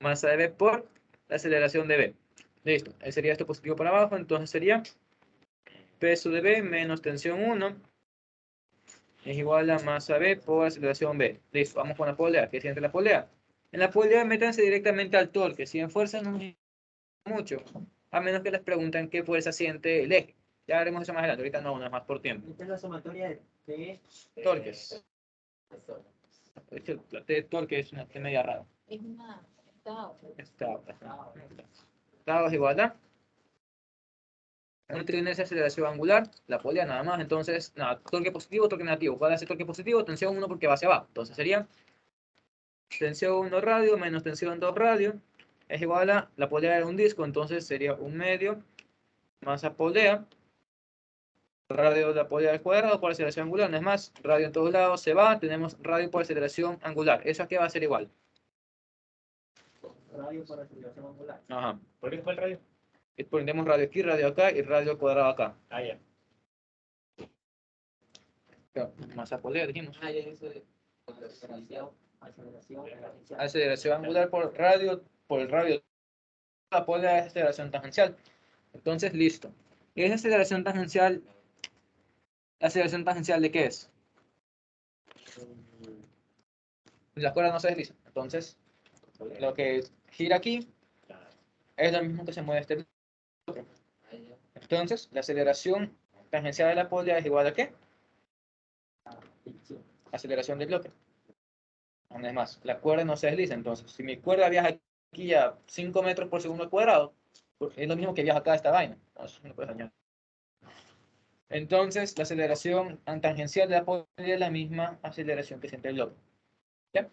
Masa de B por la aceleración de B. Listo. Sería esto positivo para abajo, entonces sería peso de B menos tensión 1 es igual a masa B por aceleración B. Listo, vamos con la polea. ¿Qué siente la polea? En la polea métanse directamente al torque. Si en fuerza no es mucho, a menos que les pregunten qué fuerza siente el eje. Ya haremos eso más adelante, ahorita no, nada más por tiempo. Esta es la sumatoria de Torques. La T de torque es una T media rara. Es una. Estado es igual a no tiene esa aceleración angular, la polea nada más, entonces, nada, torque positivo, torque negativo. ¿Cuál es el torque positivo? Tensión 1 porque va hacia abajo. Entonces sería tensión 1 radio menos tensión 2 radio es igual a, la polea de un disco, entonces sería 1 medio masa polea, radio de la polea al cuadrado por aceleración angular, no es más, radio en todos lados se va, tenemos radio por aceleración angular. ¿Eso aquí va a ser igual? radio por aceleración angular. Ajá. ¿Por qué fue el radio? Y ponemos radio aquí, radio acá y radio cuadrado acá. Ah, ya. Masa polea, dijimos. Ah, ya eso de aceleración. Aceleración angular por el radio. La polea es aceleración tangencial. Entonces, listo. ¿Y esa aceleración tangencial? ¿La aceleración tangencial de qué es? Las cuerdas no se deslizan. Entonces, lo que gira aquí es lo mismo que se mueve este bloque. Entonces, la aceleración tangencial de la polea es igual a ¿qué? Aceleración del bloque. Además, la cuerda no se desliza. Entonces, si mi cuerda viaja aquí a 5 metros por segundo al cuadrado, pues es lo mismo que viaja acá esta vaina. Entonces, no puedes dañar. Entonces, la aceleración tangencial de la polea es la misma aceleración que siente el bloque. ¿Ya?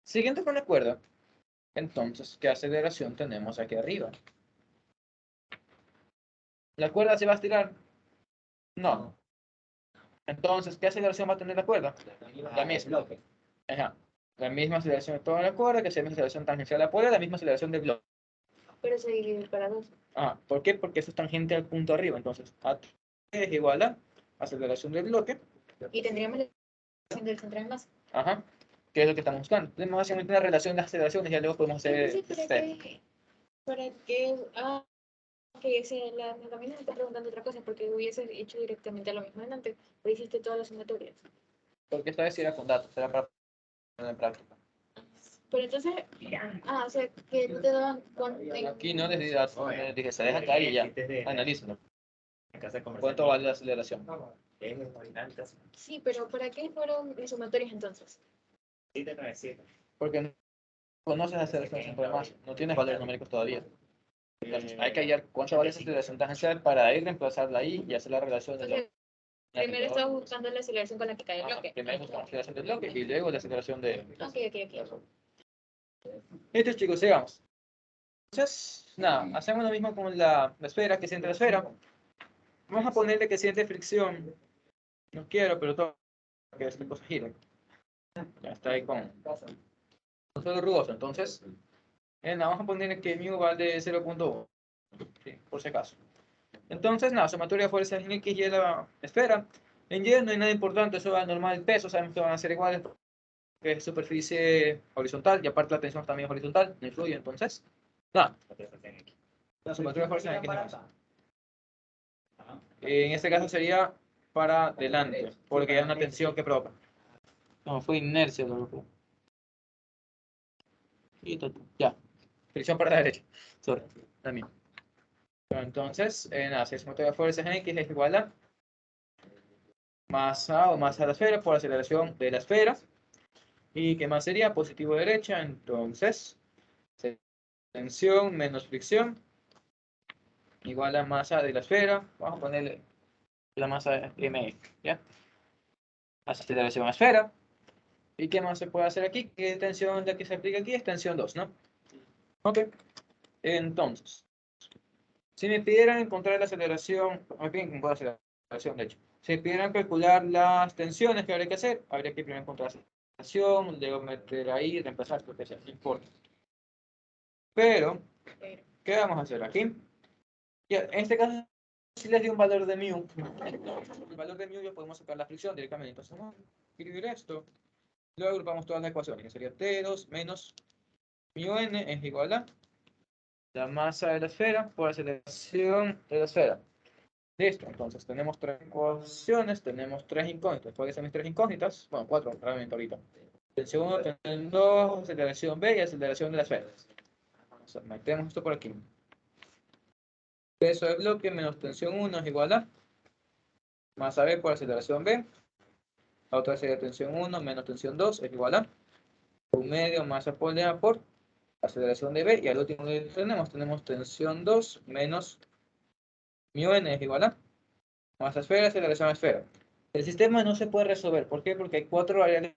Siguiente con la cuerda. Entonces, ¿qué aceleración tenemos aquí arriba? ¿La cuerda se va a estirar? No. Entonces, ¿qué aceleración va a tener la cuerda? La misma. Ajá. La misma aceleración de toda la cuerda, que es la misma aceleración tangencial de la polea, la misma aceleración del bloque. Pero se divide para dos. Ah, ¿por qué? Porque eso es tangente al punto arriba. Entonces, A es igual a aceleración del bloque. Y tendríamos la relación del central más. Ajá. ¿Qué es lo que estamos buscando? Tenemos básicamente una relación de aceleraciones y ya luego podemos hacer Entonces, ¿para qué? Ah, ok, también me está preguntando otra cosa, porque hubiese hecho directamente lo mismo antes, pero hiciste todas las sumatorias. porque esta vez sí era con datos, era para poner en práctica. Pero entonces, o sea, que no te daban Aquí no les di datos, les dije, se deja caer y ya, analícenlo. ¿Cuánto vale la aceleración? Sí, pero ¿para qué fueron mis sumatorias entonces? 797. Porque no conoces la aceleración siempre más, no tienes valores numéricos todavía. Entonces, hay que hallar cuánto vale esa aceleración tangencial para ir reemplazarla ahí y hacer la relación de Entonces, primero estaba buscando la aceleración con la que cae el bloque. Primero buscamos la aceleración del bloque y luego la aceleración de... Ok. Estos chicos, sigamos. Entonces, nada, hacemos lo mismo con la esfera, que siente la esfera. Vamos a ponerle que siente fricción. No quiero, pero todo que esta cosa gire. Ya está ahí con suelo rugoso. Entonces, vamos a ponerle que mu vale 0.1. Sí, por si acaso. Entonces, nada, sumatoria de fuerzas en X y la esfera. En Y no hay nada importante, eso va normal el peso, sabemos que van a ser iguales, que es superficie horizontal, y aparte la tensión también es horizontal, no influye, entonces, nada, la sumatoria de fuerzas en X y Y. Ajá. En este caso sería para adelante, porque hay una tensión que provoca. No, fue inercia, loco. Ya, fricción para la derecha. Sorry, también. Entonces, nada, si es sumatoria de fuerzas en X es igual a masa o masa de la esfera por aceleración de la esfera. ¿Y qué más sería? Positivo derecha, entonces, tensión menos fricción igual a masa de la esfera. Vamos a ponerle la masa mx, ¿ya? Aceleración a esfera. ¿Y qué más se puede hacer aquí? ¿Qué tensión la que se aplica aquí? Es tensión 2, ¿no? Ok. Entonces, si me pidieran encontrar la aceleración, me piden encontrar la aceleración, de hecho. Si me pidieran calcular las tensiones que habría que hacer, habría que primero encontrar la aceleración, luego meter ahí, reemplazar, lo que sea, no importa. Pero, ¿qué vamos a hacer aquí? Ya, en este caso, si les di un valor de mu, el valor de mu ya podemos sacar la fricción directamente. Entonces, vamos a escribir esto. Luego agrupamos todas las ecuaciones, que sería T2 menos μn es igual a la masa de la esfera por aceleración de la esfera. Listo, entonces tenemos tres ecuaciones, tenemos tres incógnitas. ¿Cuáles son mis tres incógnitas? Bueno, cuatro realmente ahorita. Tensión 1, tensión 2, aceleración B y aceleración de la esfera. O sea, metemos esto por aquí. Peso del bloque menos tensión 1 es igual a masa B por aceleración B. La otra sería tensión 1 menos tensión 2 es igual a un medio masa polea por aceleración de B. Y al último que tenemos tensión 2 menos μn es igual a masa esfera, aceleración a esfera. El sistema no se puede resolver. ¿Por qué? Porque hay cuatro variables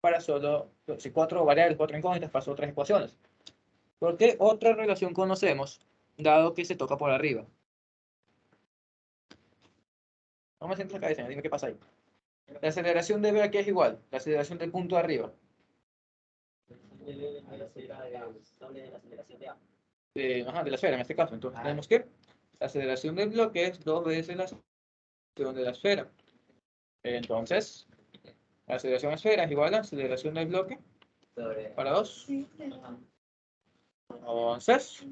para solo, si cuatro variables, cuatro incógnitas para solo tres ecuaciones. ¿Por qué otra relación conocemos, dado que se toca por arriba? Vamos a sentar la cabeza, dime qué pasa ahí. La aceleración de B aquí es igual, la aceleración del punto de arriba. De la esfera en este caso. Entonces tenemos que la aceleración del bloque es 2 veces la aceleración de la esfera. Entonces, la aceleración de la esfera es igual a la aceleración del bloque para 2. Entonces,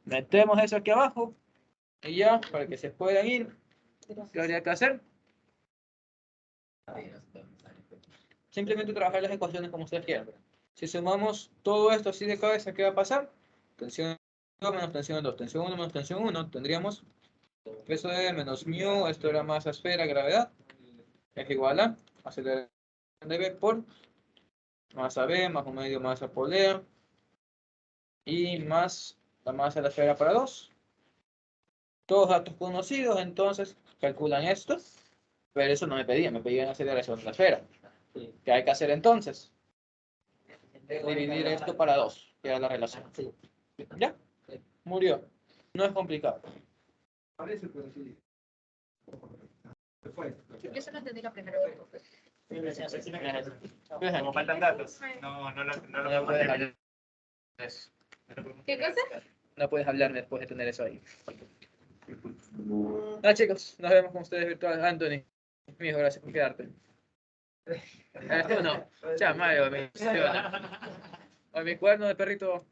metemos eso aquí abajo y ya, para que se puedan ir, ¿qué habría que hacer? Simplemente trabajar las ecuaciones como ustedes quieran. Si sumamos todo esto así de cabeza, ¿qué va a pasar? Tensión 2 menos tensión 2, tensión 1 menos tensión 1, tendríamos peso de menos mu, esto era masa esfera, gravedad, es igual a aceleración de B por masa B más un medio masa polea y más la masa de la esfera para 2. Todos datos conocidos, entonces calculan esto, pero eso no me pedían, me pedían aceleración de la esfera. ¿Qué hay que hacer entonces? Dividir esto para 2, que era la relación. ¿Ya? Murió. No es complicado. Parece, pero sí. Se fue. Yo solo entendí la primera vez. Como faltan datos. No No lo puedes podemos hablar de eso. ¿Qué cosa? No puedes hablar después de tener eso ahí. Ah, chicos, nos vemos con ustedes virtuales. Anthony, mijo, gracias por quedarte. Esto no. Ya, Mario, me emociona. A mi cuerno de perrito.